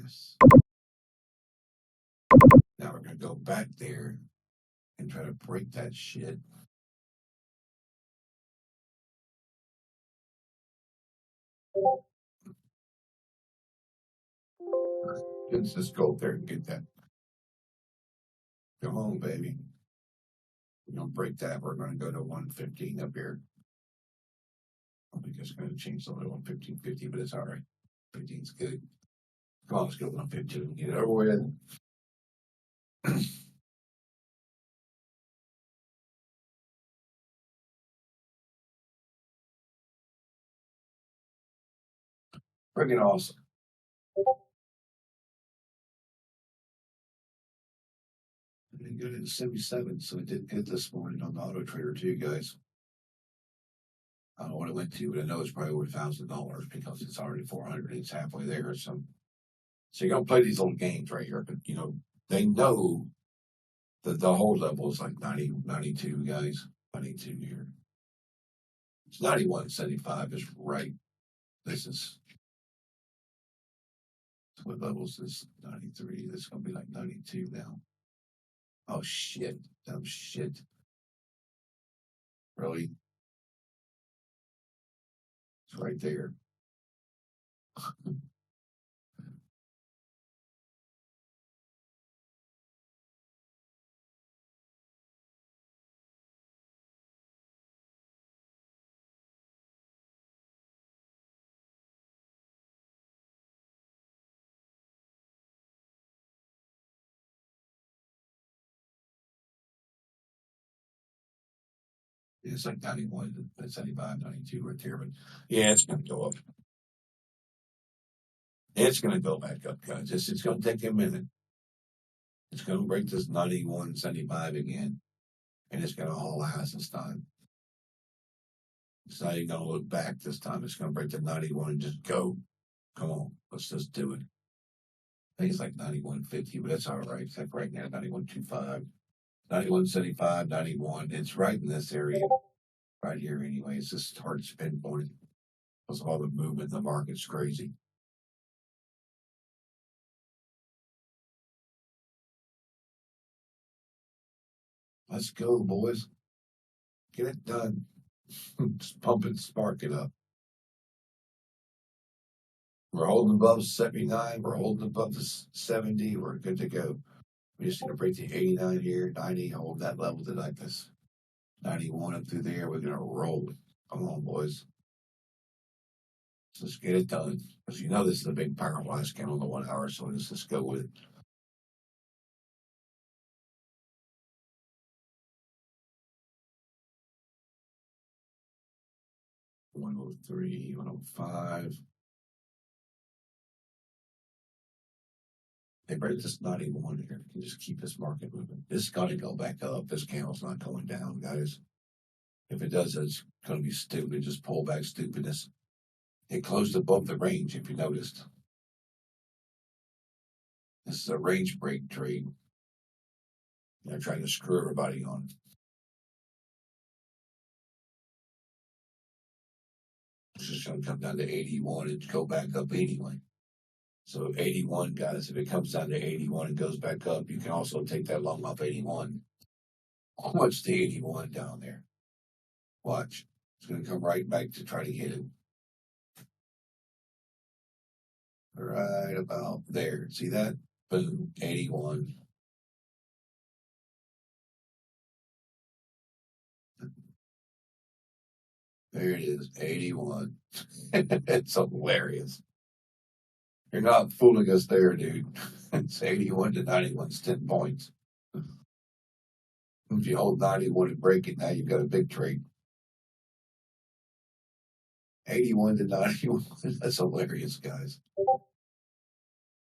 Yes. Now we're going to go back there and try to break that shit. Let's just go up there and get that. Come on, baby. We're going to break that. We're going to go to 115 up here. I think it's going to change a little 115.50, but it's all right. 15 is good. Come on, let's go 115. Get it over with. Freaking awesome. I didn't get it to 77, so it did good this morning on the Auto Trader too, guys. I don't know what it went to, but I know it's probably over $1,000 because it's already 400. It's halfway there. So you're gonna play these little games right here, but they know that the whole level is like 90, 92, guys. 92 here. It's 91.75 is right. This is what levels is 93. This is gonna be like 92 now. Oh shit. Oh shit. Really? It's right there. It's like 91, 75, 92 right there. But yeah, it's gonna go up. It's gonna go back up, guys. It's gonna take a minute. It's gonna break this 91.75 again. And it's gonna haul ass this time. It's not even gonna look back this time. It's gonna break the 91 and just go. Come on, let's just do it. I think it's like 91.50, but that's all right. It's like right now, 91.25, 91.75, 91. It's right in this area, right here anyway. It's just hard to pinpoint it because of all the movement in the market's crazy. Let's go, boys. Get it done. Just pump it, spark it up. We're holding above 79. We're holding above the 70. We're good to go. We just need to break the 89 here, 90, hold that level to like this 91 up through there. We're going to roll it. Come on, boys. Let's get it done. Because this is a big power blast count on the 1 hour, so let's just go with it. $103, $105. They break this 91 here. You can just keep this market moving. This is going to go back up. This candle's not going down, guys. If it does, it's going to be stupid. Just pull back stupidness. It closed above the range, if you noticed. This is a range break trade. They're trying to screw everybody on. It's just going to come down to 81 and go back up 81. So 81, guys, if it comes down to 81 and goes back up, you can also take that long off 81. Watch the 81 down there. Watch. It's going to come right back to try to hit it. Right about there. See that? Boom. 81. There it is. 81. It's hilarious. You're not fooling us there, dude. It's 81 to 91. It's 10 points. If you hold 91 and break it, now you've got a big trade. 81 to 91. That's hilarious, guys.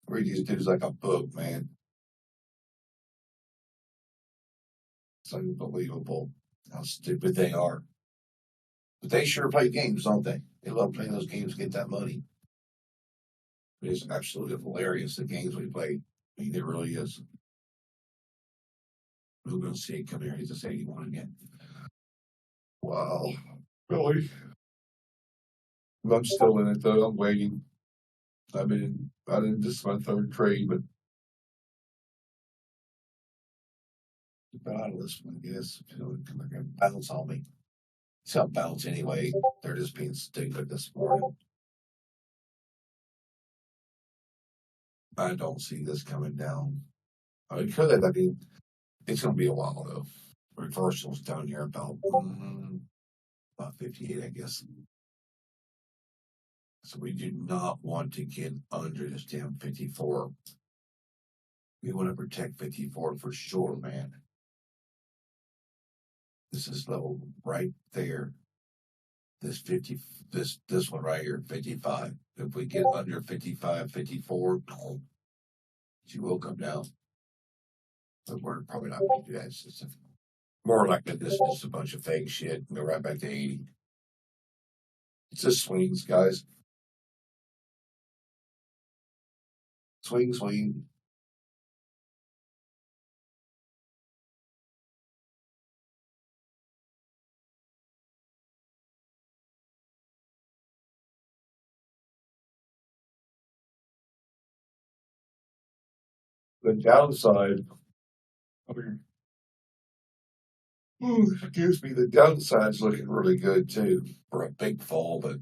Read these dudes like a book, man. It's unbelievable how stupid they are. But they sure play games, don't they? They love playing those games to get that money. It is absolutely hilarious, the games we play. I mean, it really is. We're going to see it come here. He's just 81 again. Wow. Really? I'm still in it, though. I'm waiting. I didn't this is my third trade, but out of this one, I guess. You know, they're gonna bounce on me. It's gonna bounce anyway. They're just being stupid this morning. I don't see this coming down. I mean, could it? I mean, it's gonna be a while though. Reversals down here about 58, I guess. So we do not want to get under this damn 54. We want to protect 54 for sure, man. This is level right there. This 50, this one right here, 55. If we get under 55, 54, she will come down. But we're probably not going to do that. It's just more like this is just a bunch of fake shit and go right back to 80. It's just swings, guys. Swing, swing. The downside, I mean, excuse me, the downside's looking really good too for a big fall, but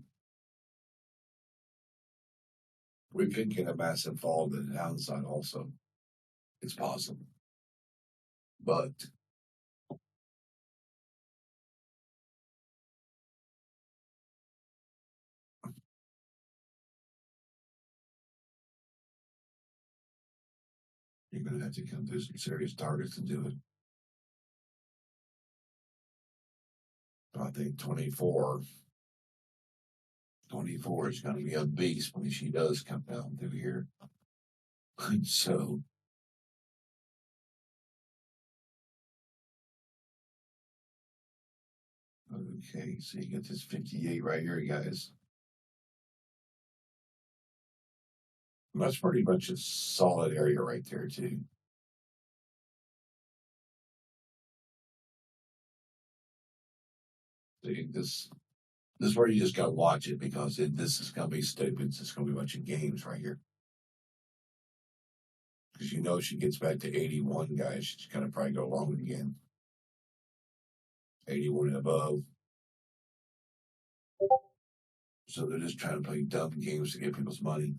we could get a massive fall to the downside also. It's possible. But you're going to have to come through some serious targets to do it. I think 24 is going to be a beast when she does come down through here. So, okay, so you get this 58 right here, guys. That's pretty much a solid area right there, too. See, this is where you just got to watch it because this is going to be stupid. It's going to be a bunch of games right here. Because you know, she gets back to 81, guys. She's going to probably go long again. 81 and above. So they're just trying to play dumb games to get people's money.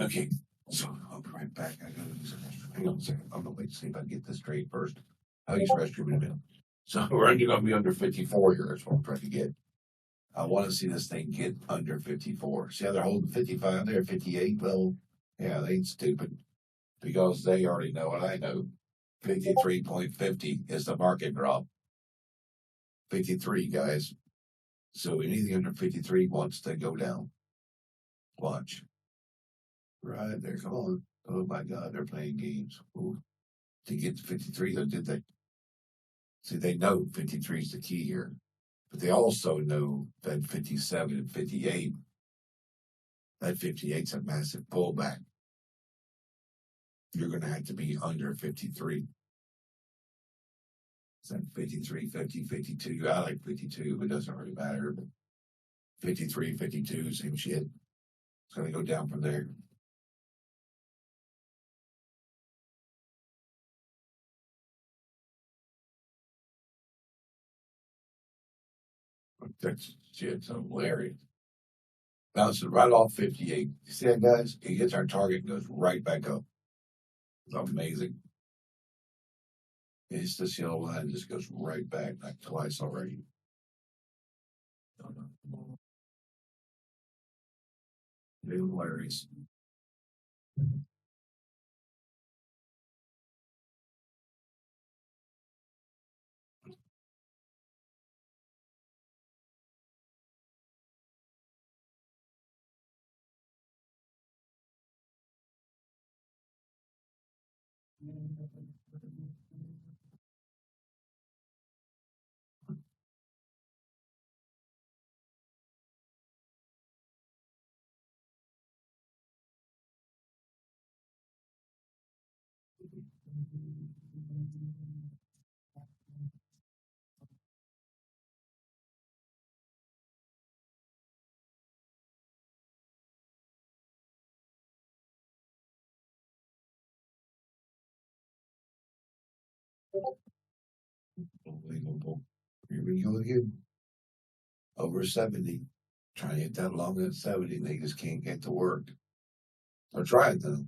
Okay, so I'll be right back. I gotta use the restroom. Hang on a second. I'm gonna wait to see if I can get this straight first. I'll use the restroom in a minute. So we're only gonna be under 54 here. That's what I'm trying to get. I want to see this thing get under 54. See how they're holding 55 there, 58? Well, yeah, they ain't stupid because they already know what I know. 53.50 is the market drop. 53, guys. So anything under 53 wants to go down. Watch. Right there. Come on. Oh my God, they're playing games. Ooh. To get to 53, though, did they? See, they know 53 is the key here, but they also know that 57 and 58, that 58 is a massive pullback. You're going to have to be under 53. It's like 53, 50, 52. I like 52, but it doesn't really matter. But 53, 52, same shit. It's going to go down from there. That's shit's hilarious. Bounces right off 58. You see that, guys? He hits our target and goes right back up. It's amazing. It's this yellow line just goes right back like twice already. They're hilarious. Unbelievable. Here we go again. Over 70. Trying to hit that long at 70. They just can't get to work. Or try it though.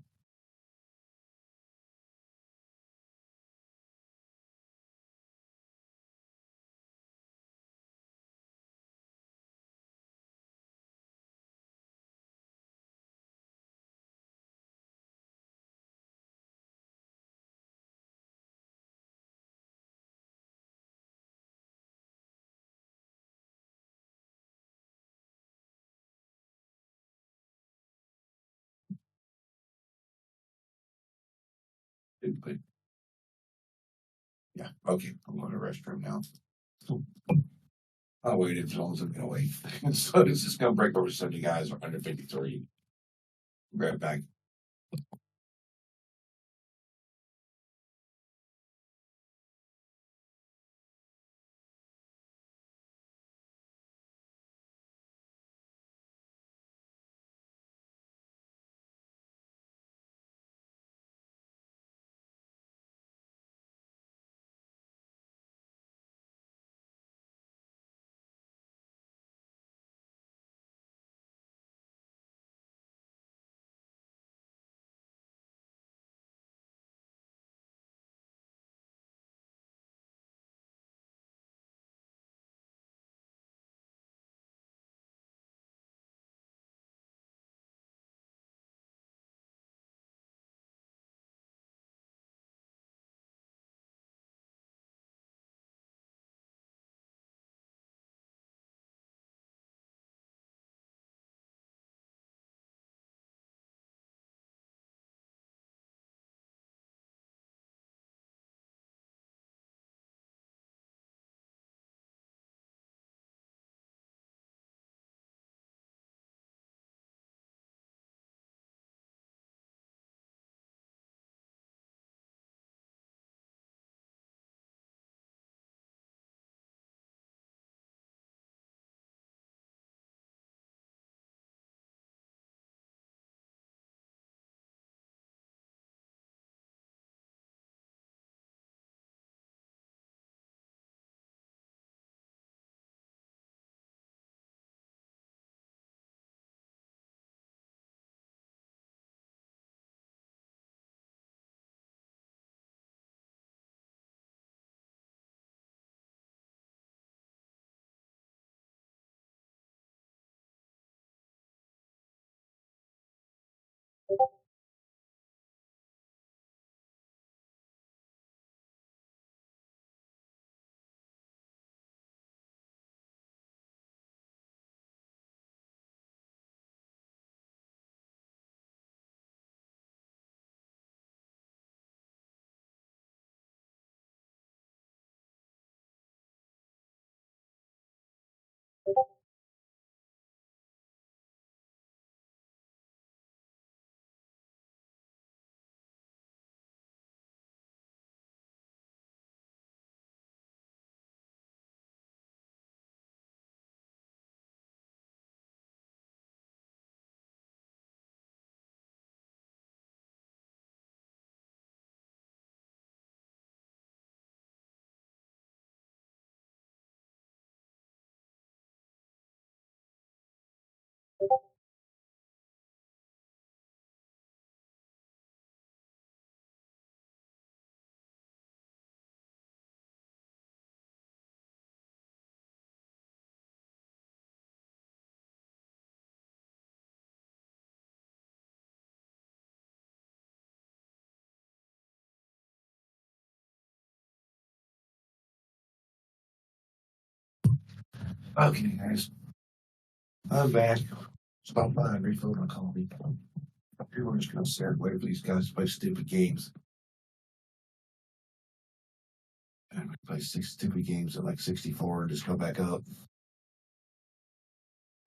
But yeah, okay. I'm going to the restroom now. I'll wait as long as I'm going to wait. So this is going to break over 70 guys under 53. Right back. Okay, guys. I'm back. Stop by and refill my coffee. People are just going to stare and wait for these guys to play stupid games. And we play 6 stupid games at like 64 and just go back up.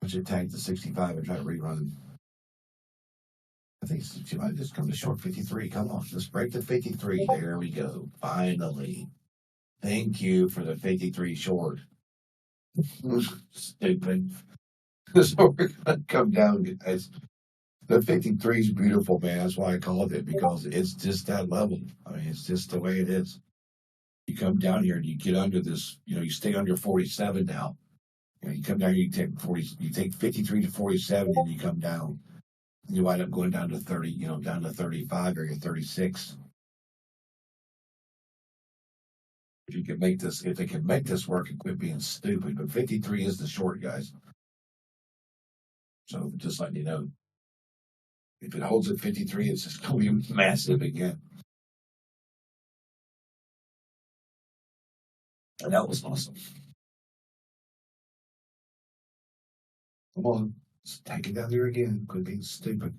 I should tag the 65 and try to rerun. I think she might just come to short 53. Come on, let's break the 53. There we go. Finally. Thank you for the 53 short. Stupid. So we're going to come down, guys. The 53 is beautiful, man. That's why I called it, because it's just that level. I mean, it's just the way it is. You come down here and you get under this, you stay under 47 now. You come down here, you take 53 to 47 and you come down. You wind up going down to 30, down to 35 or 36. If they can make this work and quit being stupid, but 53 is the short, guys. So just letting you know, if it holds at 53, it's just going to be massive again. And that was awesome. Come on, let's take it down there again. Quit being stupid.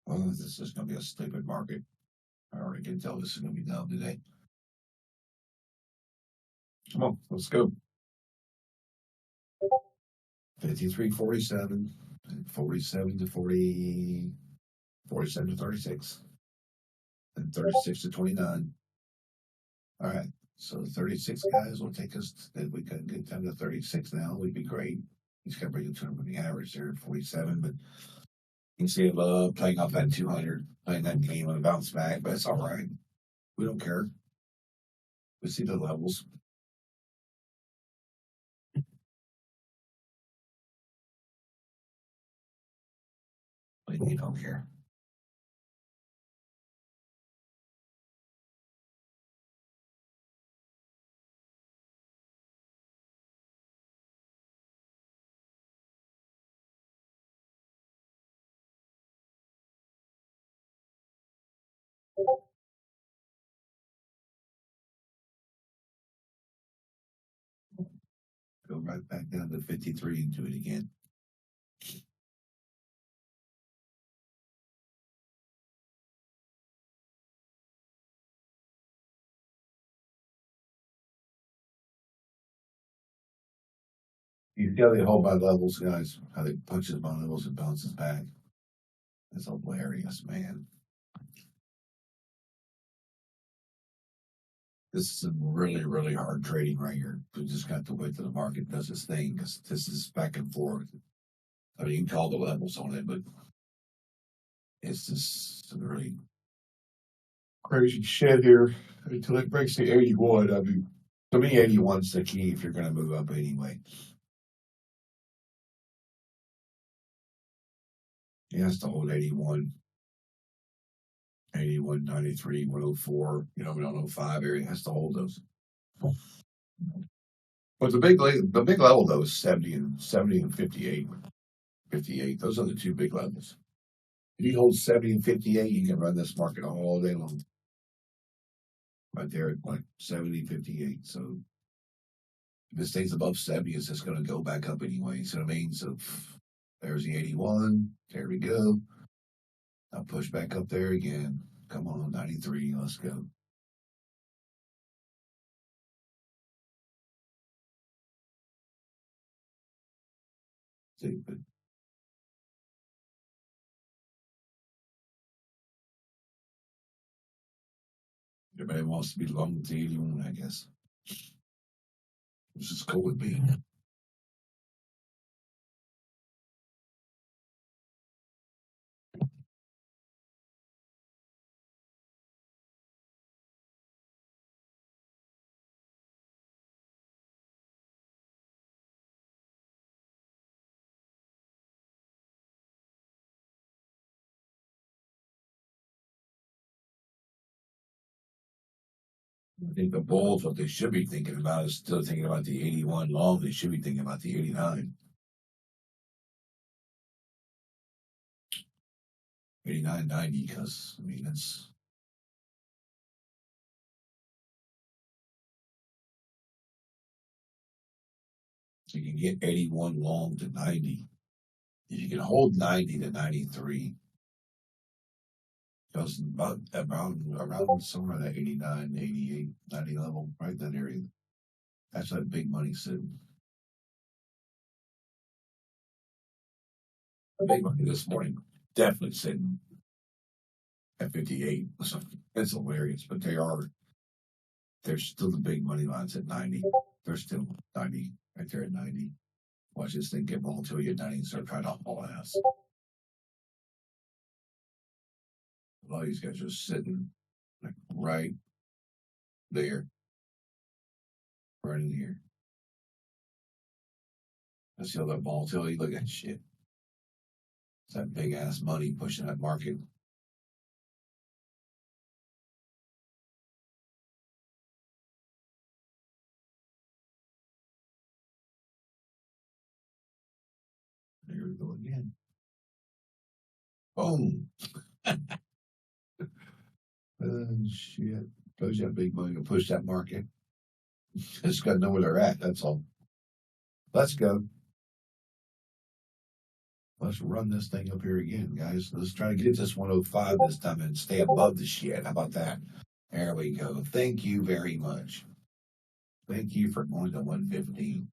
Well, this is going to be a stupid market. I already can tell this is going to be down today. Come on, let's go. 53.47, 47 to 40, 47 to 36, and 36 to 29. All right, so 36 guys will take us. If we could get down to 36 now, we'd be great. He's got to bring it to the average there at 47, but you can see it playing off that 200, playing that game on a bounce back, but it's all right. We don't care. We see the levels. We don't care. Go right back down to 53 and do it again. You see how they hold by levels, guys? How they punches by levels and bounces back. It's hilarious, man. This is some really, really hard trading right here. We just got to wait till the market does its thing because this is back and forth. I mean, you can call the levels on it, but it's just some really crazy shit here until it breaks the 81. I mean, to me, 81's the key if you're going to move up anyway. It has to hold 81. 81, 93, 104, 105 area has to hold those. But the big level though is 70 and 58. 58. Those are the two big levels. If you hold 70 and 58, you can run this market all day long. Right there at like 70, 58. So if it stays above 70, it's just going to go back up anyway. So it means there's the 81. There we go. I'll push back up there again. Come on, 93. Let's go. Stupid. Everybody wants to be long to 81, I guess. This is cool with me. I think the Bulls, what they should be thinking about is still thinking about the 81 long. They should be thinking about the 89. 89, 90, because, I mean, it's. So you can get 81 long to 90. If you can hold 90 to 93, goes around somewhere that 89, 88, 90 level, right that area. That's that big money sitting. The big money this morning definitely sitting at 58. So it's hilarious, but there's still the big money lines at 90. They're still 90, right there at 90. Watch this thing get rolled until you get 90 and start trying to haul ass. A lot of these guys are sitting like right There. Right in here. I see all that volatility. Look at that shit. It's that big ass money pushing that market. There we go again. Boom. Shit. Those got big money to push that market. Just got to know where they're at. That's all. Let's go. Let's run this thing up here again, guys. Let's try to get this 105 this time and stay above the shit. How about that? There we go. Thank you very much. Thank you for going to 115.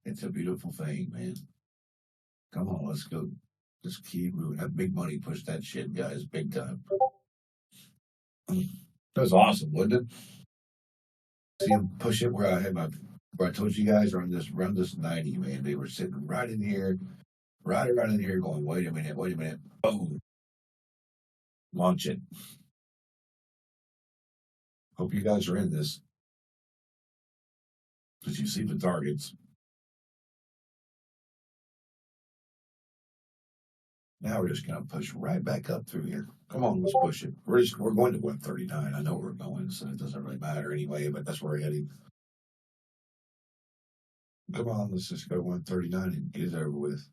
It's a beautiful thing, man. Come on, let's go. Just keep moving. That big money push that shit, guys, big time. That was awesome, wasn't it? See him push it where I told you guys around this 90, man. They were sitting right in here, right around in here, going, wait a minute, boom, launch it. Hope you guys are in this, because you see the targets. Now we're just gonna push right back up through here. Come on, let's push it. We're going to 139. I know we're going, so it doesn't really matter anyway. But that's where we're heading. Come on, let's just go 139 and get it over with.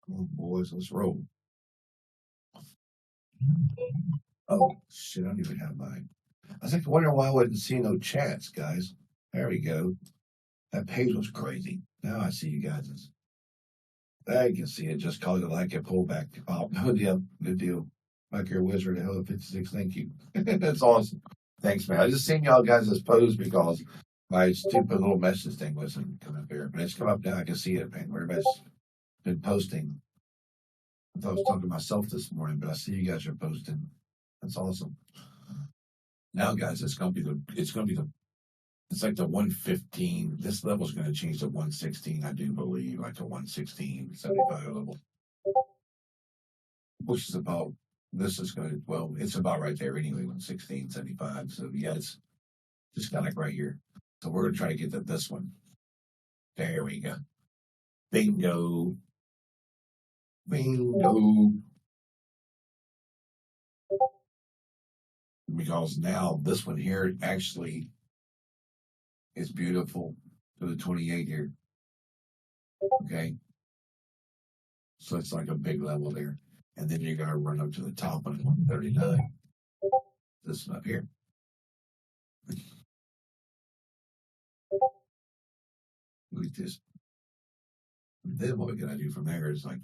Come on, boys, let's roll. Oh shit, I don't even have mine. I was like, wondering why I wasn't seeing no chats, guys. There we go. That page was crazy. Now I see you guys. There you can see it. Just call it like a pullback. Oh, good deal. Good deal. Like your wizard at Hello 56. Thank you. That's awesome. Thanks, man. I just seen y'all guys' post because my stupid little message thing wasn't coming up here. But it's come up now. I can see it, man. Everybody's been posting. I thought I was talking to myself this morning, but I see you guys are posting. That's awesome. Now, guys, it's like the 115. This level's going to change to 116, I do believe, like the 116, 75 level. Which is about, it's about right there anyway, 116, 75. So, yeah, it's just kind of like right here. So, we're going to try to get to this one. There we go. Bingo. Bingo. Because now this one here actually is beautiful to the 28 here. Okay. So it's like a big level there. And then you're going to run up to the top of 139. This one up here. Look at this. Then what we're going to do from there is like,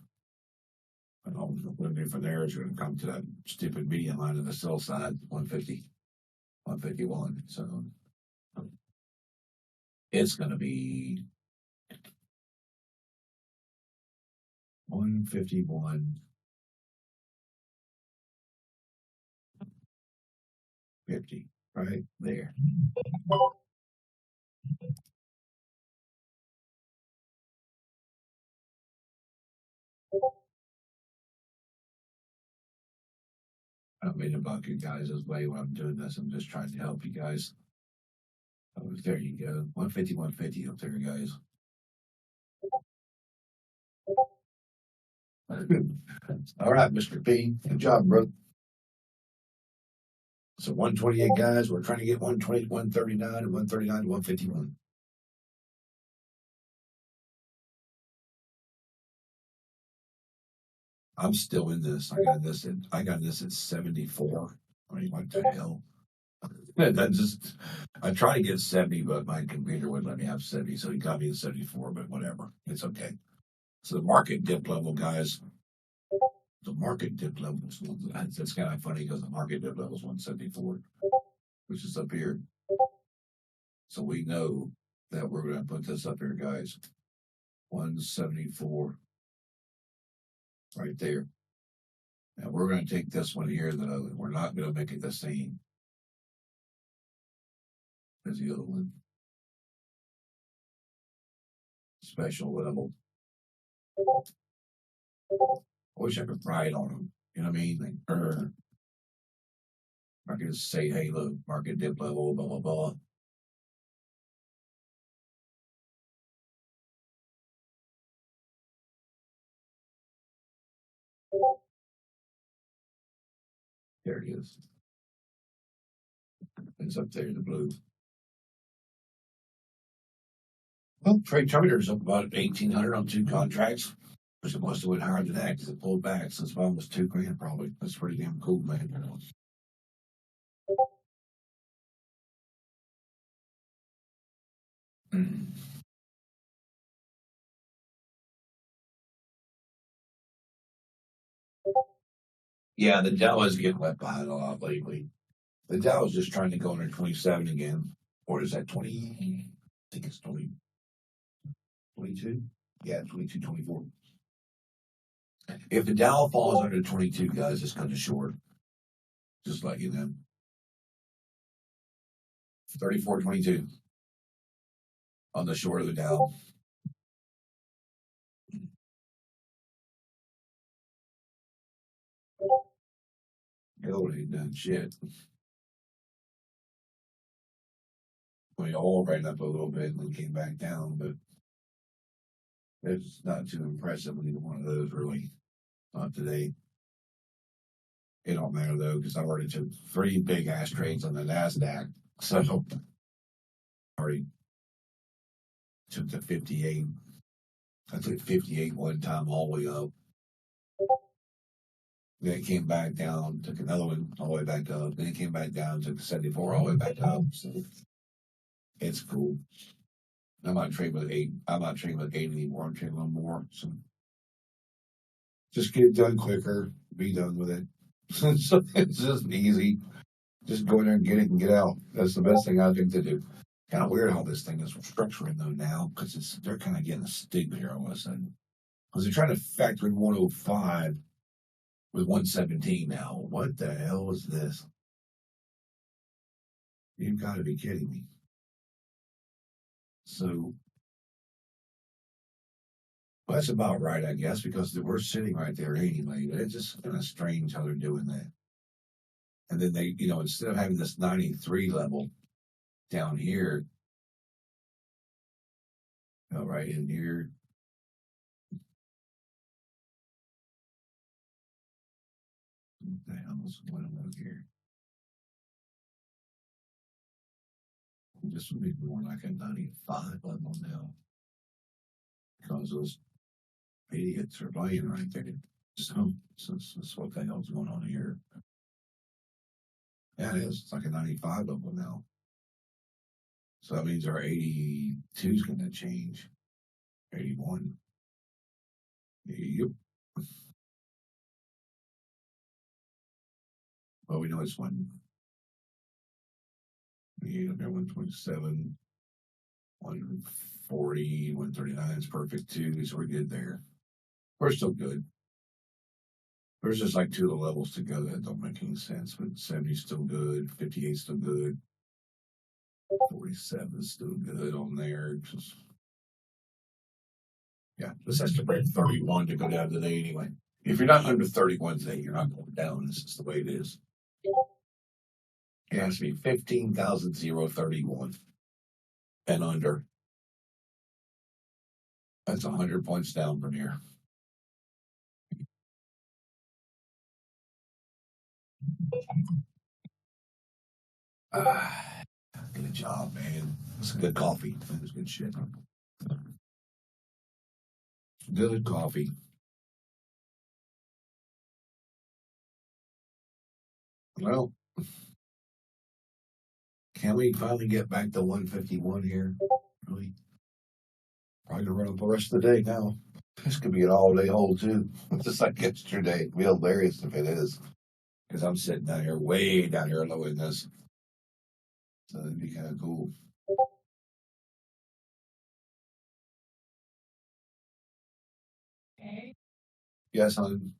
I don't know what we're going to do from there is you're going to come to that stupid median line on the sell side, 150, 151. So it's going to be 151, 50, right there. I don't mean to bug you guys this way when I'm doing this. I'm just trying to help you guys. Oh, there you go. 150, 150 up there, guys. All right, Mr. P. Good job, bro. So 128 guys, we're trying to get 120, 139, and 139 to 151. I'm still in this. I got this at 74. I mean, what the hell? I tried to get 70, but my computer wouldn't let me have 70, so he got me at 74, but whatever. It's okay. So the market dip level, guys. The market dip level is it's kind of funny because the market dip level is 174, which is up here. So we know that we're going to put this up here, guys. 174. Right there. And we're going to take this one here, though. We're not going to make it the same as the other one. Special level. I wish I could ride on them. You know what I mean? I can just say, hey, look, market dip level, blah, blah, blah. There it is. It's up there in the blue. Well, trade traders up about 1,800 on two contracts. Which it must have went higher than that because it pulled back since mine was 2 grand probably. That's pretty damn cool, man. You know. Mm. Yeah, the Dow is getting left behind a lot lately. The Dow is just trying to go under 27 again. Or is that 20? I think it's 20, 22. Yeah, 22, 24. If the Dow falls under 22, guys, it's going to short. Just like you know. 34.22 on the short of the Dow. Gold ain't done shit. I mean, oil ran up a little bit and then came back down, but it's not too impressive with either one of those, really. Not today. It don't matter, though, because I already took 3 big ass trades on the NASDAQ. So I already took the 58. I took 58 one time all the way up. Then it came back down, took another one all the way back up. Then it came back down, took 74 all the way back up. So it's cool. I'm not trading with 8. I'm not trading with 8 anymore. I'm trading a little more. So just get it done quicker. Be done with it. So it's just easy. Just go in there and get it and get out. That's the best thing I think to do. Kind of weird how this thing is structuring though now because they're kind of getting a stigma here all of a sudden because they're trying to factor in 105 with 117 now. What the hell is this? You've got to be kidding me. So well, that's about right, I guess, because we're sitting right there anyway. But it's just kind of strange how they're doing that. And then they, instead of having this 93 level down here, right in here, what the hell is going on here? This would be more like a 95 level now because those idiots are playing right there. So that's what the hell's going on here. Yeah, it is. It's like a 95 level now. So that means our 82 is going to change. 81. Yep. Well, we know it's 127, 140, 139 is perfect too. So we're good there. We're still good. There's just like 2 of the levels to go that don't make any sense, but 70 is still good, 58 is still good, 47 is still good on there. Yeah, this has to break 31 to go down today anyway. If you're not under 31 today, you're not going down. This is the way it is. It has to be 15,031 and under. That's 100 points down from here. Good job, man. It's good coffee. It's good shit. Good coffee. Well, can we finally get back to 151 here? Really? Probably gonna run up the rest of the day now. This could be an all day hold too. Just like yesterday. It'd be hilarious if it is. Because I'm sitting down here, way down here low in this. So that'd be kind of cool. Yes, hon.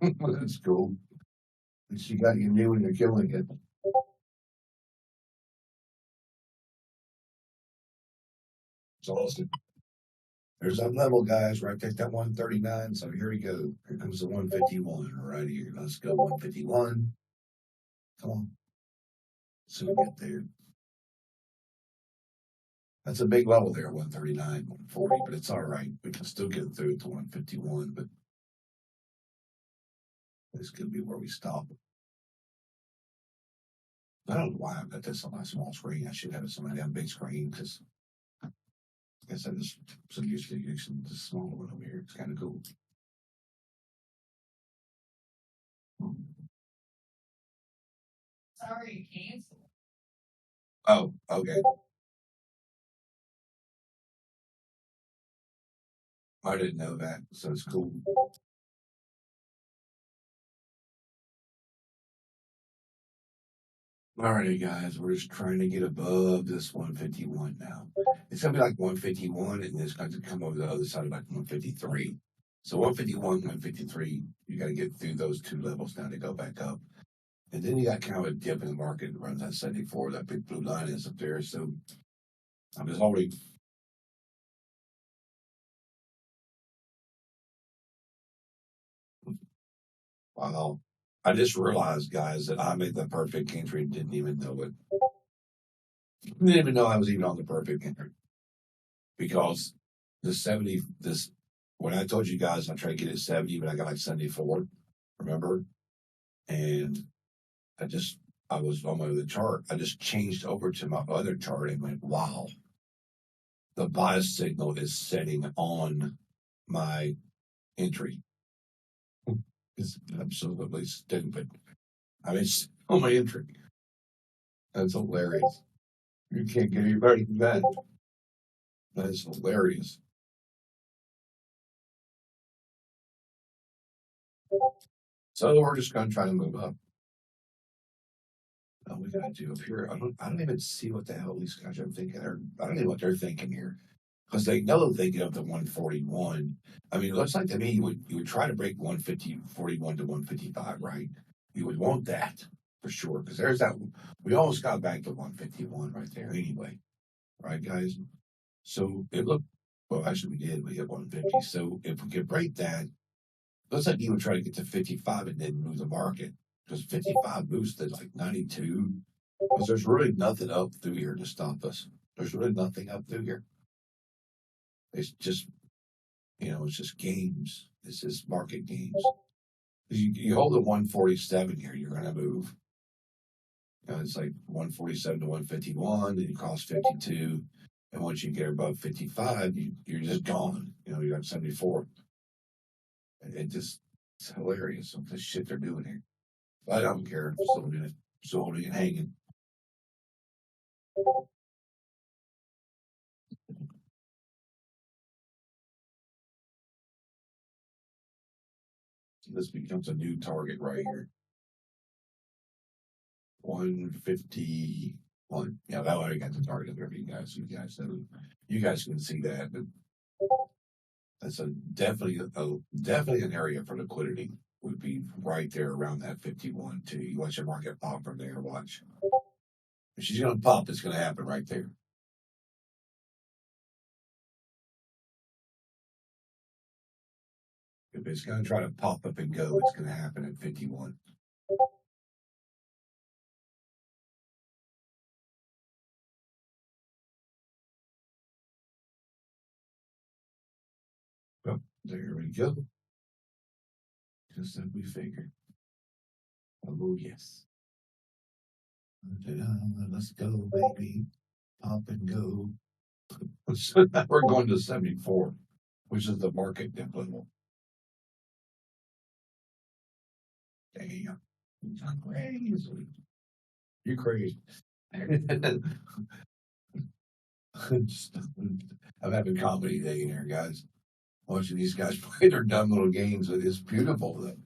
That's cool. At least you got your new and you're killing it. It's awesome. There's that level, guys, where I picked that 139. So here we go. Here comes the 151 right here. Let's go 151. Come on. So we get there. That's a big level there, 139, 140, but it's all right. We can still get through to 151, but this could be where we stop. I don't know why I've got this on my small screen. I should have it on my damn big screen because I guess I just so used to using the small one over here. It's kind of cool. Sorry, cancel. Oh, okay. I didn't know that, so it's cool. Alrighty, guys, we're just trying to get above this 151 now. It's gonna be like 151, and it's going to come over the other side of like 153. So 151, 153, you got to get through those two levels now to go back up. And then you got kind of a dip in the market that runs that 74, that big blue line is up there. So I'm just holding. Wow. I just realized, guys, that I made the perfect entry and didn't even know it. Didn't even know I was even on the perfect entry because the 70, when I told you guys I tried to get it 70, but I got like 74, remember? And I was on my other chart. I just changed over to my other chart and went, wow, the bias signal is setting on my entry. It's absolutely stupid. I mean, it's on my entry. That's hilarious. You can't get any better than that. That is hilarious. So we're just going to try to move up. Oh, we got to do up here. I don't even see what the hell these guys are thinking. I don't even know what they're thinking here because they know they get up to 141. I mean, it looks like to me you would try to break 150, 41 to 155, right? You would want that for sure because there's that. We almost got back to 151 right there anyway, right, guys? So it looked, well, actually, we did. We hit 150. So if we could break that, looks like you would try to get to 55 and then move the market because 55 moves to like 92 because there's really nothing up through here to stop us. There's really nothing up through here. It's just, it's just games. It's just market games. You hold the 147 here, you're going to move. It's like 147 to 151, then you cross 52. And once you get above 55, you're just gone. You're at 74. It's hilarious. Some of the shit they're doing here. But I don't care. I'm still doing it. Still holding it hanging. So this becomes a new target right here. 151. Yeah, that already got the target there for you guys. You guys can see that. But that's definitely an area for liquidity. Would be right there around that 51 too. You watch the market pop from there. Watch. If she's going to pop, it's going to happen right there. If it's going to try to pop up and go, it's going to happen at 51. Well, there we go. Just as we figured. Oh, yes. Let's go, baby. Pop and go. So now we're going to 74, which is the market dip level. Damn. You're crazy. You're crazy. I'm having comedy day here, guys. Watching these guys play their dumb little games. It's beautiful, though.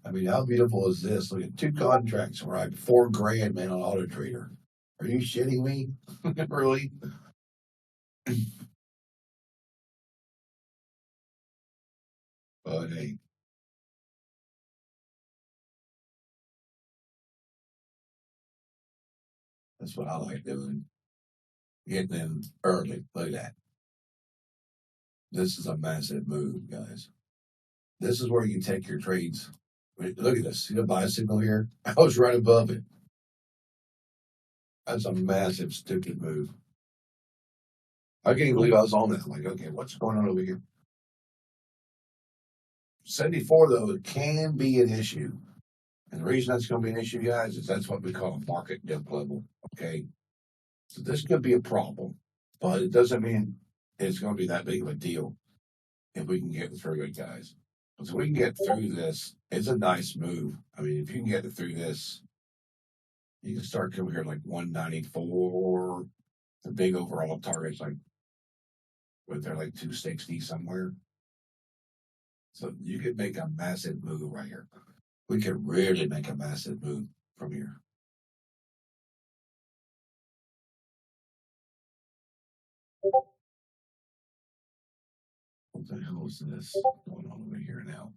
I mean, how beautiful is this? Look at 2 contracts where I have $4,000, man, on Auto Trader. Are you shitting me? Really? But hey, That's what I like doing. Getting in early. Look at that. This is a massive move, guys. This is where you take your trades. Look at this. See the bicycle here? I was right above it. That's a massive, stupid move. I can't even believe I was on that. I'm like, okay, what's going on over here? 74, though, it can be an issue. And the reason that's going to be an issue, guys, is that's what we call a market dip level. Okay. So this could be a problem, but it doesn't mean it's going to be that big of a deal if we can get through it, guys. So we can get through this. It's a nice move. I mean, if you can get through this, you can start coming here like 194. The big overall target's like, what, they're like 260 somewhere. So you could make a massive move right here. We could really make a massive move from here. What the hell is this going on over here now?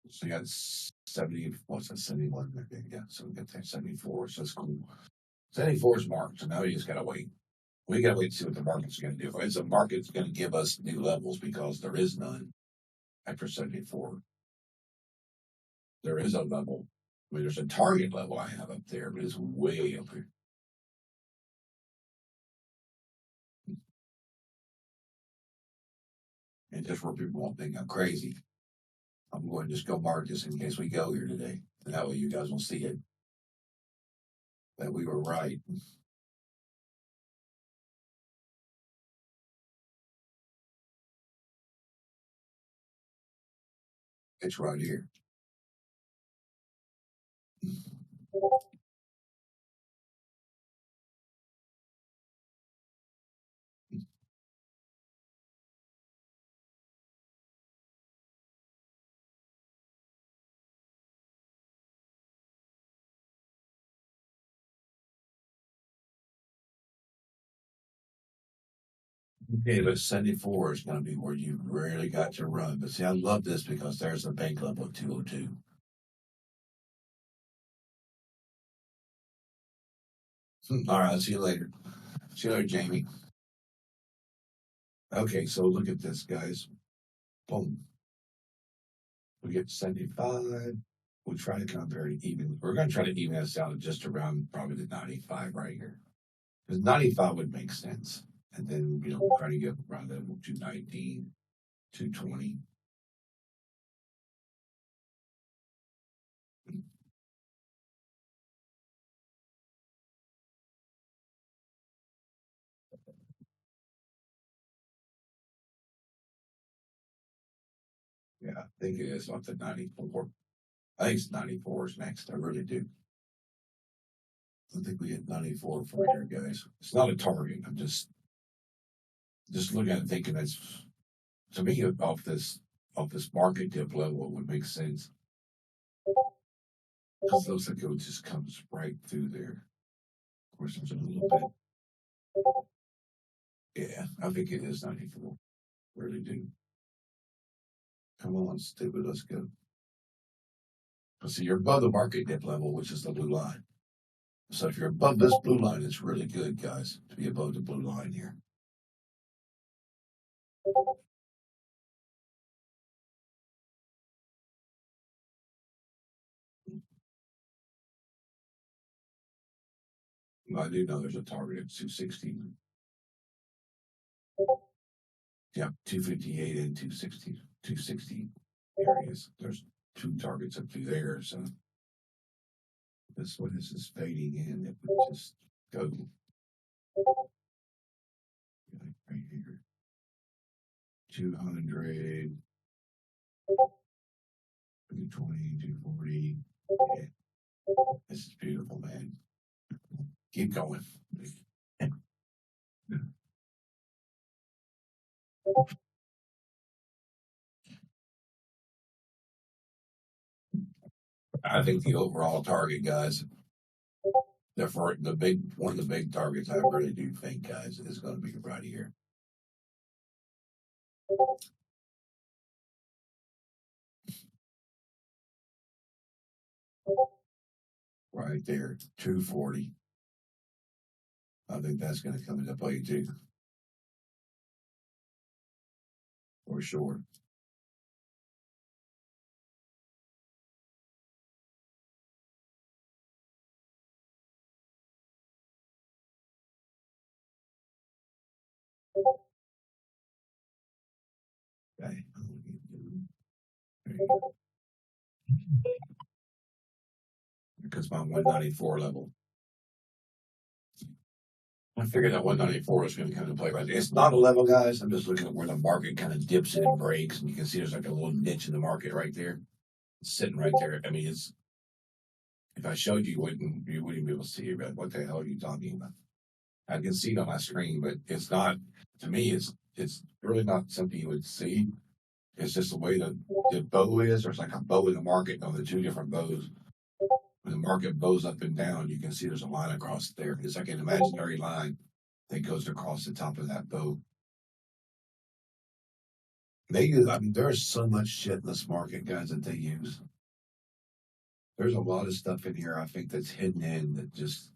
So you got 70, what's that, 71? Yeah, so we got that 74, so that's cool. 74 is marked, so now you just got to wait. We got to wait to see what the market's going to do. Is the market's going to give us new levels because there is none after 74? There is a level. I mean, there's a target level I have up there, but it's way up here. And just where people won't think I'm crazy, I'm going to just go mark this in case we go here today. And that way you guys will see it. That we were right. It's right here. Okay, but 74 is going to be where you really got to run. But see, I love this because there's the bank level of 202. All right, see you later. See you later, Jamie. Okay, so look at this, guys. Boom. We get 75. We try to come very even. We're going to try to even this out at just around probably the 95 right here. Because 95 would make sense. And then, try to get around that 219, 220. Yeah, I think it is up to 94. I think it's 94 is next. I really do. I think we hit 94 from here, guys. It's not a target. I'm just looking at it thinking that's, to me, off this market dip level, it would make sense. Because it looks like it just comes right through there. Of course, there's a little bit. Yeah, I think it is 94. Really do. Come on, stupid. Let's go. See, you're above the market dip level, which is the blue line. So if you're above this blue line, it's really good, guys, to be above the blue line here. I do know there's a target at 260. Yeah, 258 and 260, 260 areas. There's two targets up through there. So this one is fading in. It would just go right here. 200, 220, 240. Yeah. This is beautiful, man. Keep going. I think the overall target, guys, therefore one of the big targets I really do think, guys, is going to be right here. right there, 240. I think that's going to come into play too, for sure. Okay. Because my 194 level. I figured that 194 is going to come into play right there. It's not a level, guys. I'm just looking at where the market kind of dips in and breaks, and you can see there's like a little niche in the market right there. It's sitting right there. I mean, it's if I showed you, you wouldn't be able to see it. But what the hell are you talking about? I can see it on my screen, but it's not. To me, it's really not something you would see. It's just the way the bow is. There's like a bow in the market on the two different bows. When the market bows up and down, you can see there's a line across there. It's like an imaginary line that goes across the top of that bow. They use, I mean, there's so much shit in this market, guys, that they use. There's a lot of stuff in here I think that's hidden in that just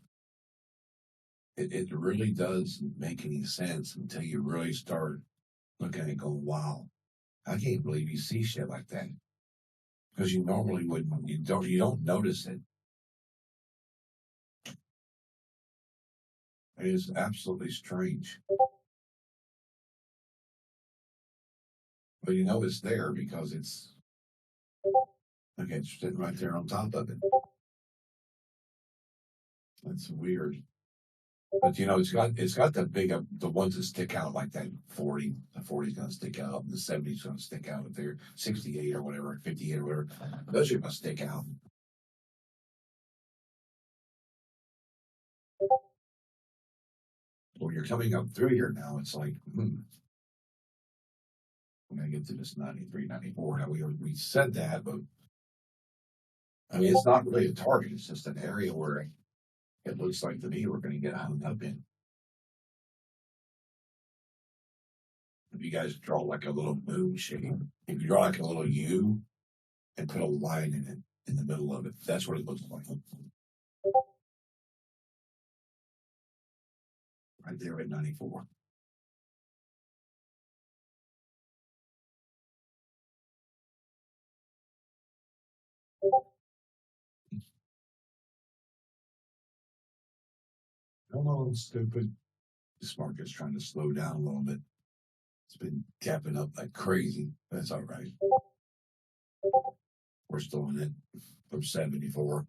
it really doesn't make any sense until you really start looking at it going, wow, I can't believe you see shit like that. Because you normally wouldn't you don't notice it. It is absolutely strange. But you know it's there because it's okay, it's sitting right there on top of it. That's weird. But you know, it's got the ones that stick out like that 40. The 40's gonna stick out, the 70's gonna stick out if they're 68 or whatever, 58 or whatever. Those are gonna stick out. When you're coming up through here now, it's like, I'm gonna get to this 93, 94. Now we said that, but I mean it's not really a target, it's just an area where it looks like to me we're gonna get hung up in. If you guys draw like a little moon shape, if you draw like a little U and put a line in it in the middle of it, that's what it looks like. Right there at 94. Come on, stupid. This market's trying to slow down a little bit. It's been gapping up like crazy. That's all right. We're still in it from 74.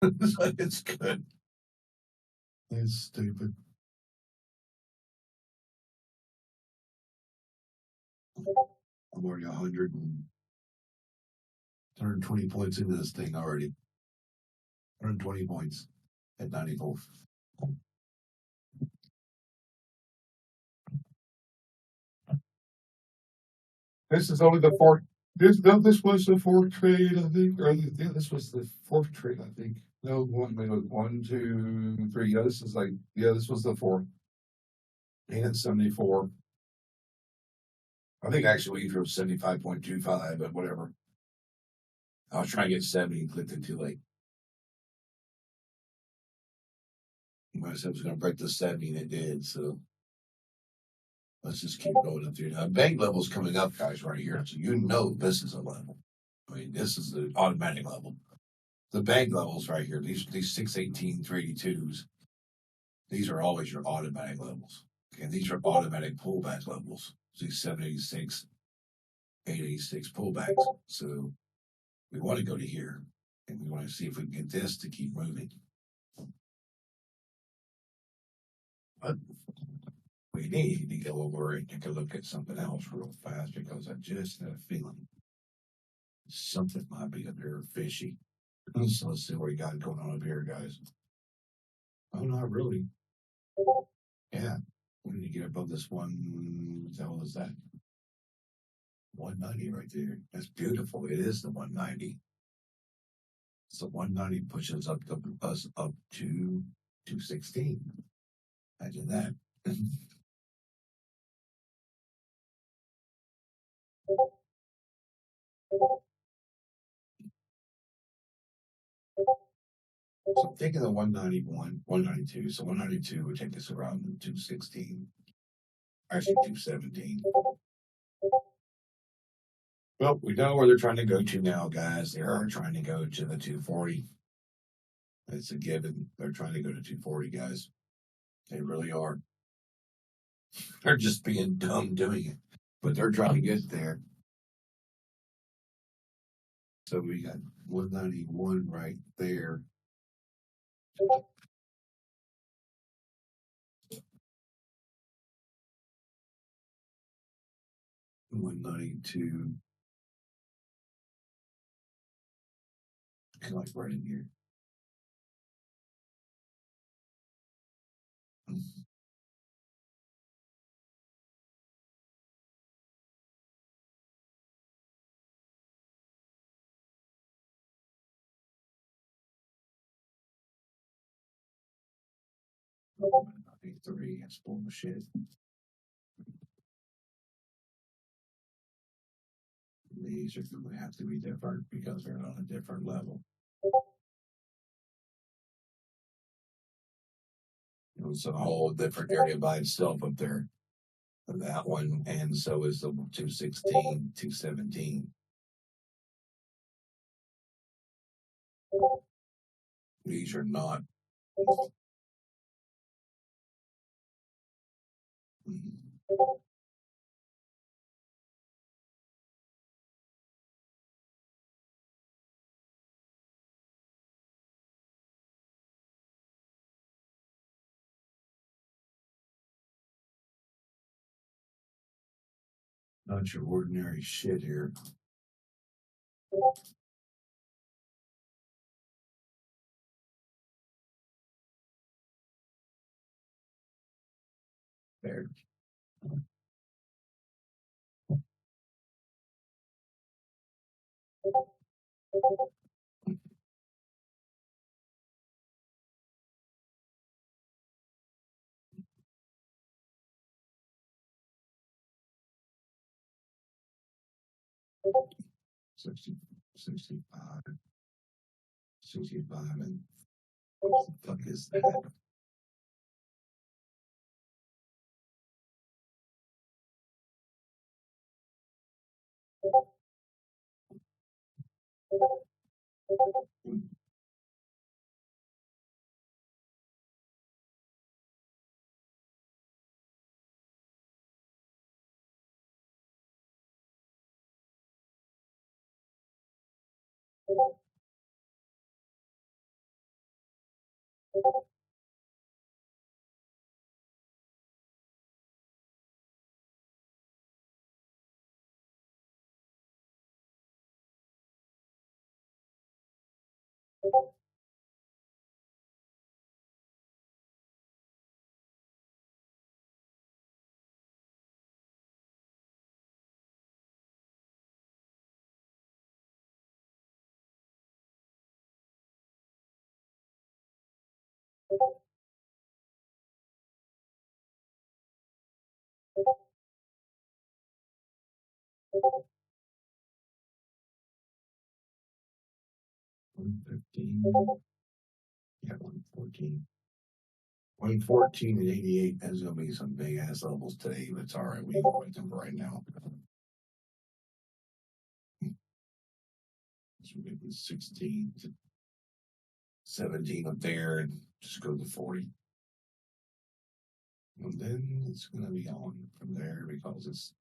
It's good. It's stupid. I'm already 120 points into this thing already. 120 points at 94. This is only the fourth. This was the fourth trade, I think. Or yeah, this was the fourth trade, I think. No, one, 2, 3. Yeah, this was the fourth. And it's 74. I think actually we drove 75.25, but whatever. I was trying to get 70 and clicked it too late. I said it was going to break the 70 and it did. So let's just keep going up there. Now, bank level's coming up, guys, right here. So you know this is a level. I mean, this is the automatic level. The bank levels right here, these 618, 382s, these are always your automatic levels. Okay, these are automatic pullback levels. These 786, 886 pullbacks. So we want to go to here and we want to see if we can get this to keep moving. But we need to go over and take a look at something else real fast because I just had a feeling something might be up here fishy. So let's see what we got going on up here, guys. Oh, not really. Yeah, we need to get above this one. What the hell is that? 190 right there. That's beautiful. It is the 190. So 190 pushes us up to 216. Imagine that. So I'm thinking of 191, 192. So 192 would take us around 216. Actually 217. Well, we know where they're trying to go to now, guys. They are trying to go to the 240. It's a given. They're trying to go to 240, guys. They really are. They're just being dumb doing it, but they're trying to get there. So we got 191 right there. 192. Kind of like right in here. I think 3 is bullshit. These are going to have to be different because they're on a different level. It's a whole different area by itself up there. That one, and so is the 216, 217. These are not. Not your ordinary shit here. There. Sixty, 65, 65, and what the fuck is that? $115. Yeah, 114. 114 and 88. That's gonna be some big ass levels today, but it's all right. We can wait them right now. So we get 16 to 17 up there and just go to 40. And then it's gonna be on from there because it's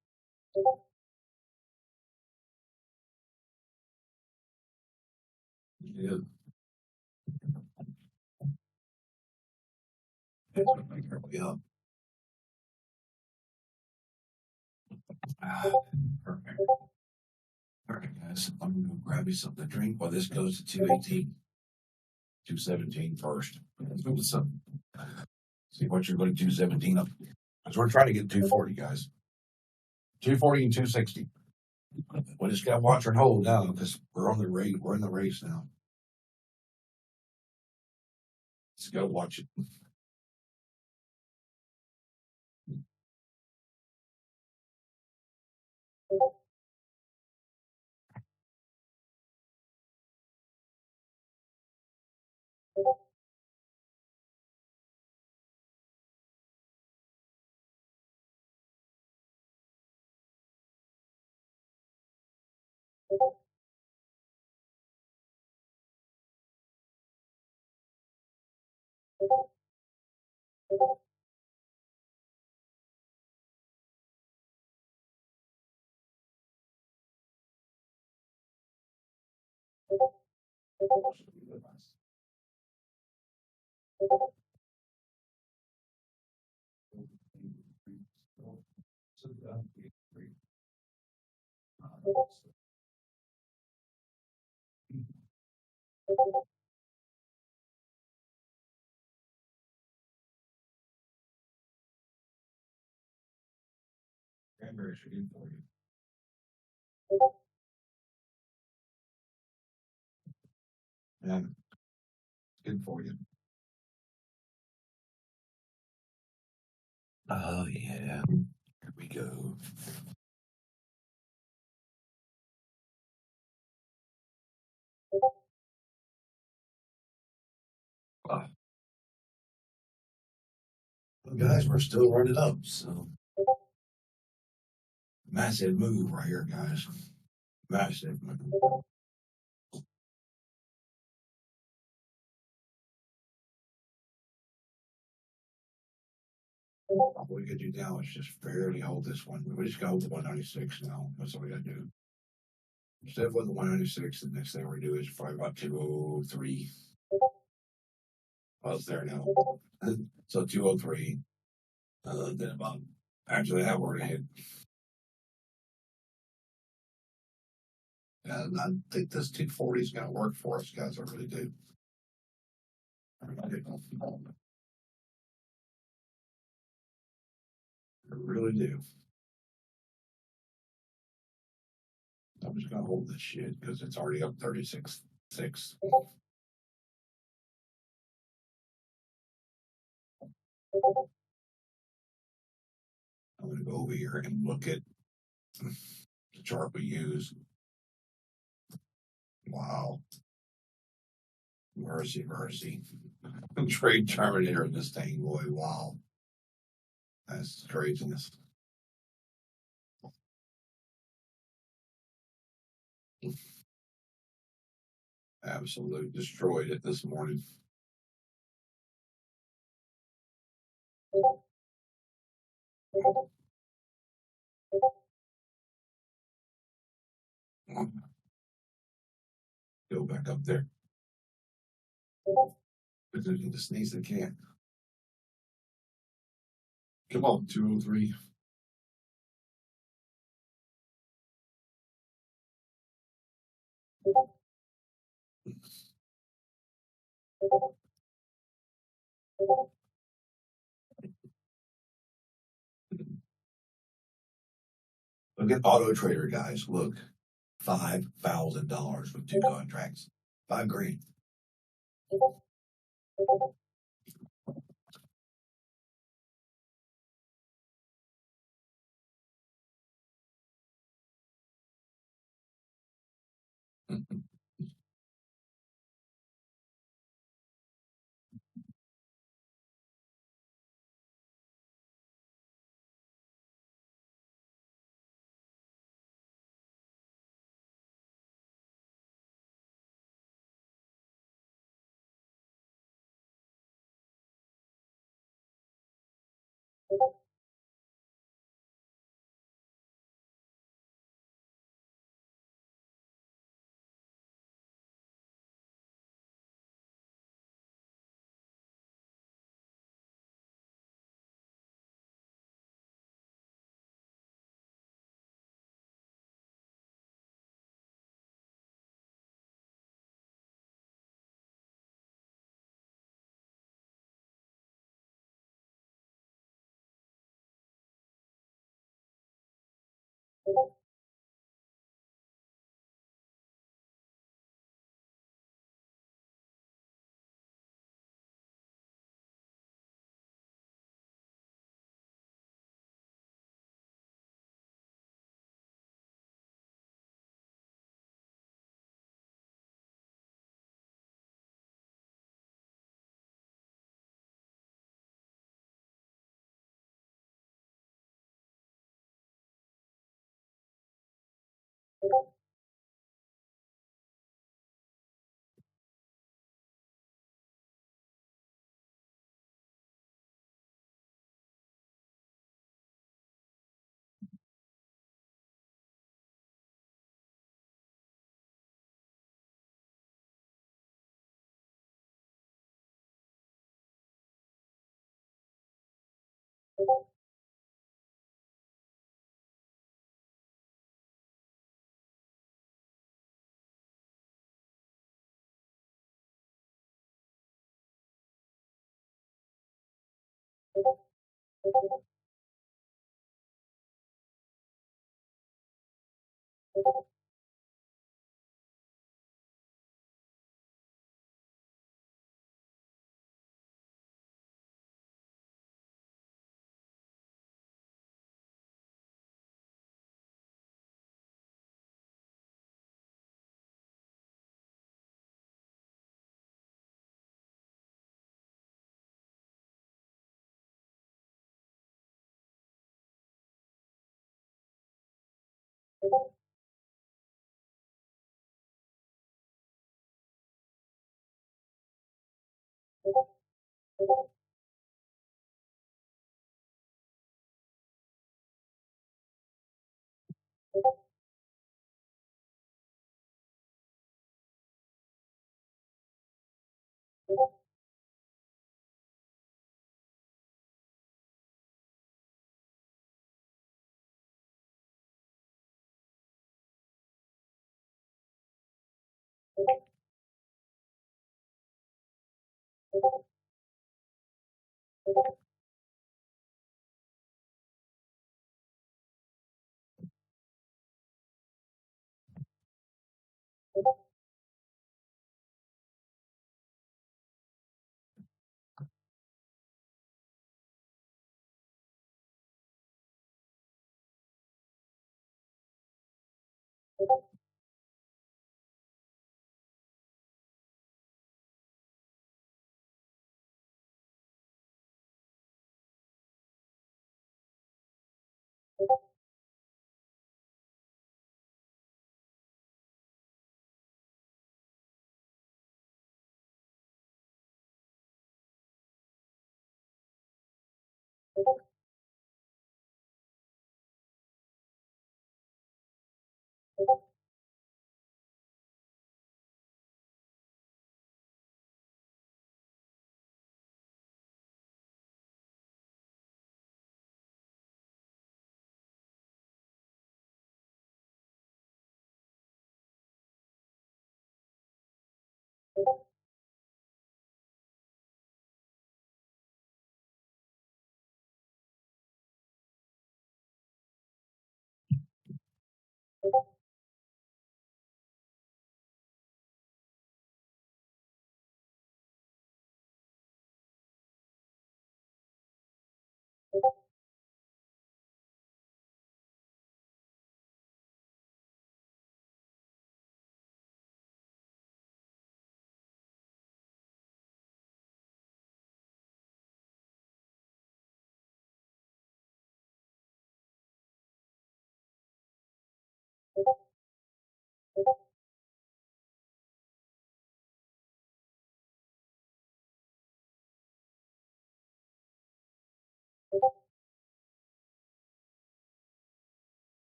yeah. It's gonna make our way up. Perfect. All right, guys. I'm gonna go grab you something to drink while this goes to 218. 217 first. Let's go with some. See what you're going to 217 up. Because we're trying to get 240, guys. 240 and 260. We just got to watch and hold now because we're on the race. We're in the race now. Let's go watch it. Cranberry should be for you. Yeah, good for you. Oh yeah. Here we go. Wow. Well, guys, we're still running up, so massive move right here, guys. Massive move. All we gotta do now is just barely hold this one. We just gotta hold the 196 now. That's all we gotta do. Instead of with the 196, the next thing we do is probably about 203. Well, it's there now. So 203. Then about actually that we're gonna hit. I think this 240 is gonna work for us, guys. I really do. I really do. I'm just gonna hold this shit because it's already up 36.6. I'm gonna go over here and look at the chart we use. Wow. Mercy, mercy. Trade terminator in this thing, boy. Wow. That's craziness. Absolutely destroyed it this morning. Go back up there. But they can just sneeze, they can't. Come on, 203. Look at Auto Trader, guys. Look, $5,000 with 2 contracts. 5 grand.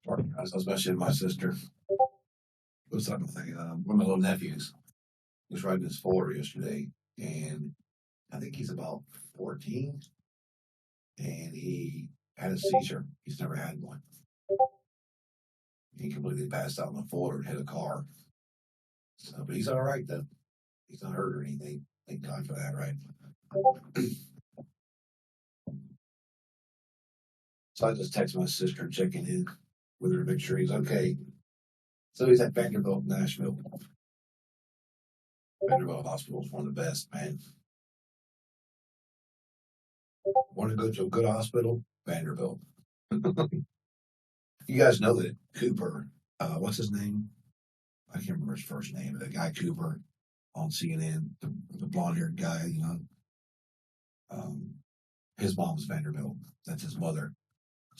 Sorry, guys, especially my sister. What's that thing? One of my little nephews was riding his floor yesterday, and I think he's about 14, and he had a seizure. He's never had one. He completely passed out on the floor and hit a car. So, but he's all right though. He's not hurt or anything. Thank God for that, right? So I just texted my sister checking in with her to make sure he's okay. So he's at Vanderbilt, Nashville. Vanderbilt Hospital is one of the best, man. Want to go to a good hospital? Vanderbilt. You guys know that Cooper, what's his name? I can't remember his first name. The guy Cooper on CNN, the blonde-haired guy, his mom's Vanderbilt. That's his mother.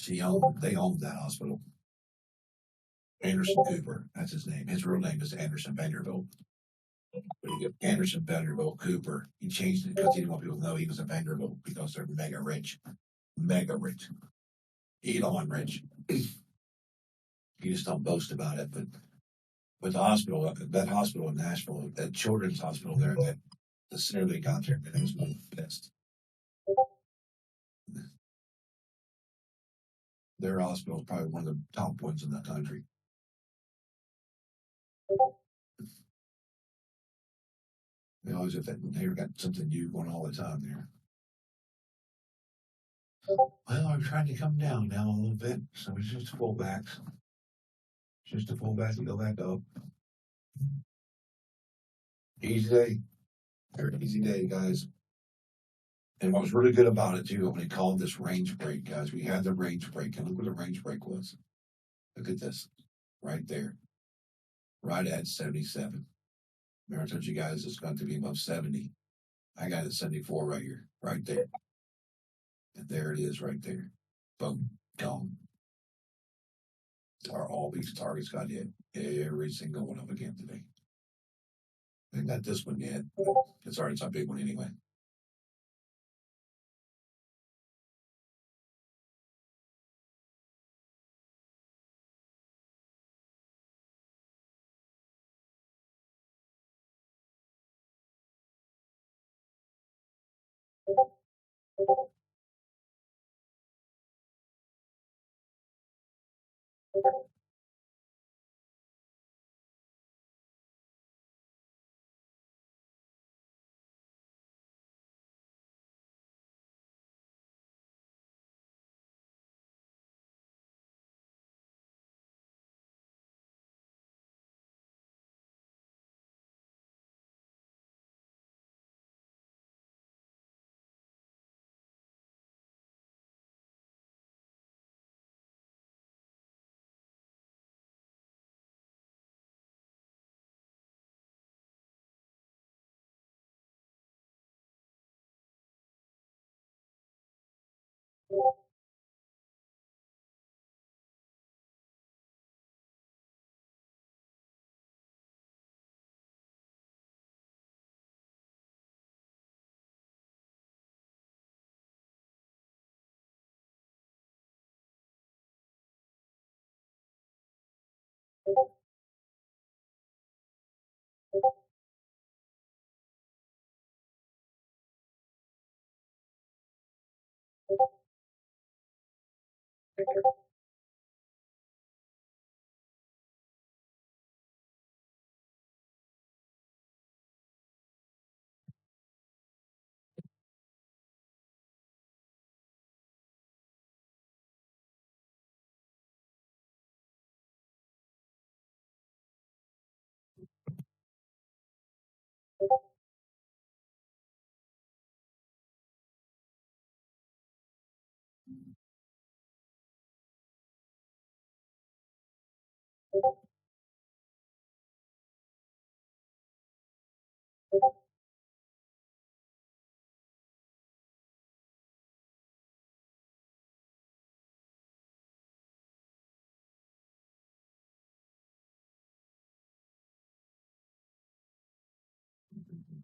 They owned that hospital. Anderson Cooper, that's his name. His real name is Anderson Vanderbilt. But you get Anderson, Vanderbilt, Cooper. He changed it because he didn't want people to know he was a Vanderbilt because they're mega rich. Mega rich. Elon rich. You just don't boast about it. But the hospital, that hospital in Nashville, that children's hospital there, that the center they got there, it was one of the best. Their hospital is probably one of the top ones in the country. They always have that. They got something new going all the time there. Well, I'm trying to come down now a little bit, so it's just fullbacks. Just a fullback to go back up. Easy day. Very easy day, guys. And what was really good about it too, when he called this range break, guys, we had the range break, and look what the range break was. Look at this, right there, right at 77. Remember, I told you guys it's going to be above 70. I got it 74 right here, right there, and there it is, right there. Boom, gone. All these targets got hit, every single one of them again today. I ain't got this one yet. It's already a big one anyway.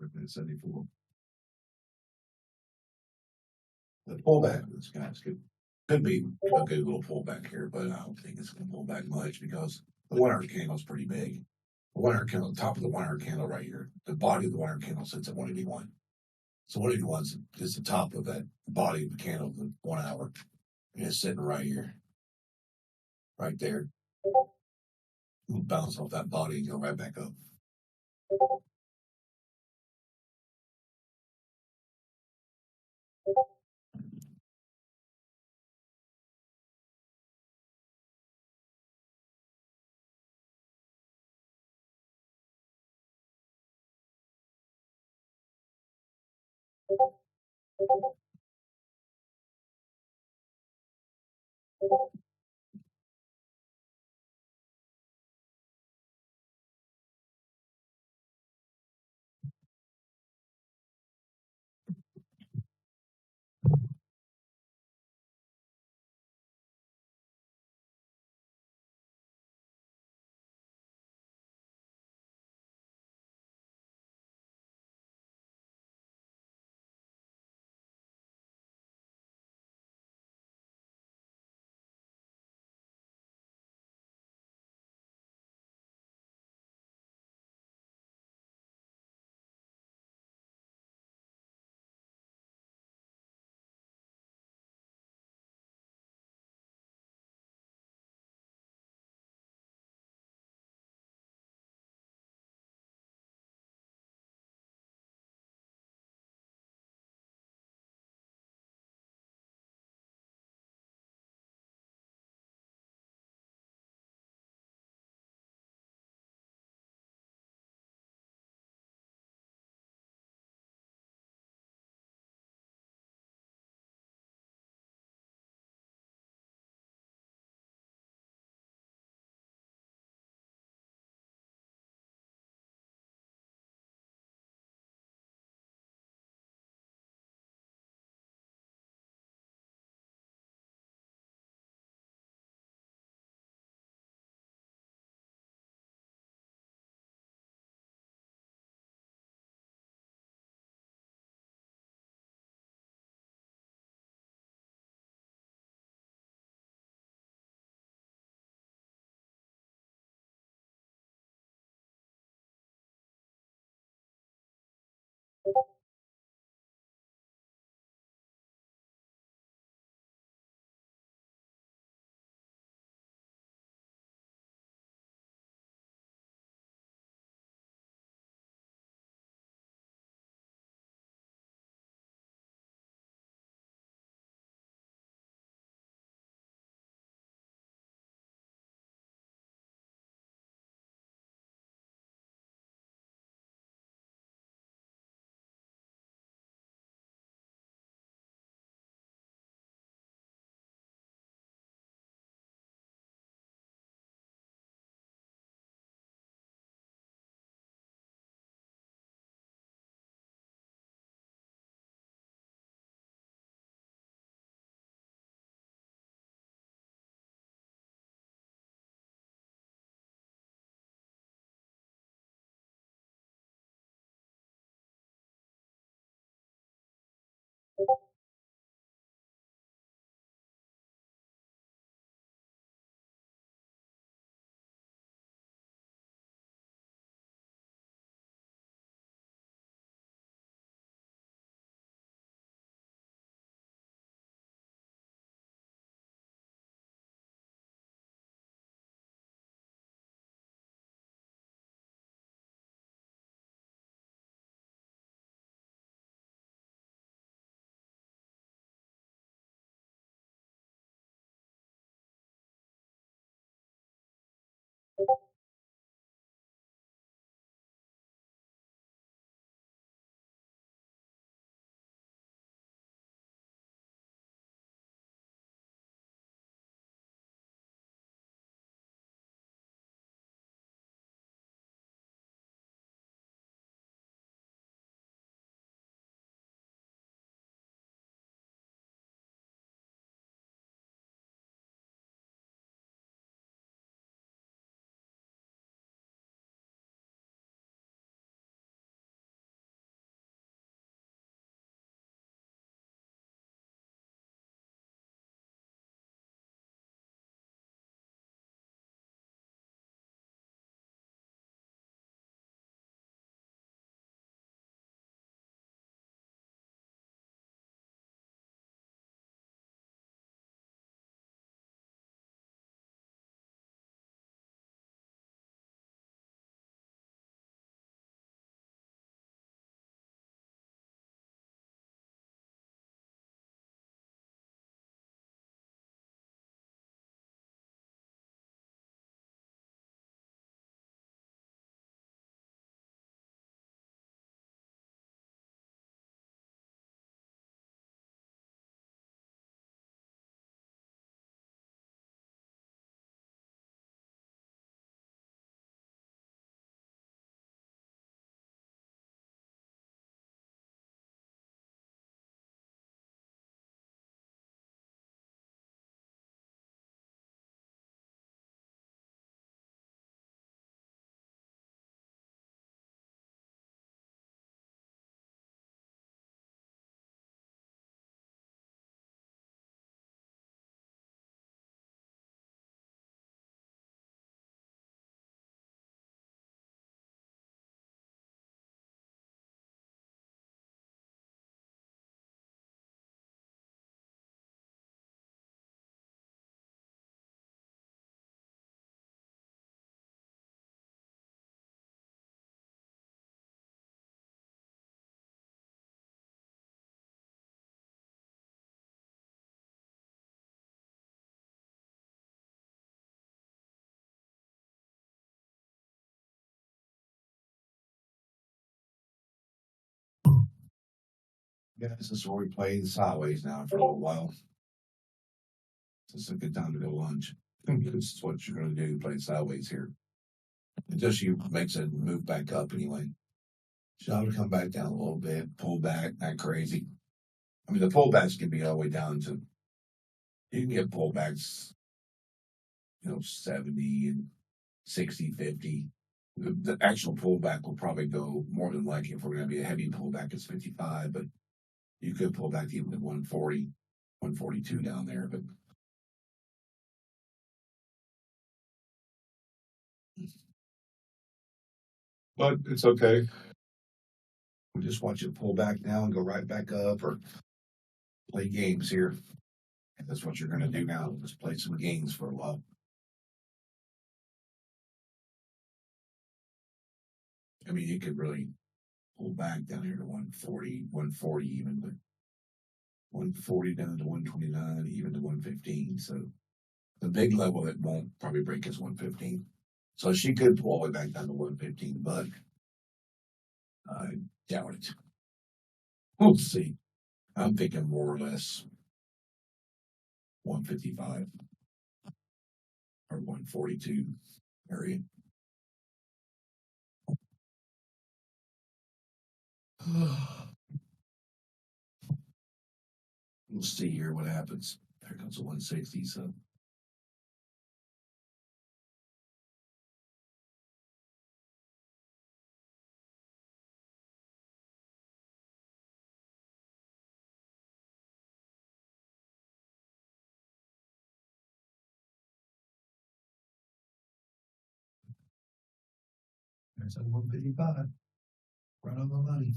At 74. The pullback of this guys could be a good little pullback here, but I don't think it's going to pull back much because the 1 hour candle is pretty big. The 1 hour candle, the top of the 1 hour candle right here, the body of the 1 hour candle sits at 181. So 181 is the top of that body of the candle, the 1 hour, and it's sitting right here, right there. We'll bounce off that body and go right back up. Yeah, this is where we play sideways now for a little while. This is a good time to go lunch. This is what you're going to do, play sideways here. Until she makes a move back up anyway. She'll have to come back down a little bit, pull back, not crazy. I mean, the pullbacks can be all the way down to, you can get pullbacks, 70 and 60, 50. The actual pullback will probably go more than likely, if we're going to be a heavy pullback, it's 55, but you could pull back even to 140, 142 down there. But it's okay. We just want you to pull back now and go right back up or play games here. And that's what you're going to do now. Just play some games for a while. I mean, you could really pull back down here to 140, 140 even, but 140 down to 129, even to 115. So the big level that won't probably break is 115. So she could pull all the way back down to 115, but I doubt it. We'll see. I'm thinking more or less 155 or 142 area. We'll see here what happens. There comes a 160. So there's a 155. Right on the money.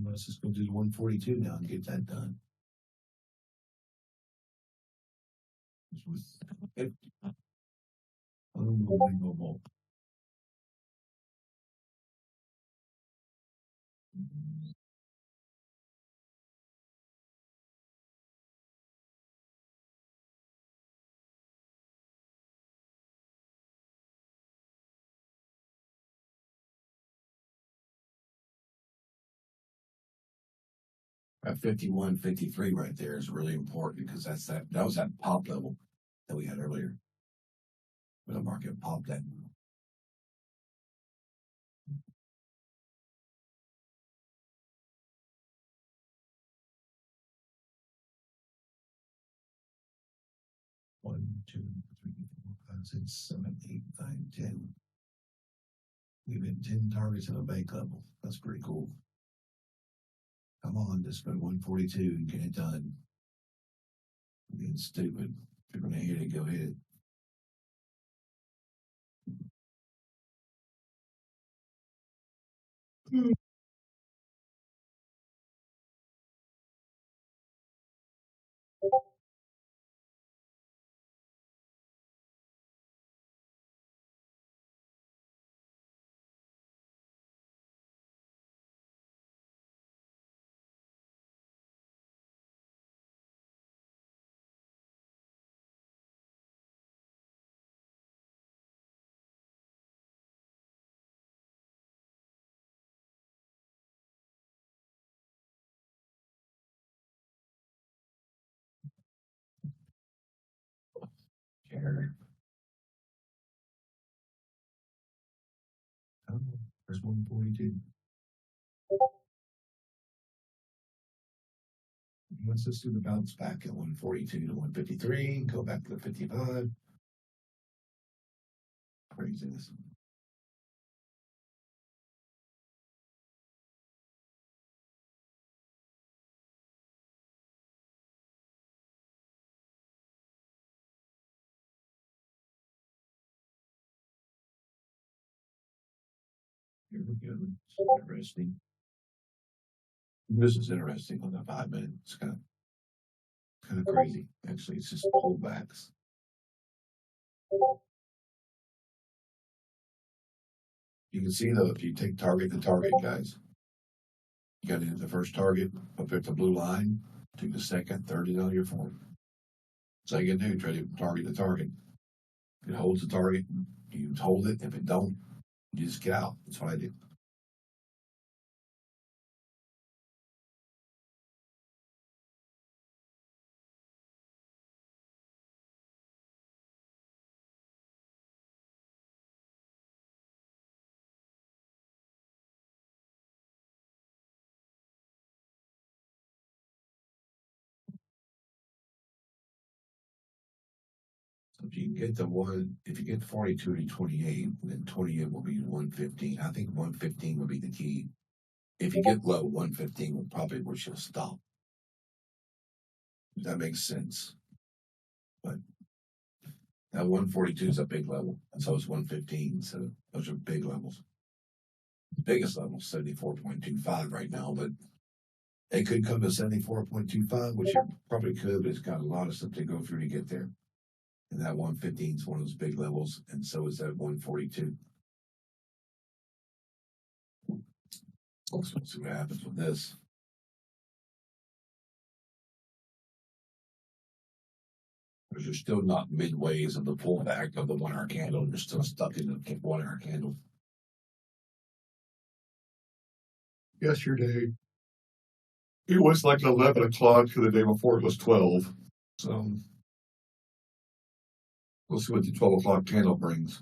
Let's just go do the 142 now and get that done. Unbelievable. At 51, 53 right there is really important because that was that pop level that we had earlier. Where the market popped that. One, two, three, four, five, six, seven, eight, nine, 10. We've hit 10 targets at a bank level. That's pretty cool. Come on, just go to 142 and get it done. I'm being stupid. If you're gonna hit it, go hit it. Care. Oh, there's 142. Let's just do the bounce back at 142 to 153, go back to the 55. Craziness. Here we go. It's interesting. This is interesting on the 5 minute. It's kind of crazy. Actually, it's just pullbacks. You can see though, if you take target to target, guys, you got to hit the first target up at the blue line, to the second, third, and on your fourth. So you can do try to target the target. If it holds the target, you hold it. If it don't, you just get out. That's what I did. So if you can get the one, if you get 42 to 28, then 28 will be 115. I think 115 will be the key. If you get low, 115 will probably where she'll stop. That makes sense. But that 142 is a big level, and so is 115. So those are big levels. The biggest level is 74.25 right now, but it could come to 74.25, which it probably could, but it's got a lot of stuff to go through to get there. And that 115 is one of those big levels, and so is that 142. Let's see what happens with this. Because you're still not midways of the pullback of the 1 hour candle. You're still stuck in the 1 hour candle. Yesterday, it was like 11 o'clock. The day before it was 12. So we'll see what the 12 o'clock candle brings.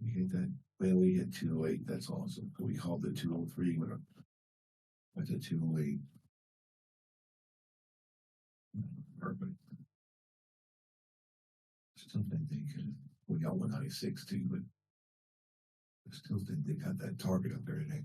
We hit that. Well, we hit 208. That's awesome. We called the 203 with the 208. Perfect. Still think they could. We got 196 too, but I still think they got that target up there today.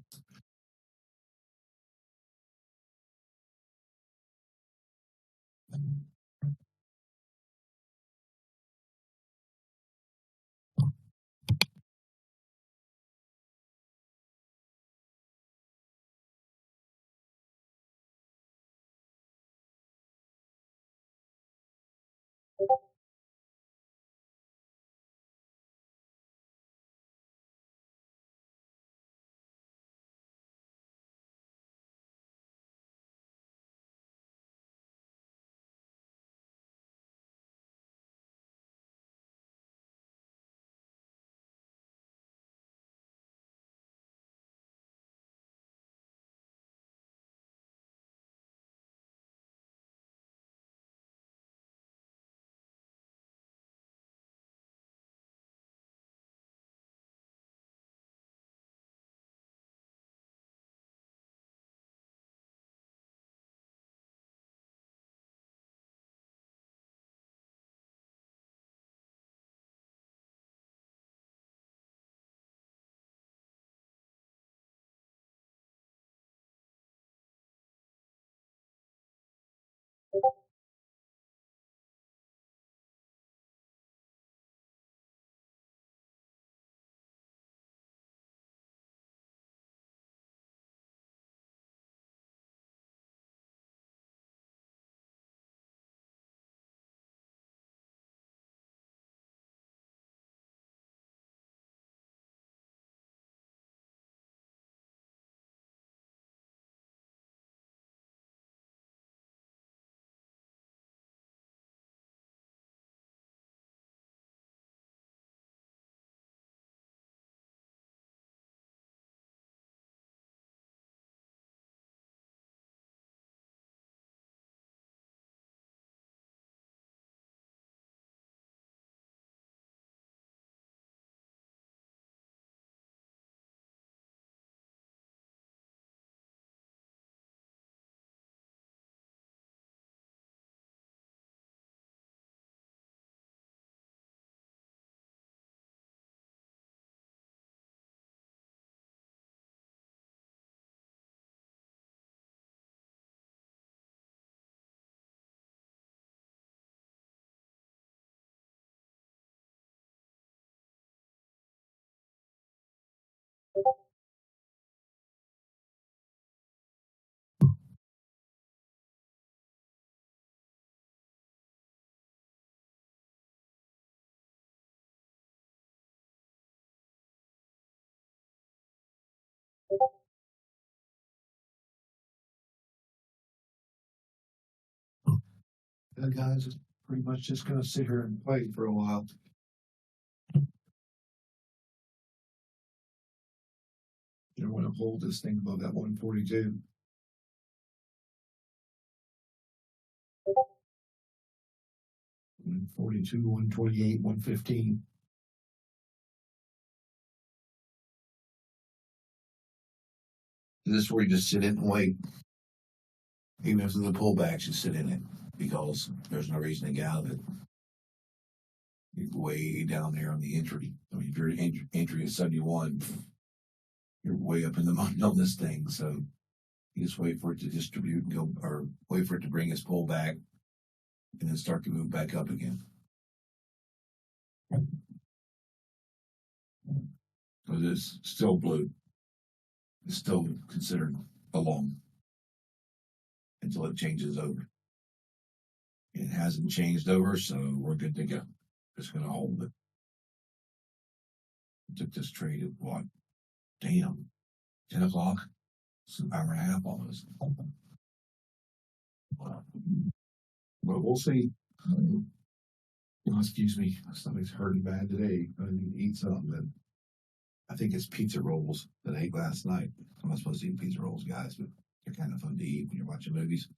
The guys is pretty much just gonna sit here and wait for a while. You don't wanna hold this thing above that 142. 142, 128, 115. This is where you just sit in and wait. Even if there's a pullback, you sit in it because there's no reason to get out of it. You're way down there on the entry. I mean, if your entry is 71, you're way up in the money on this thing. So you just wait for it to distribute and go, or wait for it to bring its pull back and then start to move back up again. So it is still blue. It's still considered a long until it changes over. It hasn't changed over, so we're good to go. Just gonna hold it. Took this trade at what? Damn. 10 o'clock? It's an hour and a half almost. But we'll see. Oh, excuse me. My stomach's hurting bad today. I need to eat something, but I think it's pizza rolls that I ate last night. I'm not supposed to eat pizza rolls, guys, but they're kind of fun to eat when you're watching movies.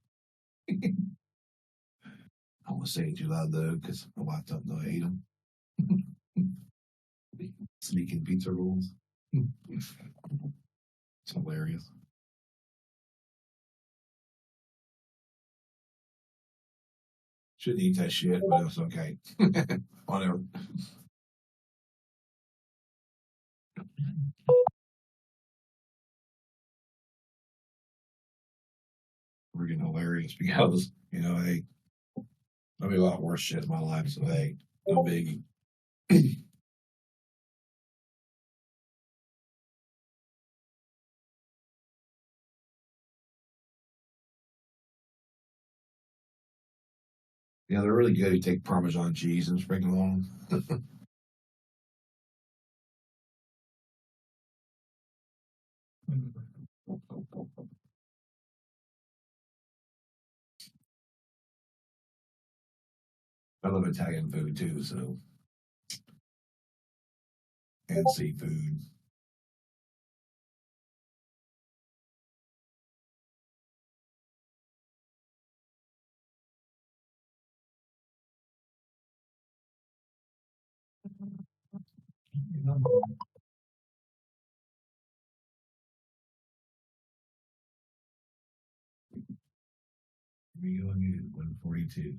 I don't want to say it too loud though, because my wife doesn't know I ate them. Sneaking pizza rolls. It's hilarious. Shouldn't eat that shit, but it's okay. Whatever. Freaking hilarious because, hey, there'll be a lot worse shit in my life, so hey, no biggie. Yeah, they're really good. You take Parmesan cheese and sprinkle on them. I love Italian food too, so and seafood. We go into 142.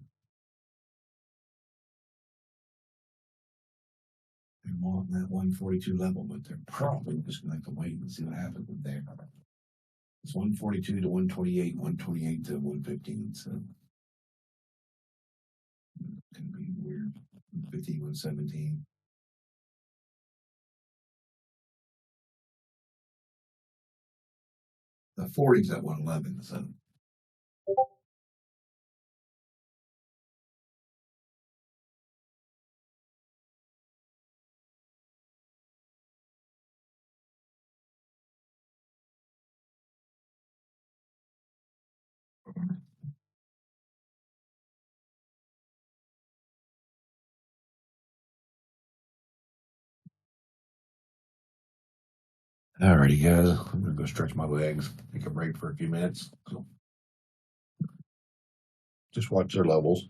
They're wanting that 142 level, but they're probably just gonna have to wait and see what happens with there. It's 142 to 128, 128 to 115, so it's gonna be weird. 115, 117. The 40's at 111, so alrighty, guys. I'm gonna go stretch my legs, take a break for a few minutes. So just watch their levels.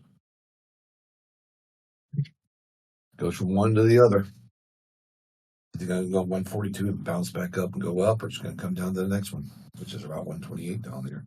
Goes from one to the other. It's gonna go 142 and bounce back up and go up, or it's gonna come down to the next one, which is about 128 down there.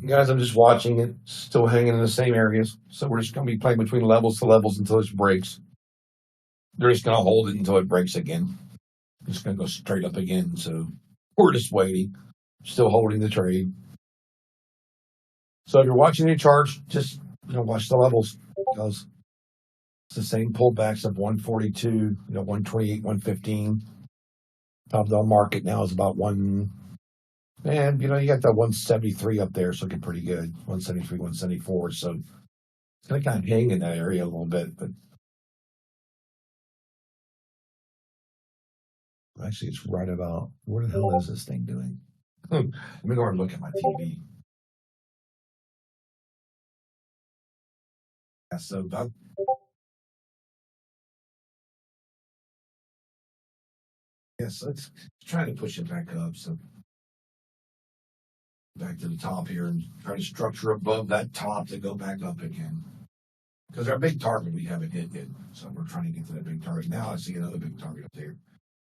Guys, I'm just watching it, still hanging in the same areas. So we're just going to be playing between levels to levels until it breaks. They're just going to hold it until it breaks again. It's going to go straight up again. So we're just waiting, still holding the trade. So if you're watching the charts, just watch the levels because it's the same pullbacks of 142, 128, 115. Top of the market now is about one. And you got that 173 up there, so looking pretty good. 173, 174. So it's gonna kind of hang in that area a little bit, but actually it's right about what the hell is this thing doing? Let me go and look at my TV. Yeah, so about yes, let's try to push it back up. So back to the top here and try to structure above that top to go back up again. Because our big target we haven't hit yet. So we're trying to get to that big target. Now I see another big target up there.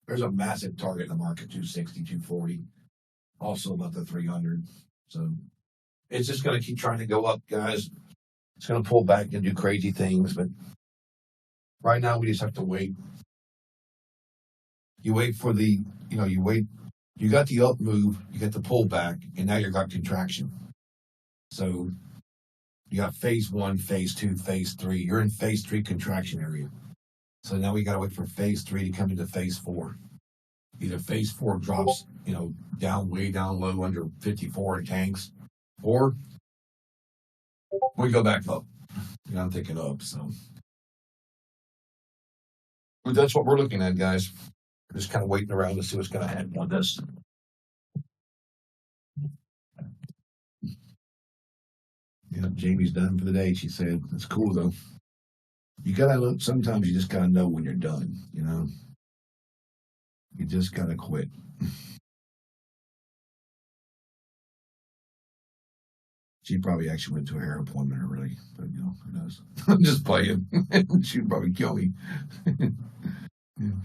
There's a massive target in the market, 260, 240. Also above the 300. So it's just going to keep trying to go up, guys. It's going to pull back and do crazy things. But right now we just have to wait. You wait for the, you wait. You got the up move, you got the pullback, and now you got contraction. So you got phase 1, phase 2, phase 3. You're in phase 3 contraction area. So now we got to wait for phase 3 to come into phase 4. Either phase 4 drops, down way down low under 54 and tanks, or we go back up. I'm thinking up. So but that's what we're looking at, guys. We're just kind of waiting around to see what's going to happen on this. Jamie's done for the day. She said, "It's cool though. You gotta look. Sometimes you just gotta know when you're done. You just gotta quit." She probably actually went to a hair appointment already, but who knows? I'm just playing. She'd probably kill me.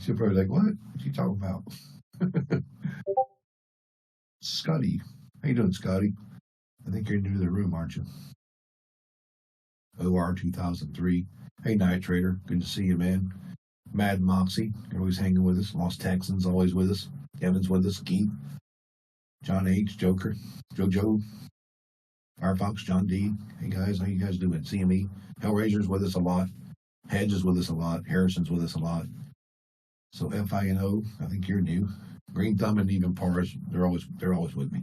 She'll probably be like, "What? What you talking about?" Scotty, how you doing, Scotty? I think you're new to the room, aren't you? OR 2003. Hey, Night Trader, good to see you, man. Mad Moxie, you're always hanging with us. Lost Texans, always with us. Kevin's with us. Keith, John H, Joker, JoJo, Firefox, John D. Hey guys, how you guys doing? CME, Hellraiser's with us a lot. Hedge is with us a lot. Harrison's with us a lot. So FINO, I think you're new. Green Thumb and even Pars, they're always with me.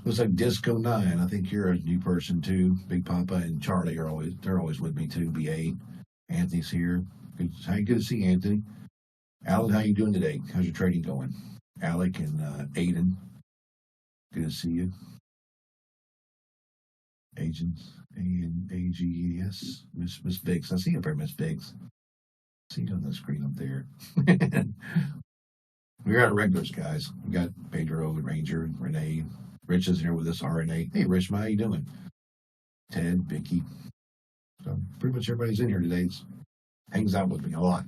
Looks like Disco 9, I think you're a new person too. Big Papa and Charlie they're always with me too. BA, Anthony's here. Good to see Anthony. Alan, how you doing today? How's your trading going? Alec and Aiden, good to see you. Agents, AGES, Miss Biggs. I see you up there, Miss Biggs. See you on the screen up there. We got regulars, guys. We got Pedro and Ranger and Renee. Rich is here with us, RNA. Hey, Rich, how you doing? Ted, Vicky. So pretty much everybody's in here today. Hangs out with me a lot.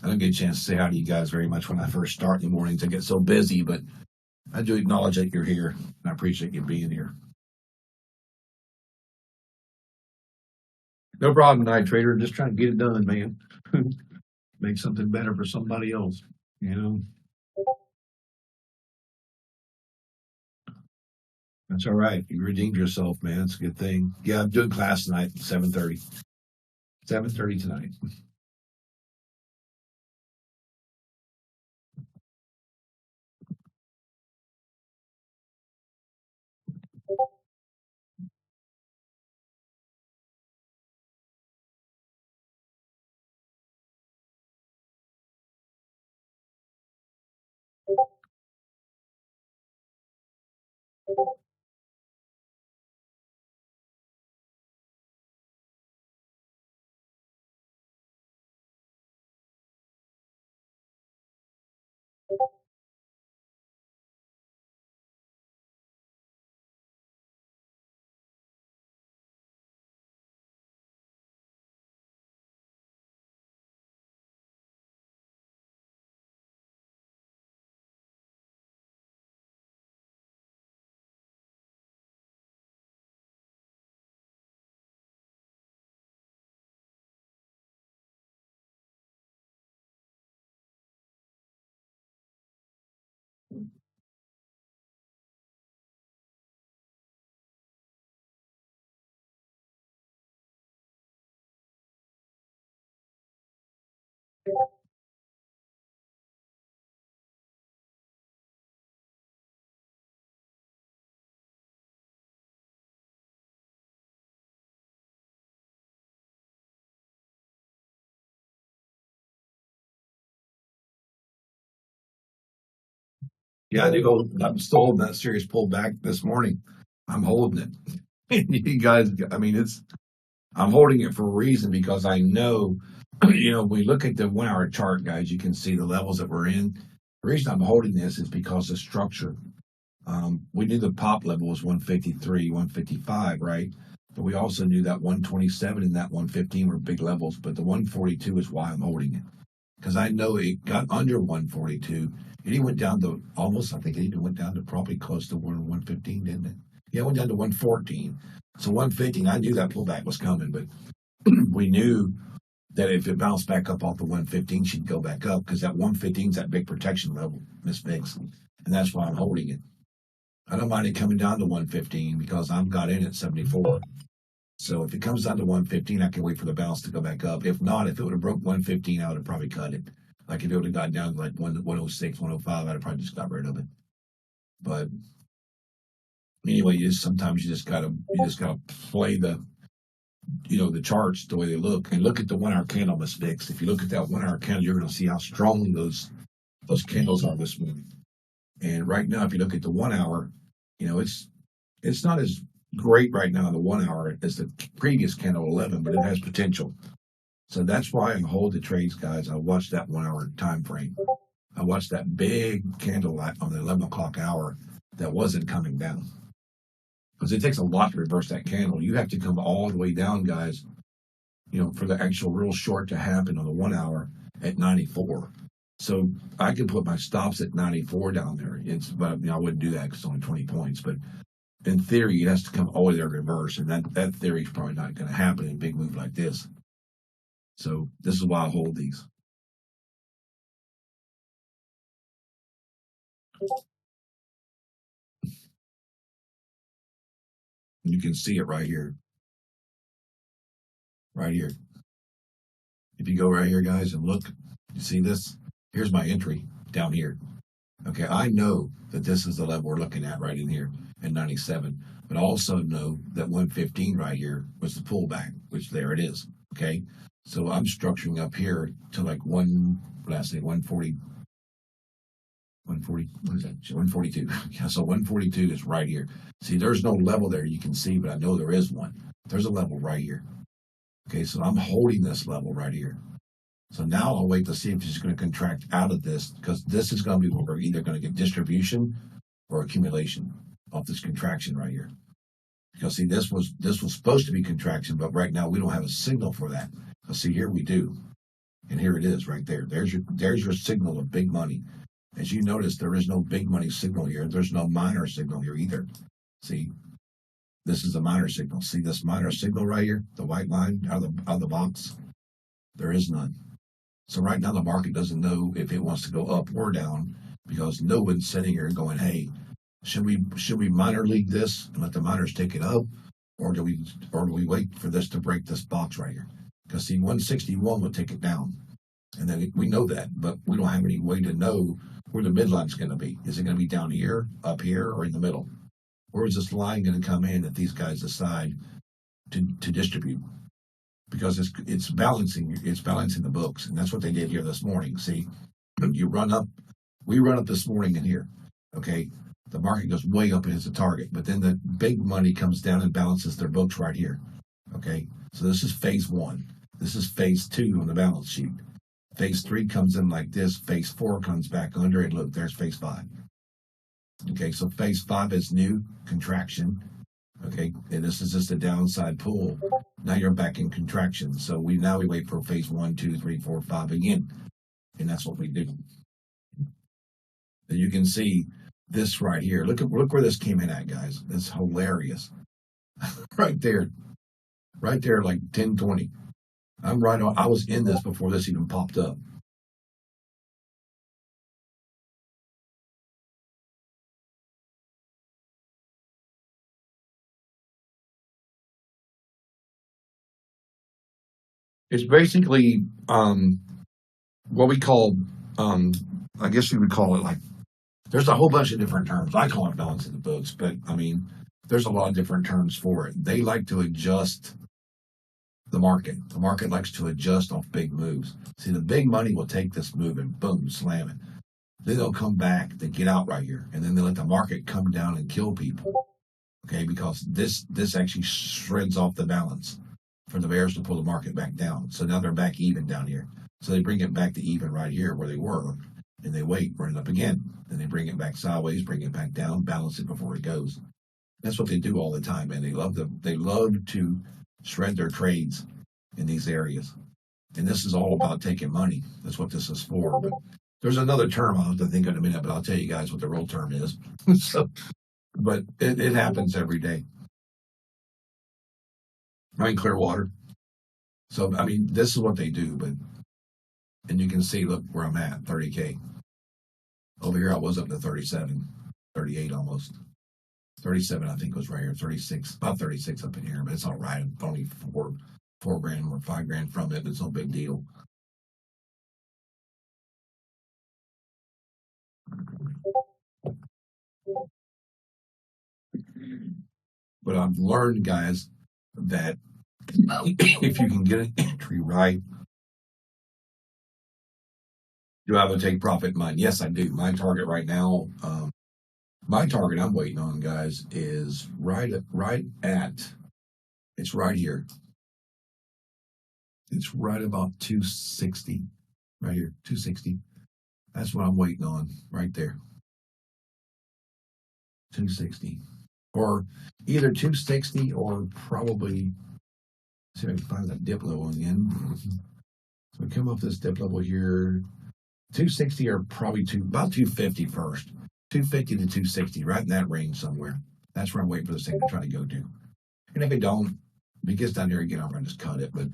I don't get a chance to say hi to you guys very much when I first start in the mornings. I get so busy, but I do acknowledge that you're here, and I appreciate you being here. No problem, Night Trader. Just trying to get it done, man. Make something better for somebody else, That's all right. You redeemed yourself, man. It's a good thing. Yeah, I'm doing class tonight, 7:30. 7:30 tonight. Yeah, I'm still holding that serious pullback this morning. I'm holding it. You guys, I mean, I'm holding it for a reason because I know, we look at the 1 hour chart, guys, you can see the levels that we're in. The reason I'm holding this is because of structure. We knew the pop level was 153, 155, right? But we also knew that 127 and that 115 were big levels. But the 142 is why I'm holding it because I know it got under 142. And he went down to almost, I think it even went down to probably close to 115, didn't it? Yeah, it went down to 114. So 115, I knew that pullback was coming, but we knew that if it bounced back up off the 115, she'd go back up because that 115 is that big protection level, Miss Biggs. And that's why I'm holding it. I don't mind it coming down to 115 because I'm got in at 74. So if it comes down to 115, I can wait for the bounce to go back up. If not, if it would have broke 115, I would have probably cut it. Like if it would have got down to like 106, 105, I'd have probably just got rid of it. But anyway, sometimes you just gotta play the charts the way they look and look at the 1 hour candle, Miss Fix. If you look at that 1 hour candle, you're gonna see how strong those candles are this morning. And right now, if you look at the 1 hour, it's not as great right now in the 1 hour as the previous candle 11, but it has potential. So that's why I hold the trades, guys. I watch that 1 hour time frame. I watched that big candle light on the 11 o'clock hour that wasn't coming down. Because it takes a lot to reverse that candle. You have to come all the way down, guys, for the actual real short to happen on the 1 hour at 94. So I could put my stops at 94 down there. But I wouldn't do that because it's only 20 points. But in theory, it has to come all the way there reverse. And that theory is probably not going to happen in a big move like this. So this is why I hold these. You can see it right here. Right here. If you go right here, guys, and look, you see this? Here's my entry down here. Okay, I know that this is the level we're looking at right in here at 97, but also know that 115 right here was the pullback, which there it is. Okay, so I'm structuring up here to like 140, what is that? 142. Yeah, so 142 is right here. See, there's no level there you can see, but I know there is one. There's a level right here. Okay, so I'm holding this level right here. So now I'll wait to see if it's going to contract out of this because this is going to be where we're either going to get distribution or accumulation of this contraction right here. Because see, this was supposed to be contraction, but right now we don't have a signal for that. See, here we do, and here it is right there. There's your signal of big money. As you notice, there is no big money signal here. There's no minor signal here either. See, this is a minor signal. See this minor signal right here, the white line out of the box? There is none. So right now the market doesn't know if it wants to go up or down because no one's sitting here going, "Hey, should we minor league this and let the miners take it up, or do we wait for this to break this box right here?" Because see, 161 will take it down, and then we know that, but we don't have any way to know where the midline's going to be. Is it going to be down here, up here, or in the middle? Where is this line going to come in if these guys decide to distribute? Because it's balancing the books, and that's what they did here this morning. See, we run up this morning in here. Okay, the market goes way up and hits the target, but then the big money comes down and balances their books right here. Okay, so this is phase one. This is phase two on the balance sheet. Phase three comes in like this. Phase four comes back under, and look, there's phase five. Okay, so phase five is new contraction. Okay, and this is just a downside pull. Now you're back in contraction. So we wait for phase 1, 2, 3, 4, 5 again. And that's what we do. And you can see this right here. Look where this came in at, guys. It's hilarious. Right there, like 10:20. I'm right on. I was in this before this even popped up. It's basically what we call I guess you would call it like there's a whole bunch of different terms. I call it balance in the books, but I mean there's a lot of different terms for it. They like to adjust the market. The market likes to adjust off big moves. See, the big money will take this move and boom, slam it. Then they'll come back, they get out right here, and then they let the market come down and kill people. Okay, because this actually shreds off the balance for the bears to pull the market back down. So now they're back even down here. So they bring it back to even right here where they were, and they wait, run it up again. Then they bring it back sideways, bring it back down, balance it before it goes. That's what they do all the time, and they love to shred their trades in these areas. And this is all about taking money. That's what this is for. But there's another term I'll have to think of in a minute, but I'll tell you guys what the real term is. So, but it happens every day. Right in Clearwater. So, I mean, this is what they do, but, and you can see, look where I'm at, 30K. Over here, I was up to 37, 38 almost. 37, I think, was right here. 36, about 36 up in here, but it's all right. I'm only four grand or $5,000 from it. It's no big deal. But I've learned, guys, that if you can get an entry right, do I have a take profit in mind? Yes, I do. My target right now, my target I'm waiting on, guys, is right at, it's right here. It's right about 260, right here, 260. That's what I'm waiting on, right there. 260. Or either 260 or probably, see if I can find that dip level again. So we come up this dip level here. 260 or probably about 250 first. 250 to 260, right in that range somewhere. That's where I'm waiting for this thing to try to go to. And if it don't, if it gets down there again, I'm going to just cut it. But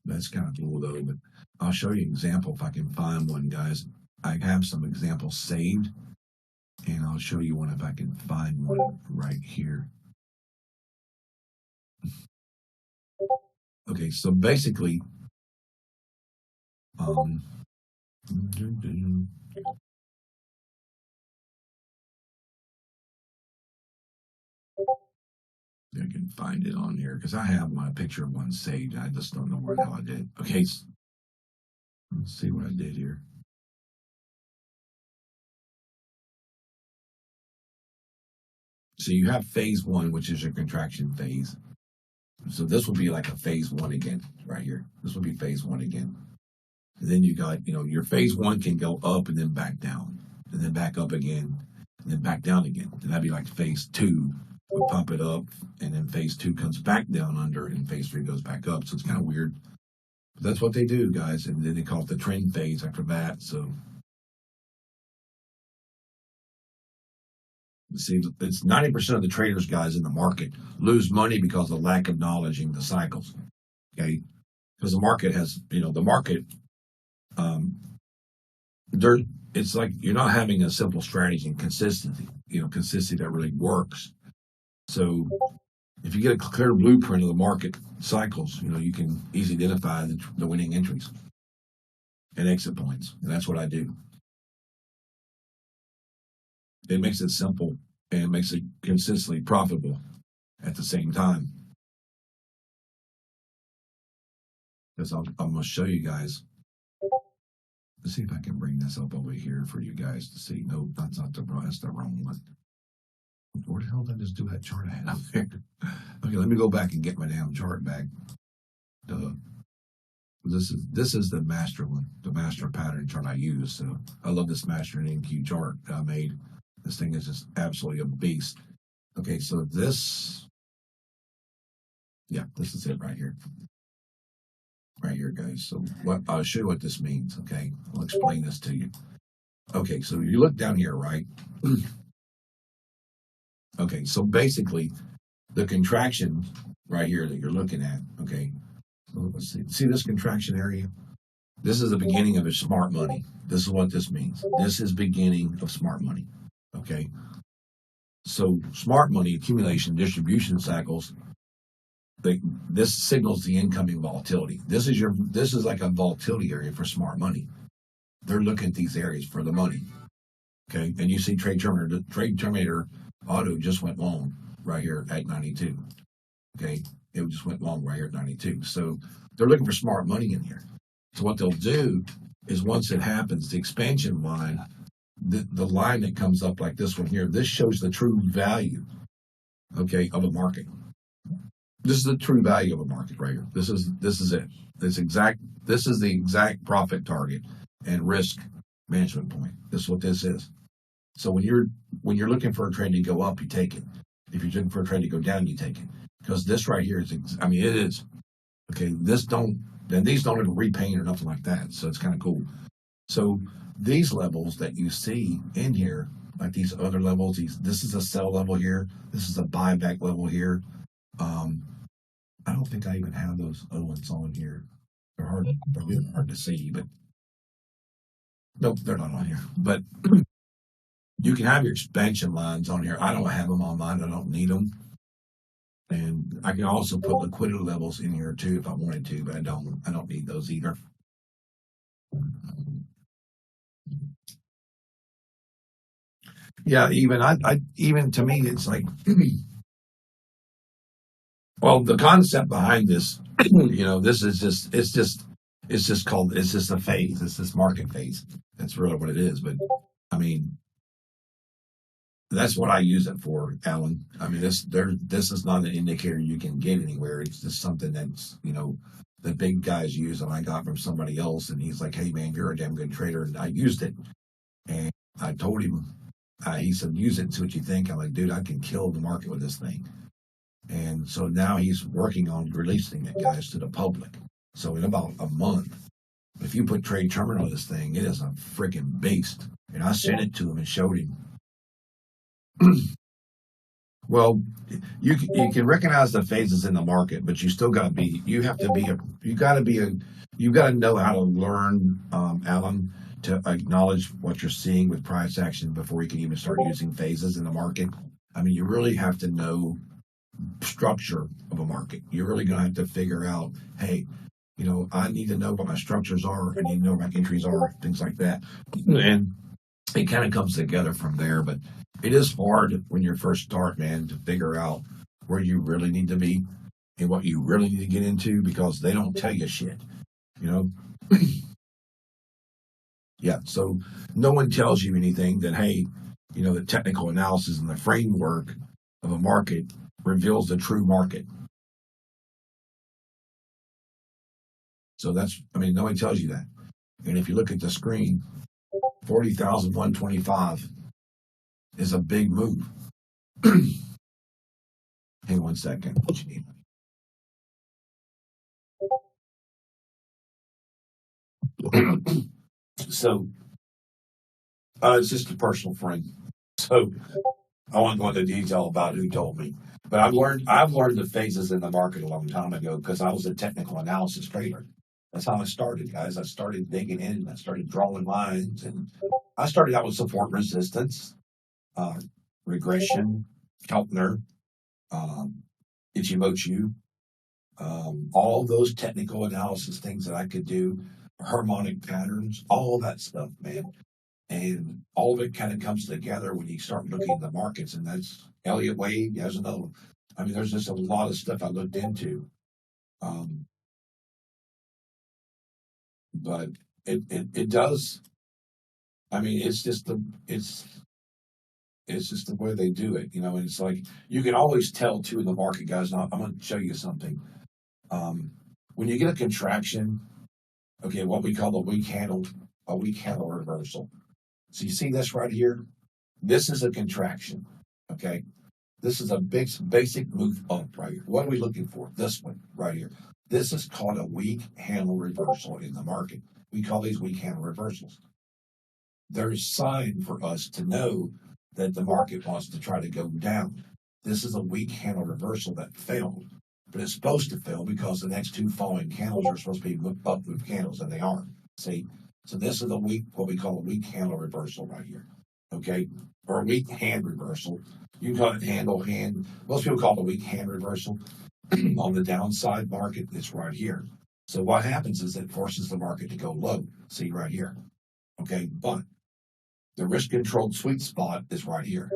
that's kind of cool though. But I'll show you an example if I can find one, guys. I have some examples saved, and I'll show you one if I can find one right here. Okay, so basically, I can find it on here because I have my picture of one saved. I just don't know where the hell I did. Okay, let's see what I did here. So you have phase one, which is your contraction phase. So this will be like a phase one again, right here. This will be phase one again. And then you got, your phase one can go up and then back down, and then back up again, and then back down again. And that'd be like phase two. We pump it up, and then phase two comes back down under, and phase three goes back up. So it's kind of weird. But that's what they do, guys. And then they call it the trend phase after that. So see, it's 90% of the traders, guys, in the market lose money because of lack of knowledge in the cycles. Okay, because the market has, the market, it's like you're not having a simple strategy and consistency, consistency that really works. So if you get a clear blueprint of the market cycles, you can easily identify the winning entries and exit points, and that's what I do. It makes it simple and it makes it consistently profitable at the same time. Because I'm going to show you guys. Let's see if I can bring this up over here for you guys to see. No, that's the wrong one. Where the hell did I just do that chart I had up there? Okay, let me go back and get my damn chart back. This is the master one, the master pattern chart I use. So I love this master NQ chart that I made. This thing is just absolutely a beast. Okay, so this is it right here. Right here, guys. So I'll show you what this means, okay? I'll explain this to you. Okay, so you look down here, right? Okay, so basically, the contraction right here that you're looking at, okay? So let's see. See this contraction area? This is the beginning of a smart money. This is what this means. This is beginning of smart money. Okay, so smart money accumulation distribution cycles this signals the incoming volatility. This is like a volatility area for smart money. They're looking at these areas for the money. Okay, and you see Trade Terminator Auto just went long right here at 92. Okay, it just went long right here at 92. So they're looking for smart money in here. So what they'll do is once it happens, the expansion line, the line that comes up like this one here, this shows the true value, okay, of a market. This is the true value of a market right here. This is it. This is the exact profit target and risk management point. This is what this is. So when you're looking for a trade to go up, you take it. If you're looking for a trade to go down, you take it. Because this right here is, it is. Okay, these don't even repaint or nothing like that. So it's kind of cool. So these levels that you see in here, like these other levels, this is a sell level here. This is a buyback level here. I don't think I even have those other ones on here. They're hard to see, but nope, they're not on here. But you can have your expansion lines on here. I don't have them on mine. I don't need them. And I can also put liquidity levels in here too if I wanted to, but I don't need those either. Yeah, even to me, it's like, well, the concept behind this, this is it's just a phase. It's this market phase. That's really what it is. But that's what I use it for, Alan. This is not an indicator you can get anywhere. It's just something that's, the big guys use, and I got from somebody else, and he's like, hey man, you're a damn good trader. And I used it, and I told him, he said, use it and see what you think. I'm like, dude, I can kill the market with this thing. And so now he's working on releasing it, guys, to the public. So in about a month, if you put Trade Terminal on this thing, it is a freaking beast. And I sent it to him and showed him. Well, you can recognize the phases in the market, but you still got to you got to know how to learn, Alan, to acknowledge what you're seeing with price action before you can even start using phases in the market. You really have to know structure of a market. You're really going to have to figure out, hey, I need to know what my structures are. I need to know what my entries are, things like that. And it kind of comes together from there. But it is hard when you first start, man, to figure out where you really need to be and what you really need to get into, because they don't tell you shit, Yeah, so no one tells you anything that, hey, the technical analysis and the framework of a market reveals the true market. So nobody tells you that. And if you look at the screen, 40,125 is a big move. Hang on one second. So, it's just a personal friend. So, I won't go into detail about who told me. But I've learned the phases in the market a long time ago because I was a technical analysis trader. That's how I started, guys. I started digging in. I started drawing lines, and I started out with support, resistance, regression, Keltner, Ichimoku, all those technical analysis things that I could do, harmonic patterns, all that stuff, man. And all of it kind of comes together when you start looking at the markets, and that's Elliott Wade. There's another one. There's just a lot of stuff I looked into. But it does. It's just the way they do it, and it's like you can always tell too in the market, guys. Now I'm going to show you something. When you get a contraction, okay, what we call a weak handle reversal. So you see this right here? This is a contraction. Okay, this is a big basic move up right here. What are we looking for? This one right here. This is called a weak handle reversal in the market. We call these weak handle reversals. There's a sign for us to know that the market wants to try to go down. This is a weak handle reversal that failed, but it's supposed to fail because the next two following candles are supposed to be up move candles, and they aren't. See? So this is what we call a weak handle reversal right here. Okay? Or a weak hand reversal. You can call it hand. Most people call it a weak hand reversal. on the downside market, it's right here. So what happens is it forces the market to go low. See right here. Okay, but the risk controlled sweet spot is right here.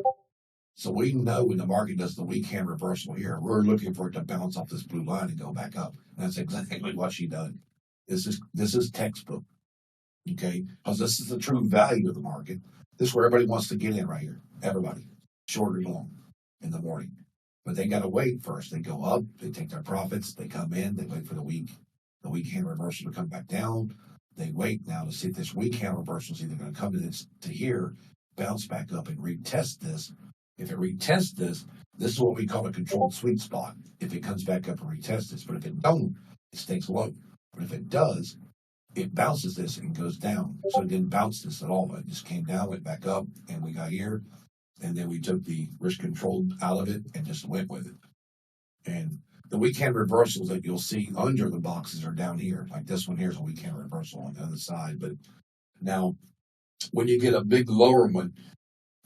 So we know when the market does the weak hand reversal here, we're looking for it to bounce off this blue line and go back up. And that's exactly what she done. This is textbook. Okay, because this is the true value of the market. This is where everybody wants to get in right here. Everybody, short or long, in the morning. But they got to wait first. They go up, they take their profits, they come in, they wait for the weak hand reversal to come back down. They wait now to see if this weak hand reversal is either going to come to this to here, bounce back up and retest this. If it retests this, this is what we call a controlled sweet spot. If it comes back up and retests this, but if it don't, it stays low. But if it does, it bounces this and goes down. So it didn't bounce this at all. It just came down, went back up, and we got here. And then we took the risk control out of it and just went with it. And the weak hand reversals that you'll see under the boxes are down here. Like this one here is a weak hand reversal on the other side. But now, when you get a big lower one,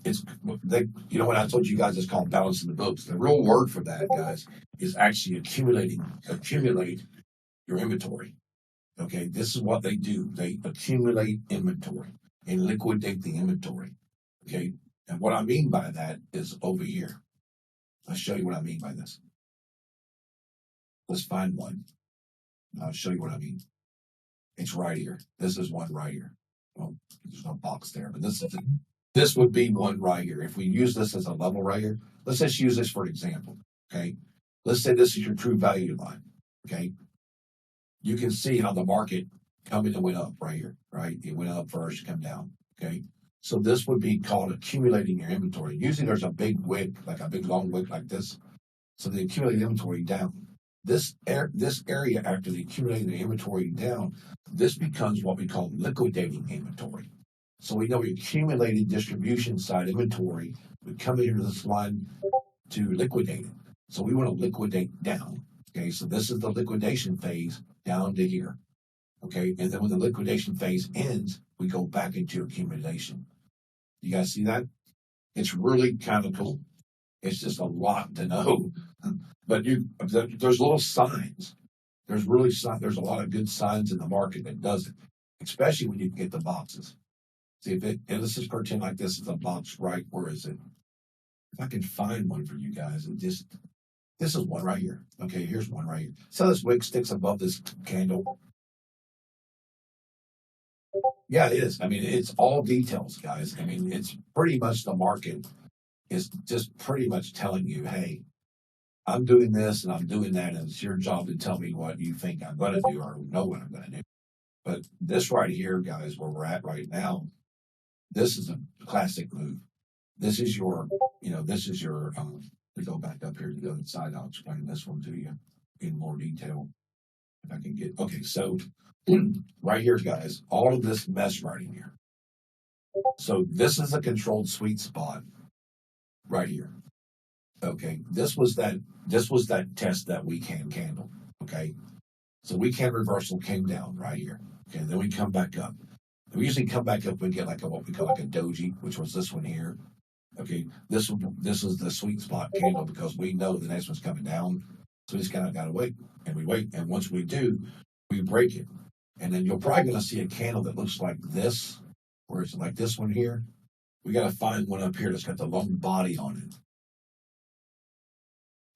it's when I told you guys it's called balancing the books. The real word for that, guys, is actually accumulate your inventory. Okay, this is what they do. They accumulate inventory and liquidate the inventory. Okay, and what I mean by that is over here. I'll show you what I mean by this. Let's find one. I'll show you what I mean. It's right here. This is one right here. Well, there's no box there, but this would be one right here. If we use this as a level right here, let's just use this for example. Okay, let's say this is your true value line. Okay, you can see how the market coming and went up right here. Right, it went up first, come down. Okay, so this would be called accumulating your inventory. Usually, there's a big wick, like a big long wick like this. So they accumulate inventory down. This area after the accumulating the inventory down, this becomes what we call liquidating inventory. So we know we accumulated distribution side inventory. We come into this line to liquidate it. So we want to liquidate down. Okay, so this is the liquidation phase down to here. Okay, and then when the liquidation phase ends, we go back into accumulation. You guys see that? It's really kind of cool. It's just a lot to know. But there's little signs. There's a lot of good signs in the market that does it, especially when you get the boxes. See and let's just pretend like this is a box, right? Where is it? If I can find one for you guys, this is one right here. Okay, here's one right here. So this wick sticks above this candle. Yeah, it is. I mean, it's all details, guys. I mean, it's pretty much the market is just pretty much telling you, hey, I'm doing this and I'm doing that, and it's your job to tell me what you think I'm going to do or know what I'm going to do. But this right here, guys, where we're at right now, this is a classic move. This is your, we go back up here to the other side. I'll explain this one to you in more detail. If I can get, okay, so right here, guys, all of this mess right in here. So this is a controlled sweet spot right here. Okay, this was that test that weak hand candle. Okay, so weak hand reversal came down right here. Okay, then we come back up. We usually come back up and get like what we call like a doji, which was this one here. Okay, this is the sweet spot candle because we know the next one's coming down. So we just kind of got to wait, and we wait, and once we do, we break it, and then you're probably going to see a candle that looks like this, where it's like this one here. We got to find one up here that's got the long body on it.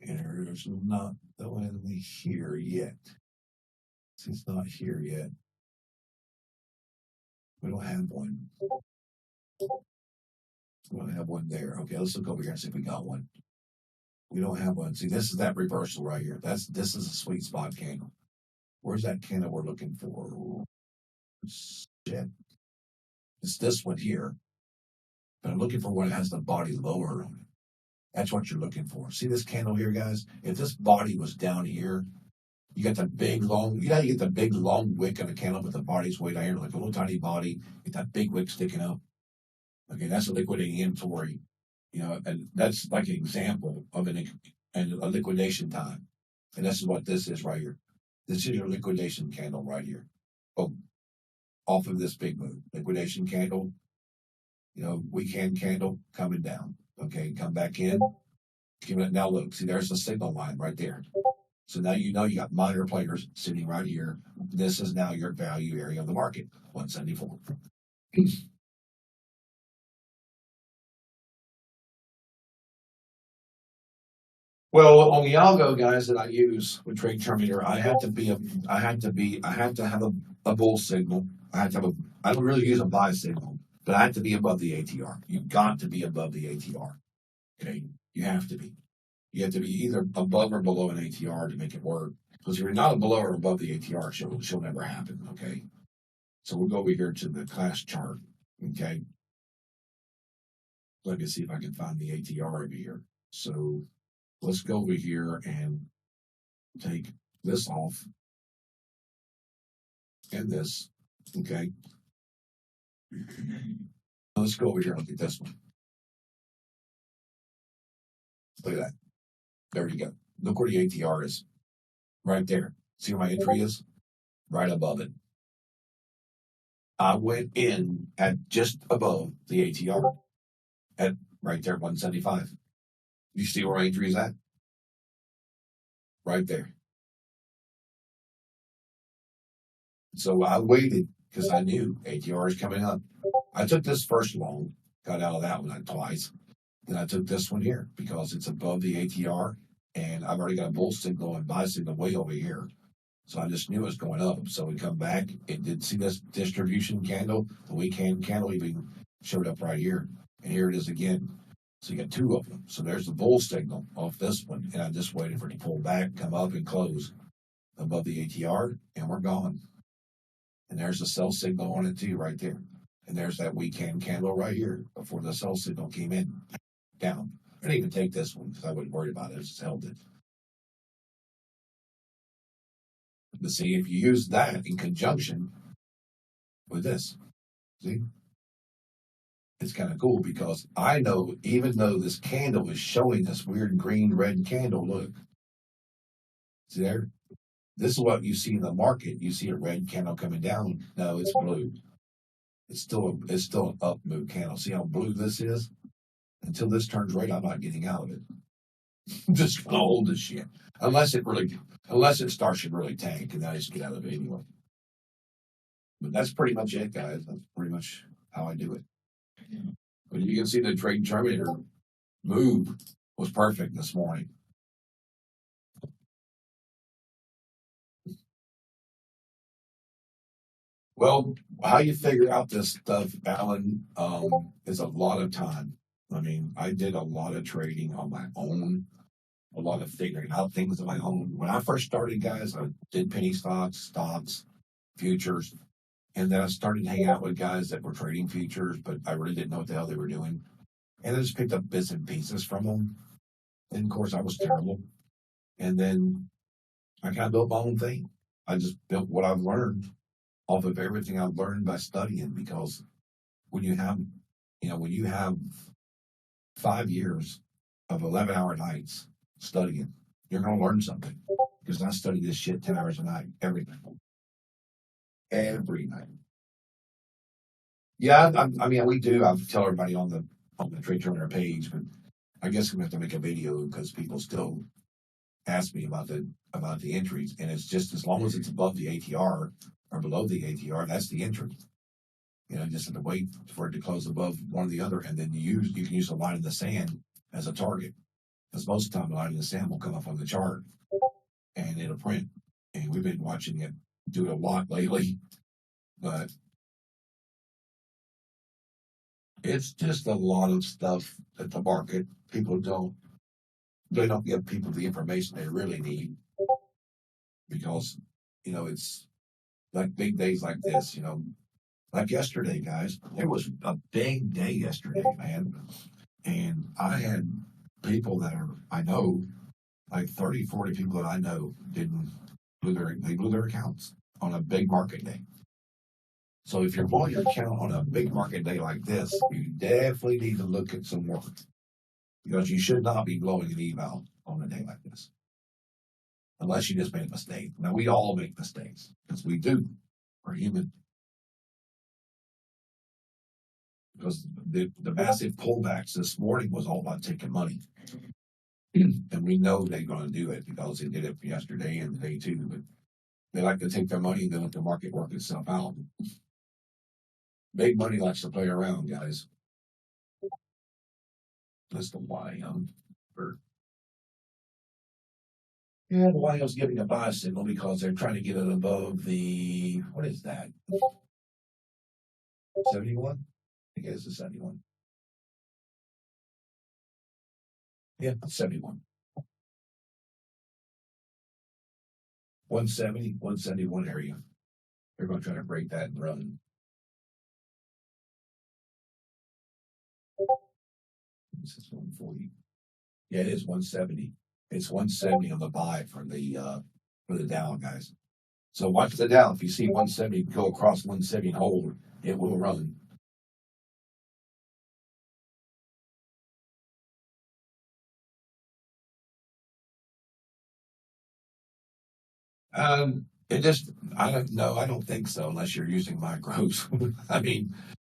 And there's not the one here yet. It's not here yet. We don't have one. We don't have one there. Okay, let's look over here and see if we got one. We don't have one. See, this is that reversal right here. This is a sweet spot candle. Where's that candle we're looking for? Shit. It's this one here. But I'm looking for one that has the body lower on it. That's what you're looking for. See this candle here, guys? If this body was down here, you got the big long, you get the big long wick on a candle, but the body's way down here, like a little tiny body, get that big wick sticking up. Okay, that's a liquidating inventory. And that's like an example of a liquidation time. And this is what this is right here. This is your liquidation candle right here. Oh, off of this big move. Liquidation candle, weak hand candle coming down. Okay, come back in. Now look, see, there's the signal line right there. So now you know you got minor players sitting right here. This is now your value area of the market, 174. Well, on the algo guys that I use with Trade Terminator, I have to have a bull signal. I have to have a, I don't really use a buy signal, but I have to be above the ATR. You've got to be above the ATR. Okay. You have to be. You have to be either above or below an ATR to make it work. Because if you're not below or above the ATR, she'll never happen. Okay. So we'll go over here to the class chart. Okay. Let me see if I can find the ATR over here. So let's go over here and take this off and this. Okay. Let's go over here and look at this one. Look at that. There you go. Look where the ATR is. Right there. See where my entry is? Right above it. I went in at just above the ATR at right there, 175. You see where my entry is at? Right there. So I waited because I knew ATR is coming up. I took this first long, got out of that one twice. Then I took this one here because it's above the ATR and I've already got a bull signal and buy signal way over here. So I just knew it was going up. So we come back. It did see this distribution candle. The weekend candle even showed up right here. And here it is again. So you got two of them. So there's the bull signal off this one. And I just waited for it to pull back, come up and close above the ATR. And we're gone. And there's the sell signal on it too, right there. And there's that weekend candle right here before the sell signal came in down. I didn't even take this one because I wasn't worried about it. I just held it. But see, if you use that in conjunction with this, see, it's kind of cool because I know even though this candle is showing this weird green red candle, look, see there? This is what you see in the market. You see a red candle coming down. No, it's blue. It's still an up move candle. See how blue this is? Until this turns red, I'm not getting out of it. I'm just gonna hold this shit. Unless it starts to really tank, and then I just get out of it anyway. But that's pretty much it, guys. That's pretty much how I do it. But you can see the Trade Terminator move was perfect this morning. Well, how you figure out this stuff, Alan, is a lot of time. I mean, I did a lot of trading on my own, a lot of figuring out things on my own. When I first started, guys, I did penny stocks, futures, and then I started hanging out with guys that were trading futures, but I really didn't know what the hell they were doing. And I just picked up bits and pieces from them. And of course, I was terrible. And then I kind of built my own thing. I just built what I've learned off of everything I've learned by studying. Because when you have 5 years of 11-hour nights studying, you're going to learn something. Because I study this shit 10 hours a night, every night. Every night. Yeah, I mean, we do. I tell everybody on the Trade Terminator page, but I guess I'm going to have to make a video because people still ask me about the entries, and it's just as long as it's above the ATR or below the ATR, that's the entry. You know, just have to wait for it to close above one or the other, and then you can use the line in the sand as a target. Because most of the time, the line in the sand will come up on the chart, and it'll print. And we've been watching it do it a lot lately, but it's just a lot of stuff that the market people don't give people the information they really need because it's like big days like this, like yesterday, guys. It was a big day yesterday, man, and I had people I know, like 30, 40 people that I know they blew their accounts on a big market day. So if you're blowing your account on a big market day like this, you definitely need to look at some work because you should not be blowing an eval on a day like this unless you just made a mistake. Now, we all make mistakes because we do. We're human. Because the massive pullbacks this morning was all about taking money. And we know they're going to do it because they did it yesterday and the day too. But they like to take their money and then let the market work itself out. Big money likes to play around, guys. That's the YM. Yeah, the YM's giving a buy signal because they're trying to get it above the, what is that? 71? I guess it's 71. Yeah, 71. 170, 171 area. They're going to try to break that and run. This is 140. Yeah, it is 170. It's 170 on the buy for the down, guys. So watch the down. If you see 170 go across 170 and hold, it will run. It just, I don't know. I don't think so unless you're using micros. I mean,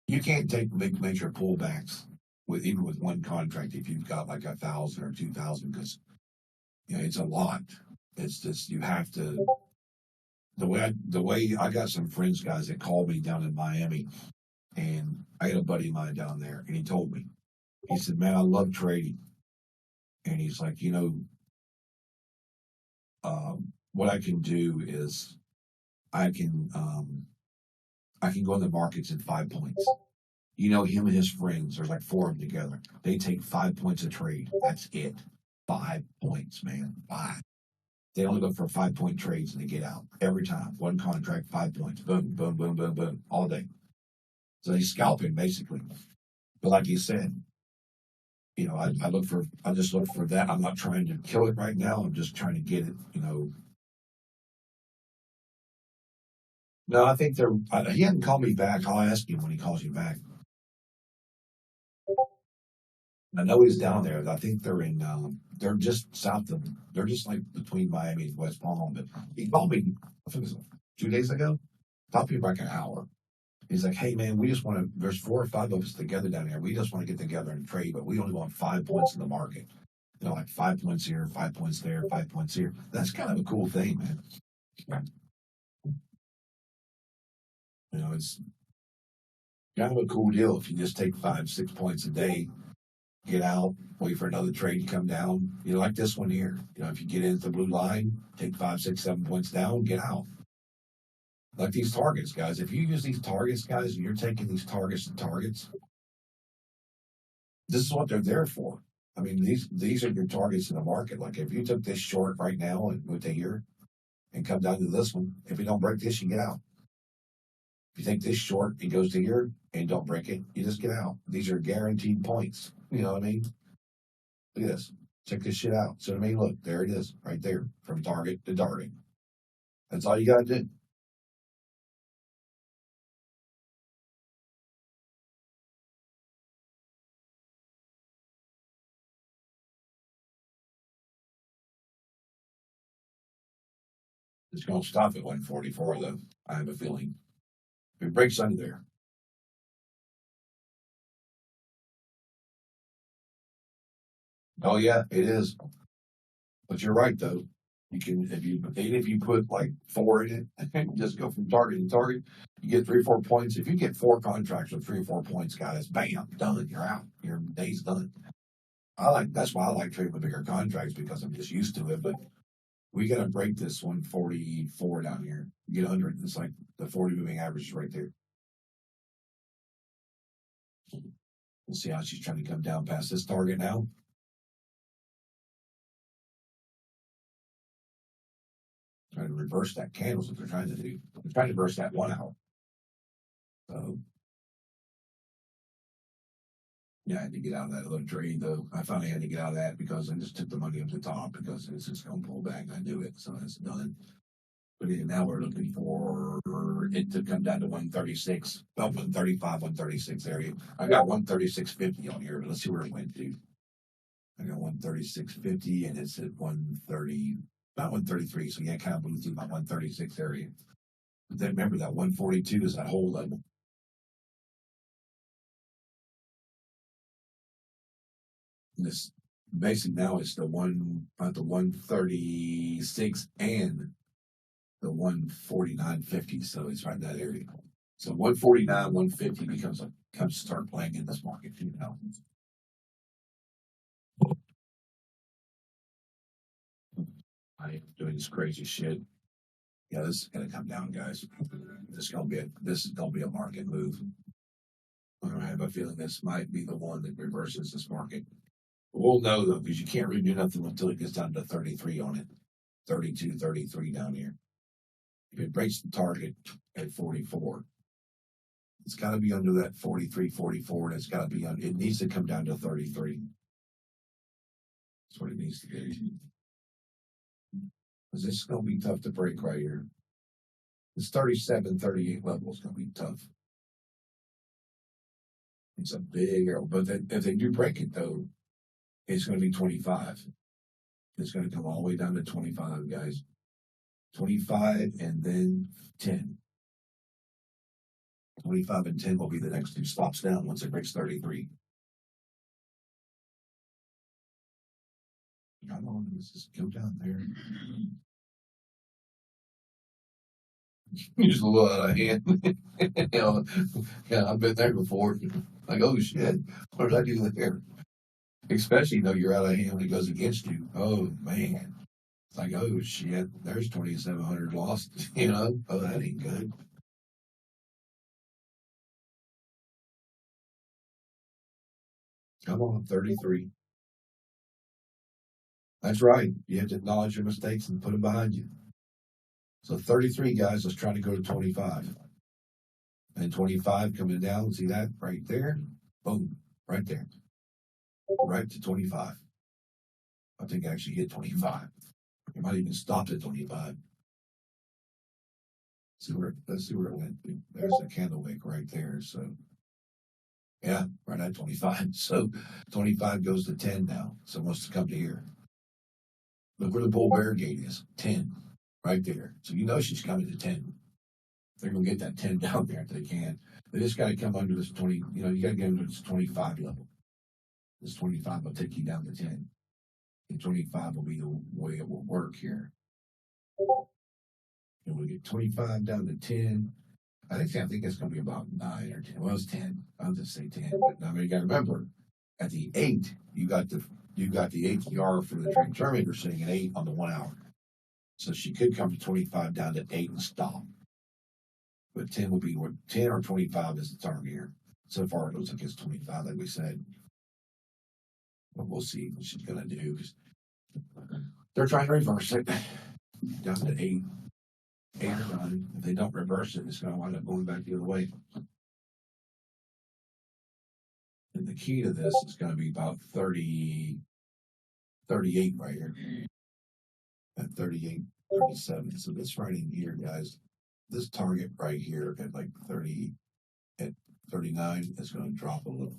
you can't take big major pullbacks with even with one contract if you've got like 1,000 or 2,000 because it's a lot. It's just you have to. The way I got some friends, guys, that called me down in Miami, and I had a buddy of mine down there, and he told me, he said, "Man, I love trading," and he's like, what I can do is I can go in the markets in 5 points. Him and his friends, there's like four of them together. They take 5 points a trade. That's it. 5 points, man. Five. They only go for 5 point trades and they get out every time. One contract, 5 points. Boom, boom, boom, boom, boom, all day. So he's scalping basically. But like you said, I just look for that. I'm not trying to kill it right now. I'm just trying to get it, No, I think he hadn't called me back. I'll ask him when he calls you back. I know he's down there. I think they're just south of, they're just like between Miami and West Palm. But he called me, I think it was 2 days ago. Talked to me for like an hour. He's like, hey man, we just want to, there's 4 or 5 of us together down here. We just want to get together and trade, but we only want 5 points in the market. Like 5 points here, 5 points there, 5 points here. That's kind of a cool thing, man. It's kind of a cool deal if you just take 5, 6 points a day, get out, wait for another trade to come down. Like this one here. If you get into the blue line, take 5, 6, 7 points down, get out. Like these targets, guys. If you use these targets, guys, and you're taking these targets and targets, this is what they're there for. I mean, these are your targets in the market. Like if you took this short right now and went to here and come down to this one, if you don't break this, you get out. If you take this short, it goes to here and don't break it, you just get out. These are guaranteed points. You know what I mean? Look at this. Check this shit out. So I mean, look, there it is, right there, from target to target. That's all you gotta do. It's gonna stop at 144 though. I have a feeling. If it breaks under there. Oh yeah, it is. But you're right though. You can if you put like 4 in it and just go from target to target, you get 3 or 4 points. If you get 4 contracts with 3 or 4 points, guys, bam, done. You're out. Your day's done. That's why I like trading with bigger contracts because I'm just used to it. But we gotta break this 144 down here. Get under it. It's like the 40 moving average is right there. We'll see how she's trying to come down past this target now. Trying to reverse that candle is what they're trying to do. They're trying to reverse that 1 hour. So yeah, I had to get out of that other trade though. I finally had to get out of that because I just took the money up the top because it's just gonna pull back. I knew it, so that's done. But now we're looking for it to come down to 136, about 135, 136 area. I got 136.50 on here, but let's see where it went to. I got 136.50 and it's at 130, about 133. So yeah, kind of moved through my 136 area. But then remember that 142 is that whole level. This Basically now it's the 136 and the 149.50. So it's right in that area. So 149, 150 comes to start playing in this market, you know. I am doing this crazy shit. Yeah, this is gonna come down, guys. This is gonna be a market move. I have a feeling this might be the one that reverses this market. We'll know though, because you can't really do nothing until it gets down to 33 on it. 32, 33 down here. If it breaks the target at 44, it's got to be under that 43, 44, and it's got to be on. It needs to come down to 33. That's what it needs to do. Because this is going to be tough to break right here. This 37, 38 level is going to be tough. It's a big arrow, but if they do break it though, it's going to be 25. It's going to come all the way down to 25, guys. 25 and then 10. 25 and 10 will be the next two stops down once it breaks 33. Come on, let's just go down there. Just a little out of hand. You know, yeah, I've been there before. Like, oh shit, what did I do there? Especially though you're out of hand when it goes against you. Oh man. It's like, oh shit, there's 2,700 lost, you know? Oh, that ain't good. Come on, 33. That's right. You have to acknowledge your mistakes and put them behind you. So 33 guys, let's try to go to 25. And 25 coming down, see that right there? Boom, right there. Right to 25. I think I actually hit 25. It might even stop at 25. Let's see where it went. There's a candle wick right there. So yeah, right at 25. So 25 goes to 10 now. So it wants to come to here. Look where the bull bear gate is. 10. Right there. So you know she's coming to 10. They're gonna get that 10 down there if they can. They just gotta come under this 20, you know, you gotta get under this 25 level. This 25 will take you down to 10. And 25 will be the way it will work here. And we get 25 down to 10. I think it's gonna be about 9 or 10. Well, it's 10. I'll just say 10. But I mean, you gotta remember, at the 8, you got the ATR for the trade terminator sitting at 8 on the 1 hour. So she could come to 25 down to 8 and stop. But 10 will be where 10 or 25 is the target here. So far, it looks like it's 25, like we said. But we'll see what she's going to do. Because they're trying to reverse it down to 8. 8 or 9. If they don't reverse it, it's going to wind up going back the other way. And the key to this is going to be about 38 right here. At 38, 37. So this right in here, guys, this target right here at like 30, at 39 is going to drop a little.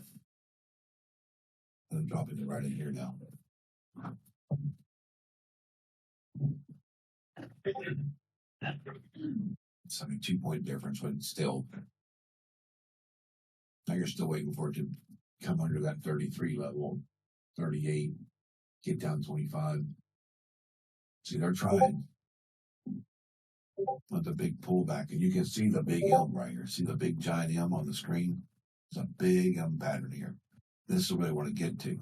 I'm dropping it right in here now. It's like a 2-point difference, but still. Now you're still waiting for it to come under that 33 level, 38, get down 25. See, they're trying with the big pullback, and you can see the big M right here. See the big giant M on the screen? There's a big M pattern here. This is what they want to get to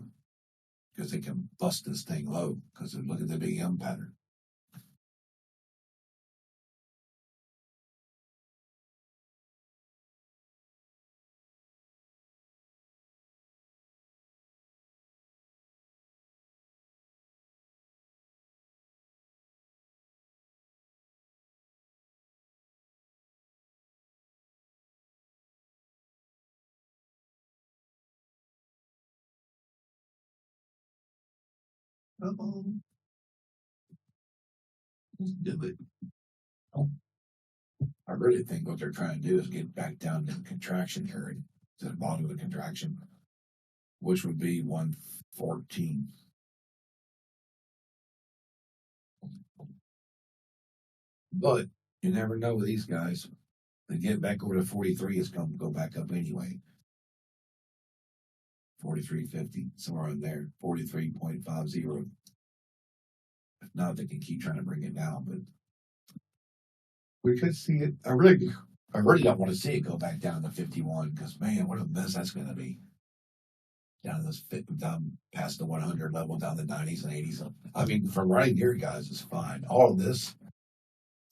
because they can bust this thing low because look at the big M pattern. Just do it. I really think what they're trying to do is get back down to the contraction area, to the bottom of the contraction, which would be 114. But you never know with these guys. They get back over to 43, it's going to go back up anyway. 43.50, somewhere in there, 43.50. If not, they can keep trying to bring it down, but We could see it. I really don't want to see it go back down to 51 because man, what a mess that's going to be. Down past the 100 level, down the 90s and 80s. I mean, from right here, guys, is fine. All of this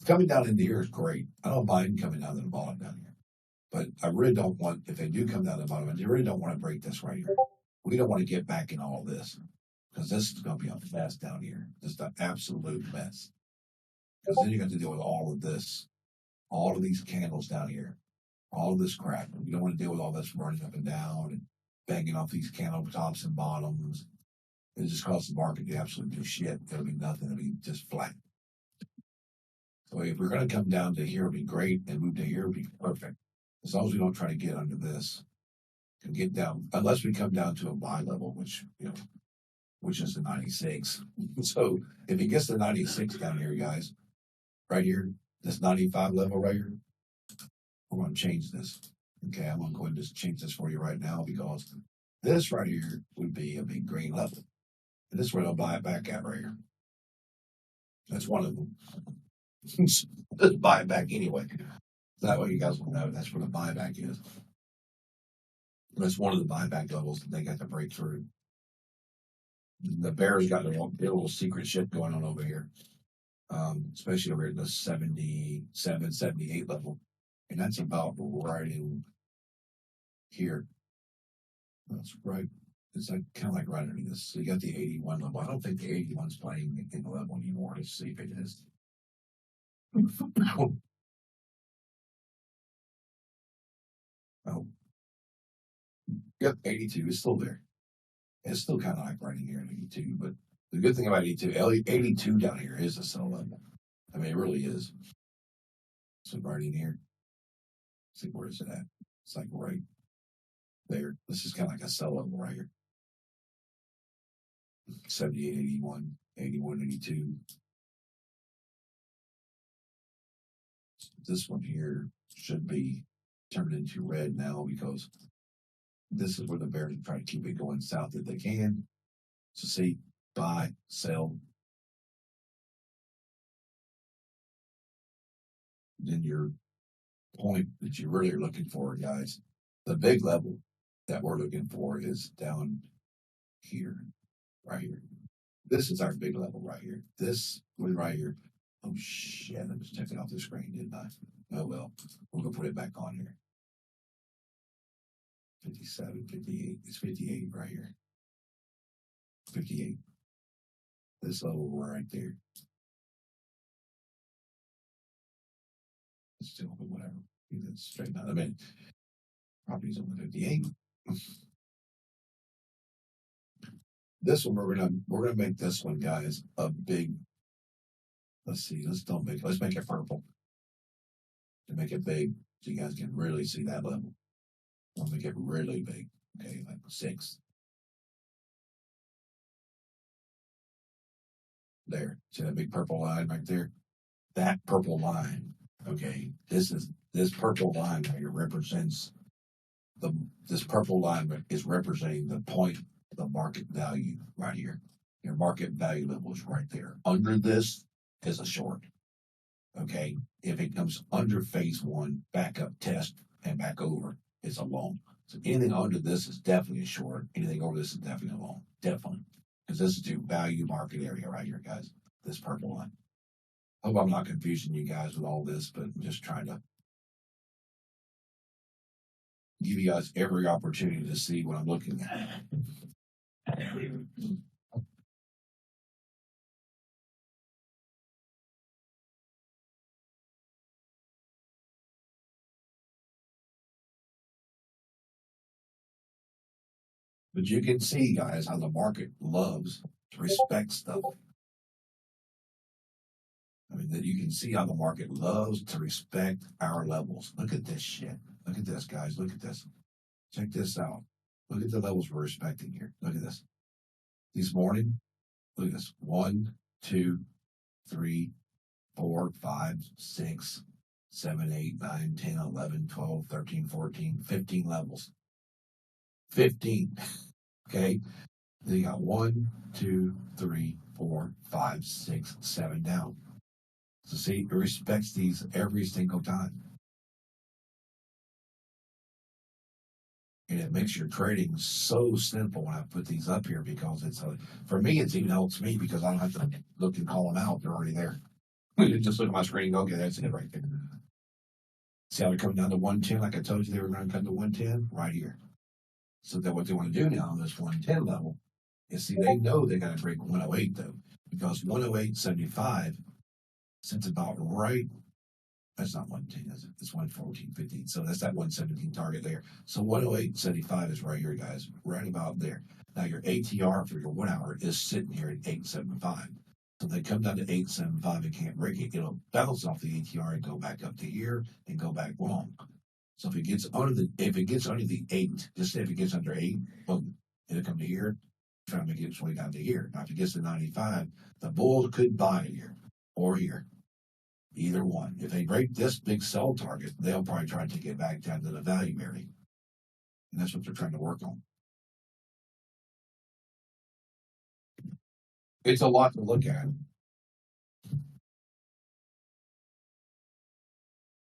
coming down into here is great. I don't mind coming down to the bottom down here, but I really don't want, if they do come down to the bottom, I really don't want to break this right here. We don't want to get back in all this because this is going to be a mess down here. Just an absolute mess. Because then you got to deal with all of this, all of these candles down here, all of this crap. You don't want to deal with all this running up and down and banging off these candle tops and bottoms. It just causes the market to absolutely do shit. It'll be nothing. It'll be just flat. So if we're going to come down to here, it'll be great, and move to here, it'll be perfect. As long as we don't try to get under this and get down, unless we come down to a buy level, which is the 96. So if it gets to 96 down here, guys, right here, this 95 level right here, we're going to change this. Okay, I'm going to go ahead and just change this for you right now because this right here would be a big green level. And this is where they'll buy it back at right here. That's one of them. Let's buy it back anyway. That way you guys will know that's where the buyback is. That's one of the buyback levels that they got to break through. The bears got a little secret shit going on over here. Especially over at the 77, 78 level. And that's about right in here. That's right. It's like kind of like right underneath this. So you got the 81 level. I don't think the 81's playing in the level anymore. Let's see if it is. Oh. Yep, 82 is still there. It's still kind of like right in here at 82, but the good thing about 82 down here is a sell level. I mean, it really is. So right in here. Let's see, where is it at? It's like right there. This is kind of like a sell level right here. 78, 81, 81, 82. This one here should be turned into red now because this is where the bears are trying to keep it going south if they can. So see, buy, sell. Then your point that you really are looking for, guys, the big level that we're looking for is down here, right here. This is our big level right here. This one right here. Oh shit, I just took it off the screen, didn't I? Oh well, we're gonna put it back on here. 57, 58. It's 58 right here. 58. This level right there. Still, whatever. That's straight out. I mean, property's on the 58. This one we're gonna make this one, guys, a big. Let's see. Let's make it purple. To make it big, so you guys can really see that level. We'll make it really big. Okay, like 6. There. See that big purple line right there? That purple line. Okay, this purple line right here represents this purple line is representing the point of the market value right here. Your market value level is right there. Under this is a short. Okay, if it comes under phase 1, back up, test, and back over, it's a long. So anything under this is definitely a short. Anything over this is definitely a long. Definitely. Because this is the value market area right here, guys. This purple line. I hope I'm not confusing you guys with all this, but I'm just trying to give you guys every opportunity to see what I'm looking at. But you can see, guys, how the market loves to respect stuff. I mean, that you can see how the market loves to respect our levels. Look at this shit. Look at this, guys. Look at this. Check this out. Look at the levels we're respecting here. Look at this. This morning, look at this. 1, 2, 3, 4, 5, 6, 7, 8, 9, 10, 11, 12, 13, 14, 15 levels. 15. Okay. Then you got 1, 2, 3, 4, 5, 6, 7 down. So see, it respects these every single time. And it makes your trading so simple when I put these up here because for me, it's even helps me because I don't have to look and call them out. They're already there. Just look at my screen and go, okay, that's it right there. See how they're coming down to 110, like I told you they were going to come to 110 right here. So then what they want to do now on this 110 level is see, they know they got to break 108 though, because 108.75 sits about right. That's not 110, is it? It's 114.15. So that's that 117 target there. So 108.75 is right here, guys, right about there. Now your ATR for your 1 hour is sitting here at 875. So they come down to 875 and can't break it. It'll bounce off the ATR and go back up to here and go back long. So if it gets under the 8, just say if it gets under 8, boom, it'll come to here, try to make its way down to here. Now if it gets to 95, the bull could buy it here or here. Either one. If they break this big sell target, they'll probably try to take it back down to the value area. And that's what they're trying to work on. It's a lot to look at.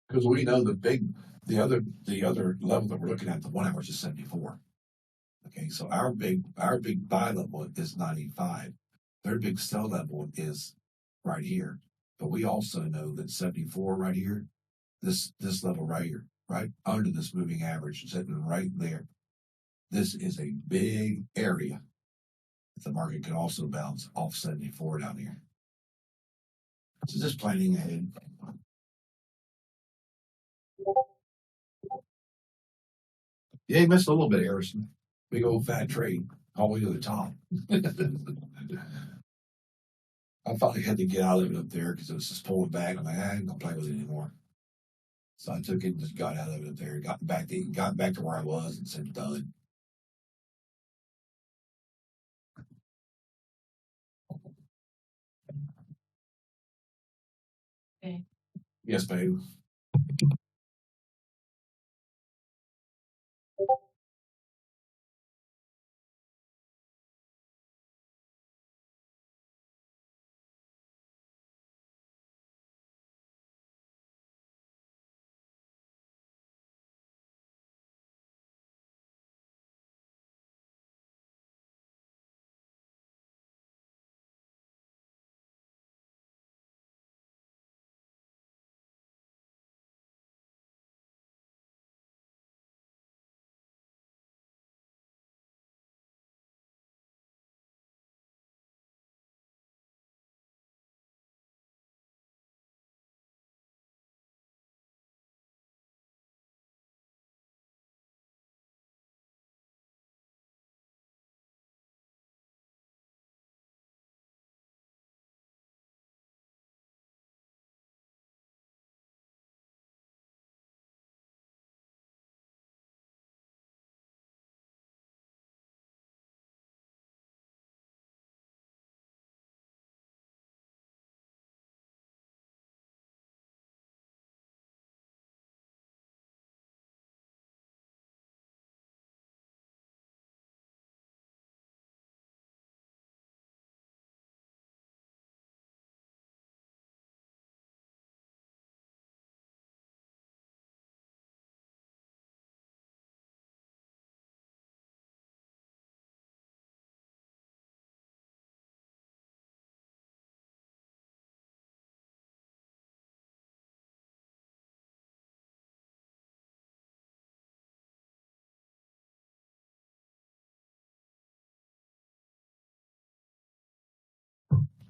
Because we know the other level that we're looking at, the 1 hour is 74. Okay, so our big buy level is 95. Their big sell level is right here. But we also know that 74 right here, this level right here, right under this moving average, sitting right there. This is a big area. The market could also bounce off 74 down here. So just planning ahead. Yeah, you missed a little bit, Harrison. Big old fat trade all the way to the top. I finally had to get out of it up there because it was just pulling back. I'm like, I ain't gonna play with it anymore. So I took it and just got out of it up there, got back to where I was and said done. Okay. Yes, babe.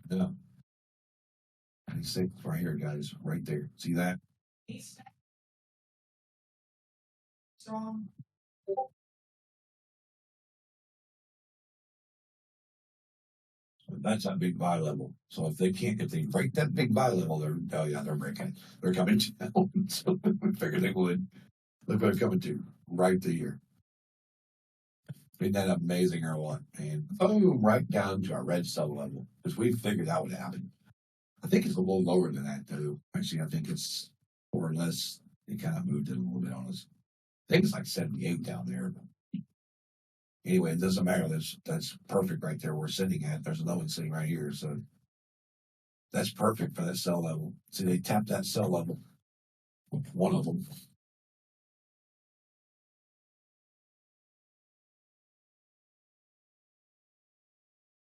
Yeah. 96 right here, guys, right there. See that? Strong. That's that big buy level. So if they break that big buy level, they're breaking. They're coming down. So we figured they would. Look what they're coming to right to here. Isn't that amazing or what, man? Boom, right down to our red sub level. Because we figured that would happen. I think it's a little lower than that, though. Actually, I think it's more or less, it kind of moved it a little bit on us. I think it's like 78 down there. Anyway, it doesn't matter. That's perfect right there. We're sitting at. There's another one sitting right here. So that's perfect for that cell level. See, they tapped that cell level. One of them.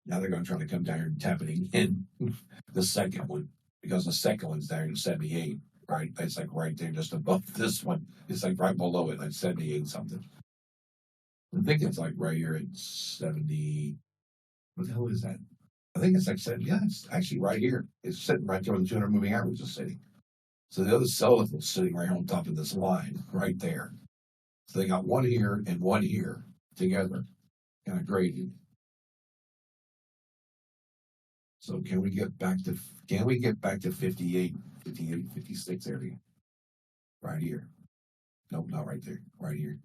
Now they're going to try to come down here and tap it again. The second one, because the second one's there in 78, right? It's like right there, just above this one. It's like right below it, like 78 something. I think it's like right here at 70. What the hell is that? I think it's like 70. Yeah, it's actually right here. It's sitting right there where the 200 moving average is sitting. So the other cell level is sitting right on top of this line, right there. So they got one here and one here together, kind of graded. So can we get back to 58, 56 area? Right here. Nope, not right there. Right here.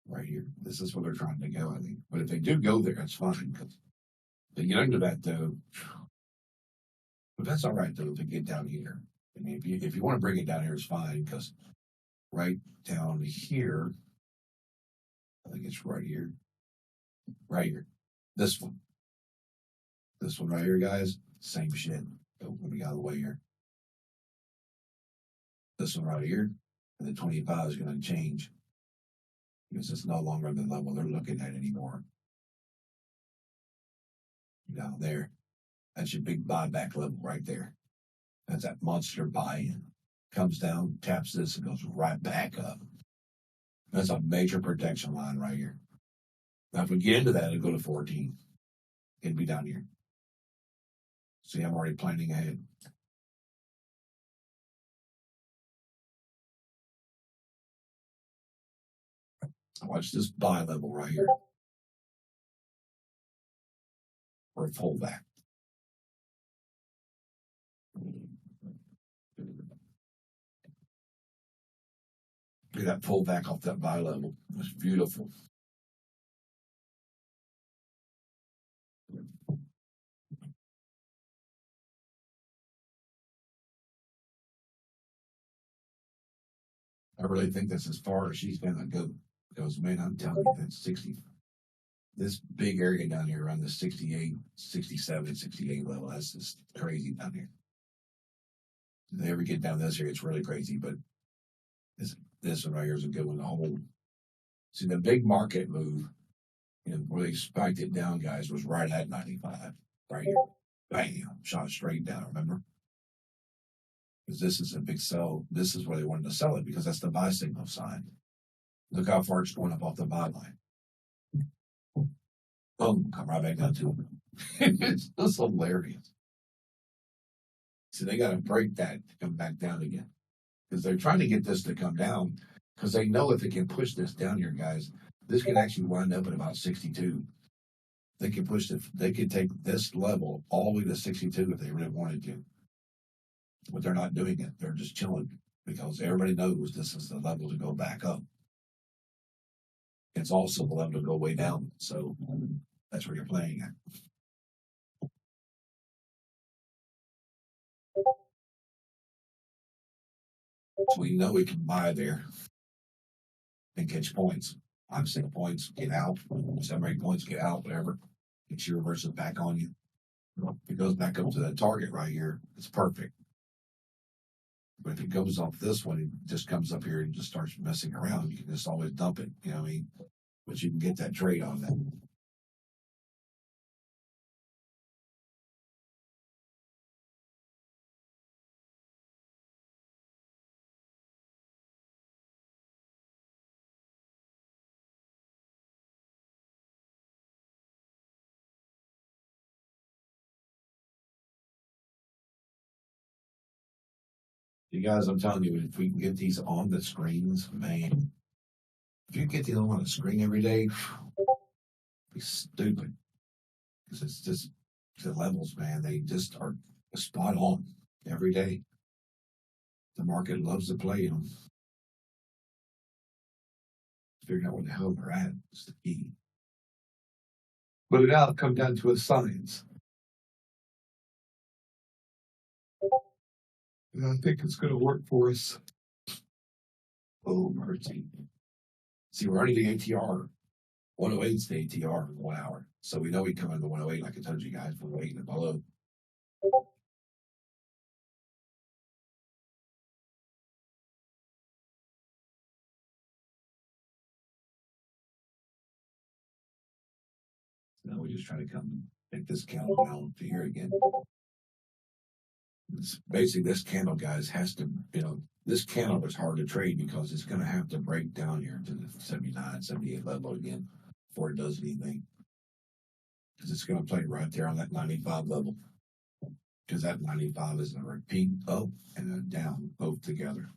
Right here. This is where they're trying to go, I think. But if they do go there, it's fine. Because they get under that though. But that's all right though to get down here. I mean, if you want to bring it down here, it's fine because right down here, I think it's right here. Right here. This one. This one right here, guys. Same shit. Let me get out of the way here. This one right here, and the 25 is going to change because it's no longer the level they're looking at anymore. Down there, that's your big buyback level right there. That's that monster buy-in. Comes down, taps this, and goes right back up. That's a major protection line right here. Now, if we get into that and go to 14, it'd be down here. See, I'm already planning ahead. Watch this buy level right here. Or a pullback. Look at that pullback off that buy level. It was beautiful. I really think that's as far as she's going to go. Because, man, I'm telling you, that's 60. This big area down here around the 68, 67, 68 level, that's just crazy down here. If they ever get down this area, it's really crazy. But this one right here is a good one to hold. See, the big market move, where they spiked it down, guys, was right at 95. Right here. Bam. Shot straight down, remember? Because this is a big sell. This is where they wanted to sell it because that's the buy signal sign. Look how far it's going up off the buy line. Boom, come right back down to it. It's just hilarious. So they got to break that to come back down again. Because they're trying to get this to come down because they know if they can push this down here, guys, this could actually wind up at about 62. They can push it. They could take this level all the way to 62 if they really wanted to. But they're not doing it. They're just chilling because everybody knows this is the level to go back up. It's also the level to go way down. So that's where you're playing at. So we know we can buy there and catch points. I'm saying points, get out. 7 or 8 points, get out, whatever. It reverses back on you. If it goes back up to that target right here, it's perfect. But if it goes off this one, it just comes up here and just starts messing around. You can just always dump it, you know what I mean? But you can get that trade on that. You guys, I'm telling you, if we can get these on the screens, man, if you get these on the screen every day, it'd be stupid. Because it's just the levels, man, they just are spot on every day. The market loves to play them. Figuring out where the hell they're at is the key. But it now come down to a science. And I think it's going to work for us. Oh, mercy. See, we're running the ATR. 108 is the ATR in 1 hour. So we know we come into 108, like I told you guys, we're waiting below. Now we just try to come and take this candle down to here again. It's basically, this candle, guys, has to, this candle is hard to trade because it's going to have to break down here to the 79, 78 level again before it does anything. Because it's going to play right there on that 95 level. Because that 95 is a repeat up and a down both together.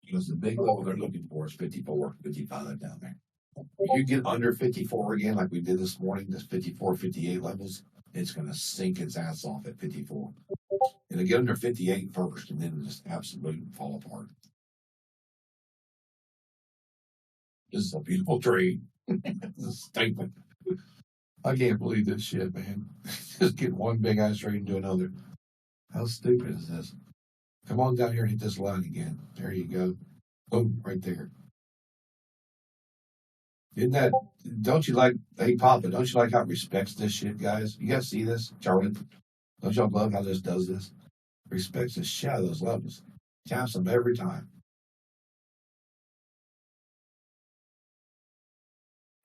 Because the big level they're looking for is 54, 55 down there. If you get under 54 again, like we did this morning, this 54, 58 levels, it's going to sink its ass off at 54. It'll get under 58 first, and then just absolutely fall apart. This is a beautiful trade. This is stupid. I can't believe this shit, man. Just get one big ass trade into another. How stupid is this? Come on down here and hit this line again. There you go. Boom, right there. Isn't that, don't you like, hey Papa, don't you like how it respects this shit, guys? You guys see this? Charlie, don't y'all love how this does this? Respects the shit out of those levels. Taps them every time.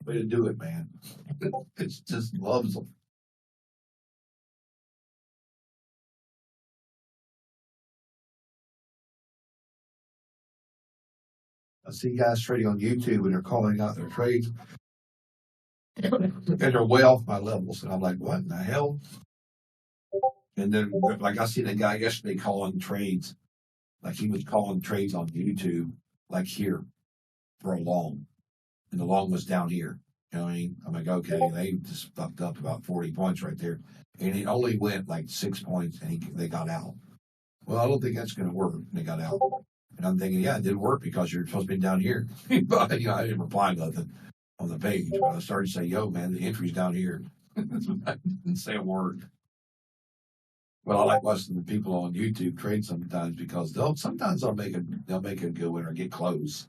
Way to do it, man. It just loves them. I see guys trading on YouTube and they're calling out their trades. And they're way off my levels. And I'm like, what in the hell? And then, like, I seen a guy yesterday calling trades. Like, he was calling trades on YouTube, like here, for a long. And the long was down here. You know what I mean? I'm like, okay, they just fucked up about 40 points right there. And it only went like 6 points and they got out. Well, I don't think that's going to work. And they got out. And I'm thinking, yeah, it didn't work because you're supposed to be down here. But, I didn't reply nothing on the page. But I started to say, yo, man, the entry's down here. I didn't say a word. Well, I like watching the people on YouTube trade sometimes because sometimes they'll make a good one or get close.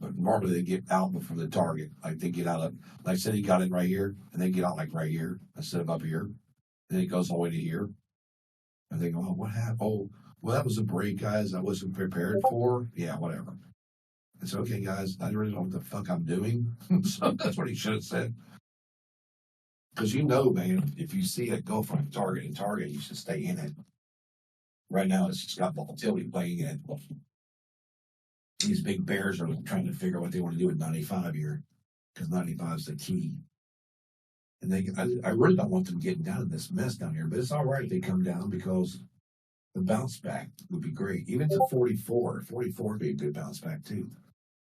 But normally they get out before the target. Like they get out of, like I said, he got in right here, and they get out like right here instead of up here. Then it goes all the way to here. And they go, oh, what happened? Oh, well, that was a break, guys. I wasn't prepared for. Yeah, whatever. It's okay, guys. I really don't know what the fuck I'm doing. So that's what he should have said. Because man, if you see it go from target to target, you should stay in it. Right now, it's just got volatility playing in it. These big bears are trying to figure out what they want to do with 95 here, because 95 is the key. And I really don't want them getting down in this mess down here, but it's all right if they come down because the bounce back would be great. Even to 44 would be a good bounce back too.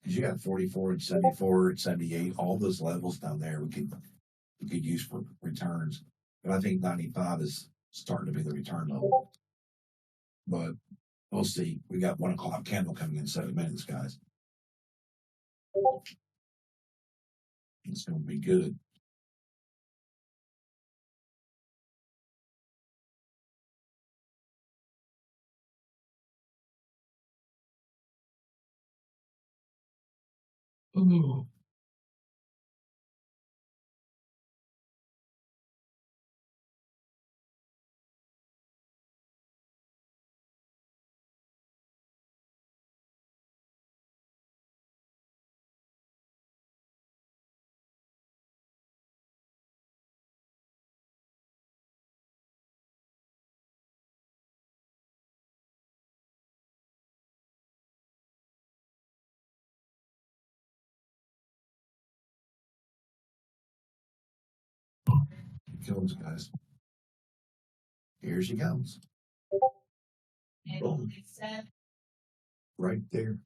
Because you got 44 and 74 and 78, all those levels down there we could use for returns. But I think 95 is starting to be the return level. But we'll see. We got 1 o'clock candle coming in 7 minutes, guys. It's going to be good. Ooh. Here comes, guys. Here she comes. And he said, Right there.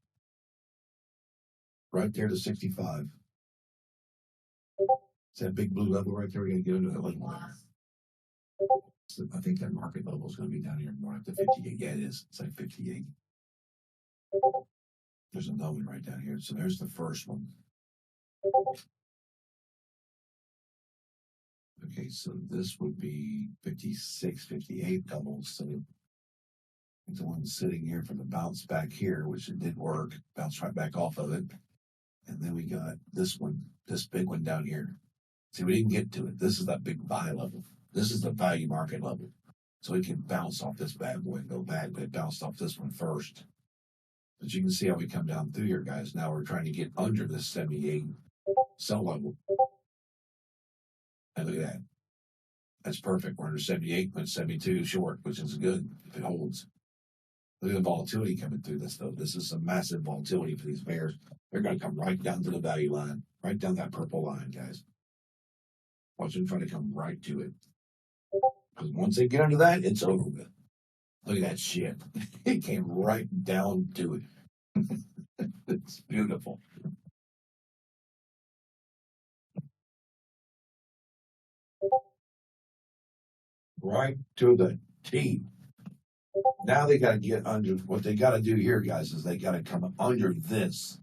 Right there to 65. It's that big blue level right there. We're going to get into that link later. So I think that market level is going to be down here more at the 58. Yeah, it is. It's like 58. There's another one right down here. So there's the first one. Okay, so this would be 56, 58 doubles. So It's the one sitting here for the bounce back here, which it did work, bounced right back off of it. And then we got this one, this big one down here. See, we didn't get to it. This is that big buy level. This is the value market level. So it can bounce off this bad boy and go back, but it bounced off this one first. But you can see how we come down through here, guys. Now we're trying to get under this 78 sell level. And look at that. That's perfect. We're under 78, but 72 short, which is good if it holds. Look at the volatility coming through this, though. This is some massive volatility for these bears. They're going to come right down to the value line, right down that purple line, guys. Watch them try to come right to it. Because once they get under that, it's over with. Look at that shit. It came right down to it. It's beautiful. Right to the T. Now they got to get under. What they got to do here, guys, is they got to come under this.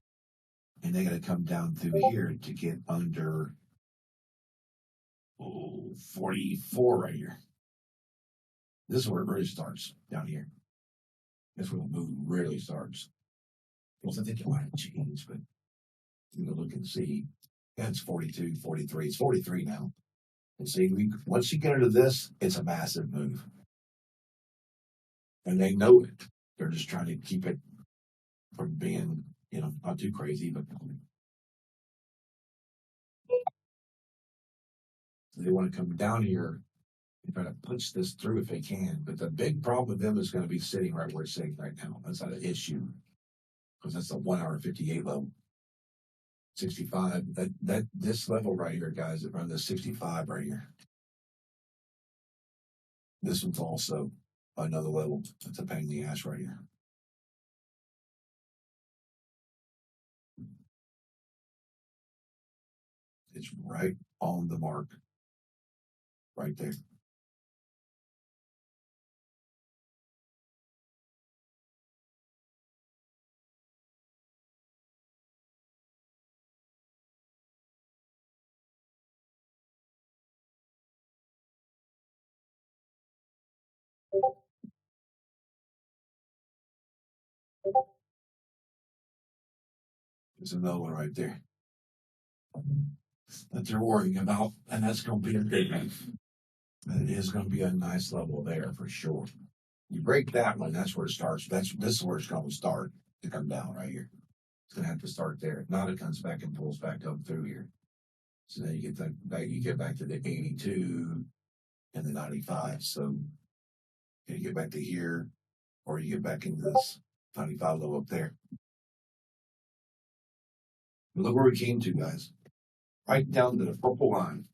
And they got to come down through here to get under 44 right here. This is where it really starts, down here. That's where the move really starts. Well, I think it might have changed, but you can look and see. Yeah, it's 42, 43. It's 43 now. And see, once you get into this, it's a massive move. And they know it. They're just trying to keep it from being, not too crazy, but they want to come down here and try to punch this through if they can. But the big problem with them is going to be sitting right where it's sitting right now. That's not an issue. Because that's the 1 hour 58 level. 65. This level right here, guys, around the 65 right here. This one's also another level. It's a pain in the ass right here. It's right on the mark. Right there. There's another one right there that they're worrying about, and that's going to be a big one. And it is going to be a nice level there for sure. You break that one, that's where it starts. This is where it's going to start to come down right here. It's going to have to start there. If not, it comes back and pulls back up through here. So then you get back to the 82 and the 95. So you get back to here, or you get back into this 95 low up there. But look where we came to, guys. Right down to the purple line.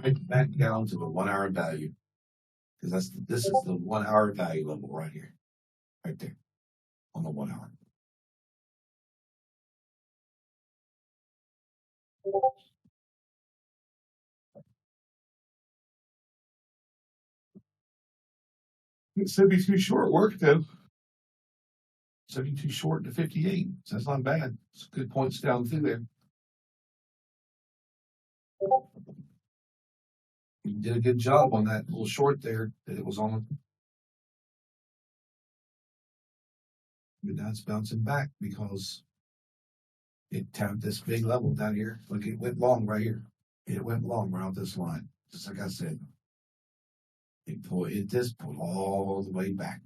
Right back down to the 1 hour value. Because this is the 1 hour value level right here. Right there. On the 1 hour. It should be too short work though. 72 short to 58. So that's not bad. It's good points down through there. You did a good job on that little short there that it was on. But now it's bouncing back because it tapped this big level down here. Look, it went long right here. It went long around this line. Just like I said. It just pulled all the way back.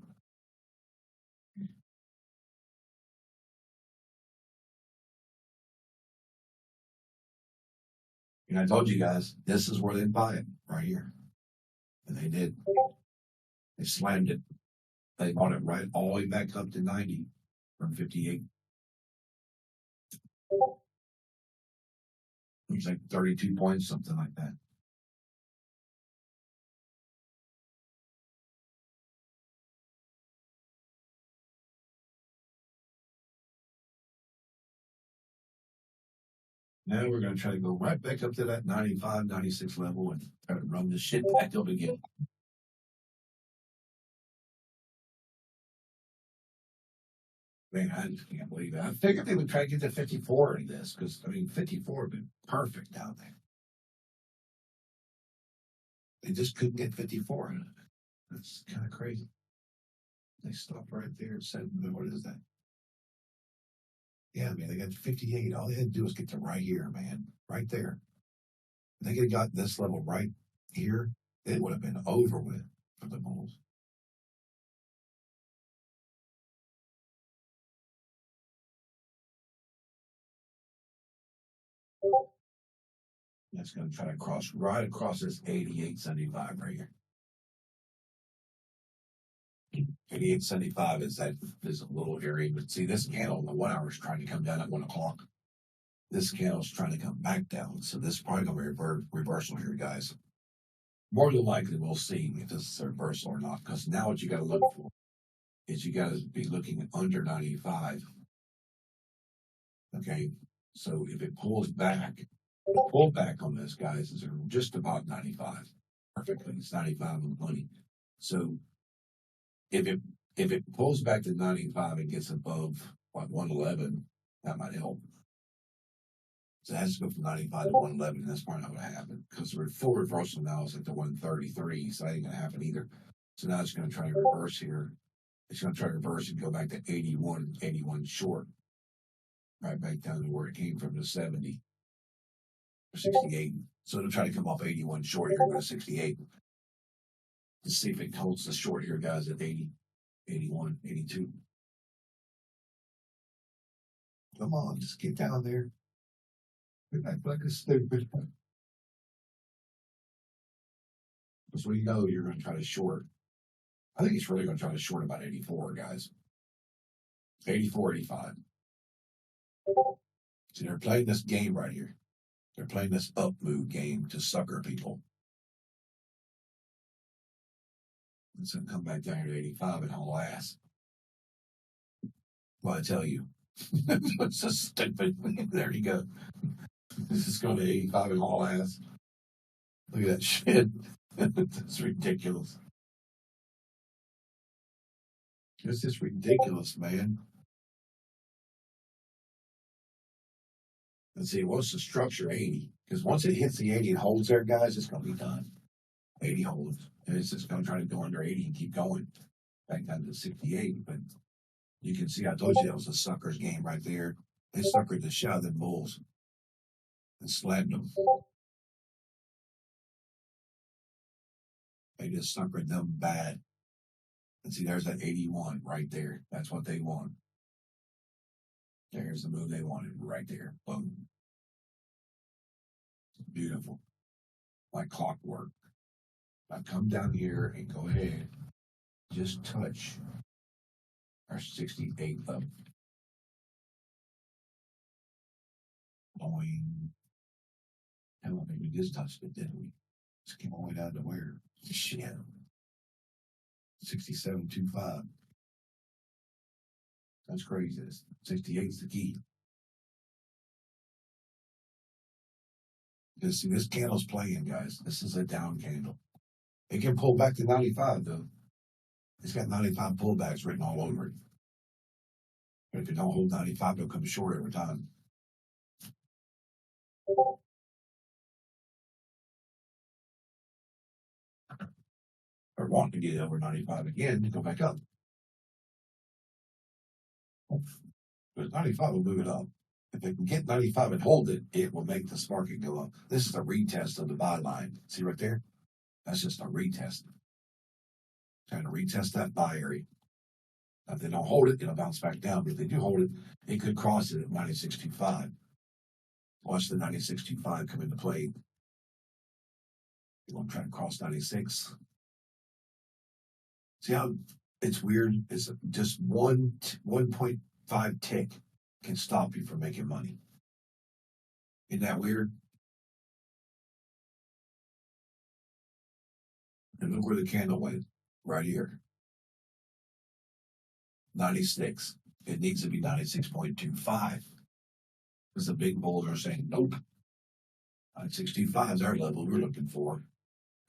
And I told you guys, this is where they buy it, right here. And they did. They slammed it. They bought it right all the way back up to 90 from 58. It was like 32 points, something like that. Now we're going to try to go right back up to that 95, 96 level and try to run this shit back up again. Man, I just can't believe it. I figured they would try to get to 54 in this because, 54 would have been perfect down there. They just couldn't get 54 in it. That's kind of crazy. They stopped right there and said, what is that? Yeah, man, they got 58. All they had to do was get to right here, man. Right there. If they could have got this level right here, it would have been over with for the Bulls. That's going to try to cross right across this 88.75 right here. 88.75 is that this little area. But see, this candle in the 1 hour is trying to come down at 1 o'clock. This candle is trying to come back down. So this is probably going to be reversal here, guys. More than likely, we'll see if this is a reversal or not. Because now what you got to look for is you got to be looking under 95. Okay. So if it pulls back, the pullback on this, guys, is just about 95. Perfectly. It's 95 on the money. So if it pulls back to 95 and gets above what 111, that might help. So it has to go from 95 to 111, and that's probably not going to happen because the full reversal now is at the 133, so that ain't going to happen either. So now it's going to try to reverse here. It's going to try to reverse and go back to 81 short, right back down to where it came from, to 70 or 68. So it'll try to come off 81 short here, go to 68. Let's see if it holds the short here, guys, at 80, 81, 82. Come on, just get down there. Act like a stupid. So you know you're going to try to short. I think he's really going to try to short about 84, guys. 84, 85. See, they're playing this game right here. They're playing this up move game to sucker people. It's going to come back down to 85 and haul ass. Well, I tell you, it's so stupid. There you go. This is going to 85 and haul ass. Look at that shit. It's ridiculous. This is ridiculous, man. Let's see, what's the structure? 80. Because once it hits the 80 and holds there, guys, it's going to be done. 80 holds. And it's just going to try to go under 80 and keep going. Back down to 68. But you can see, I told you that was a sucker's game right there. They suckered the shit out of the Bulls and slammed them. They just suckered them bad. And see, there's that 81 right there. That's what they want. There's the move they wanted right there. Boom. Beautiful. Like clockwork. Now come down here and go ahead. Just touch our 68 level. Boing. Hell, maybe we just touched it, didn't we? Just came all the way down to where? Shit. 67.25. That's crazy. 68 is the key. Because see, this candle's playing, guys. This is a down candle. It can pull back to 95, though. It's got 95 pullbacks written all over it. But if it don't hold 95, it'll come short every time. Or want to get it over 95 again to go back up. But 95 will move it up. If it can get 95 and hold it, it will make this market go up. This is a retest of the buy line. See right there? That's just a retest. Trying to retest that buy area. Now, if they don't hold it, it'll bounce back down. But if they do hold it, it could cross it at 96.25. Watch the 96.25 come into play. You want to try to cross 96. See how it's weird? It's just 1.5 tick can stop you from making money. Isn't that weird? And look where the candle went. Right here. 96. It needs to be 96.25. Because the big bulls are saying, nope. 96.25 is our level we're looking for.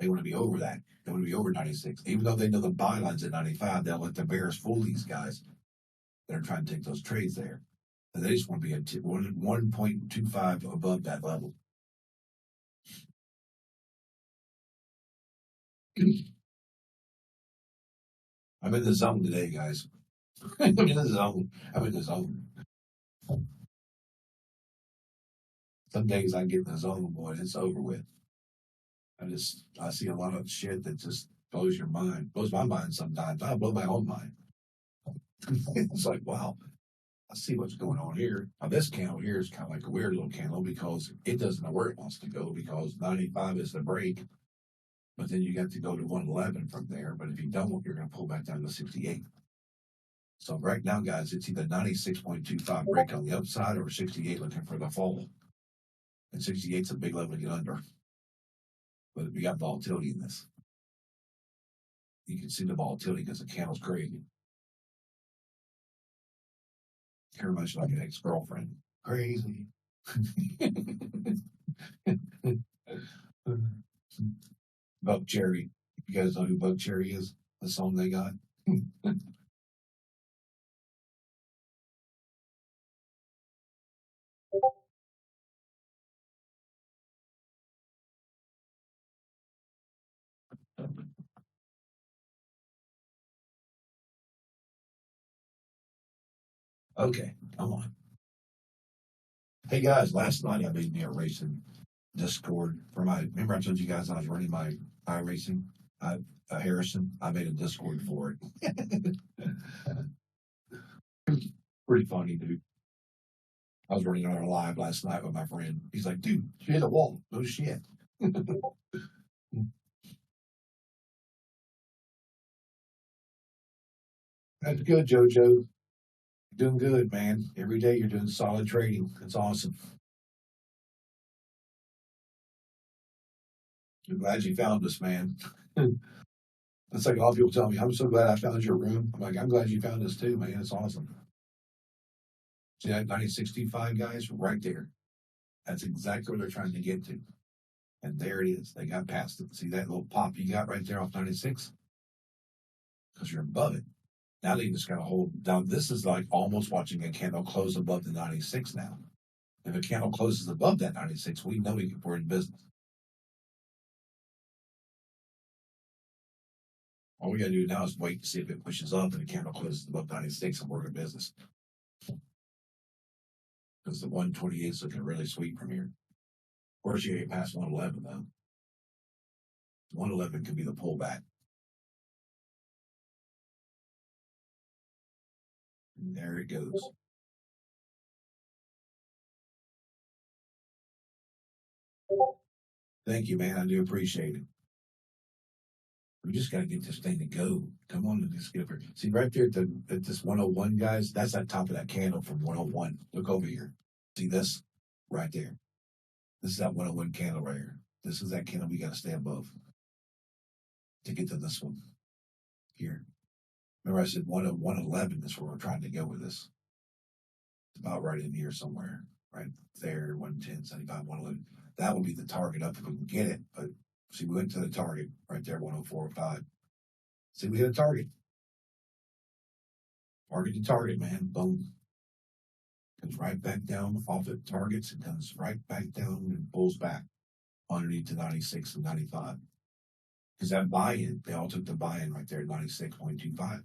They want to be over that. They want to be over 96. Even though they know the buy line's at 95, they'll let the bears fool these guys that are trying to take those trades there. And they just want to be at 1.25 above that level. I'm in the zone today, guys. I'm in the zone. I'm in the zone. Some days I get in the zone, boy, it's over with. I see a lot of shit that just blows your mind, blows my mind sometimes. I blow my own mind. It's like, wow, I see what's going on here. Now, this candle here is kind of like a weird little candle because it doesn't know where it wants to go because 95 is the break. But then you got to go to 111 from there. But if you don't, you're going to pull back down to 68. So right now, guys, it's either 96.25 break on the upside or 68 looking for the fall. And 68 is a big level to get under. But we got volatility in this. You can see the volatility because the candle's crazy. Very much like an ex-girlfriend. Crazy. Buck Cherry. You guys know who Buck Cherry is? The song they got. Okay, come on. Hey guys, last night I made me a racing Discord for my. Remember I told you guys I was running my iRacing, Harrison. I made a Discord for it. Pretty funny, dude. I was running on our live last night with my friend. He's like, dude, you hit a wall. No shit. That's good, JoJo. Doing good, man. Every day you're doing solid trading. It's awesome. I'm glad you found us, man. That's like all people tell me, I'm so glad I found your room. I'm like, I'm glad you found us too, man. It's awesome. See that 9065 guys right there. That's exactly what they're trying to get to. And there it is. They got past it. See that little pop you got right there off 96? Because you're above it. Now they just got to hold down. This is like almost watching a candle close above the 96 now. If a candle closes above that 96, we know we're in business. All we got to do now is wait to see if it pushes up and the candle closes above 96 and we're in business. Because the 128 is looking really sweet from here. Of course, you get past 111 though. 111 could be the pullback. And there it goes. Thank you, man. I do appreciate it. We just got to get this thing to go. Come on, let's get over. See right there at this 101, guys. That's that top of that candle from 101. Look over here. See this right there. This is that 101 candle right here. This is that candle we got to stay above to get to this one here. Remember, I said 111 is where we're trying to go with this. It's about right in here somewhere, right there, 110, 75, 111. That will be the target up if we can get it. But see, we went to the target right there, 104.5. See, we hit a target. Target to target, man. Boom. Comes right back down off the targets and comes right back down and pulls back underneath to 96 and 95. Because that buy-in, they all took the buy-in right there at 96.25.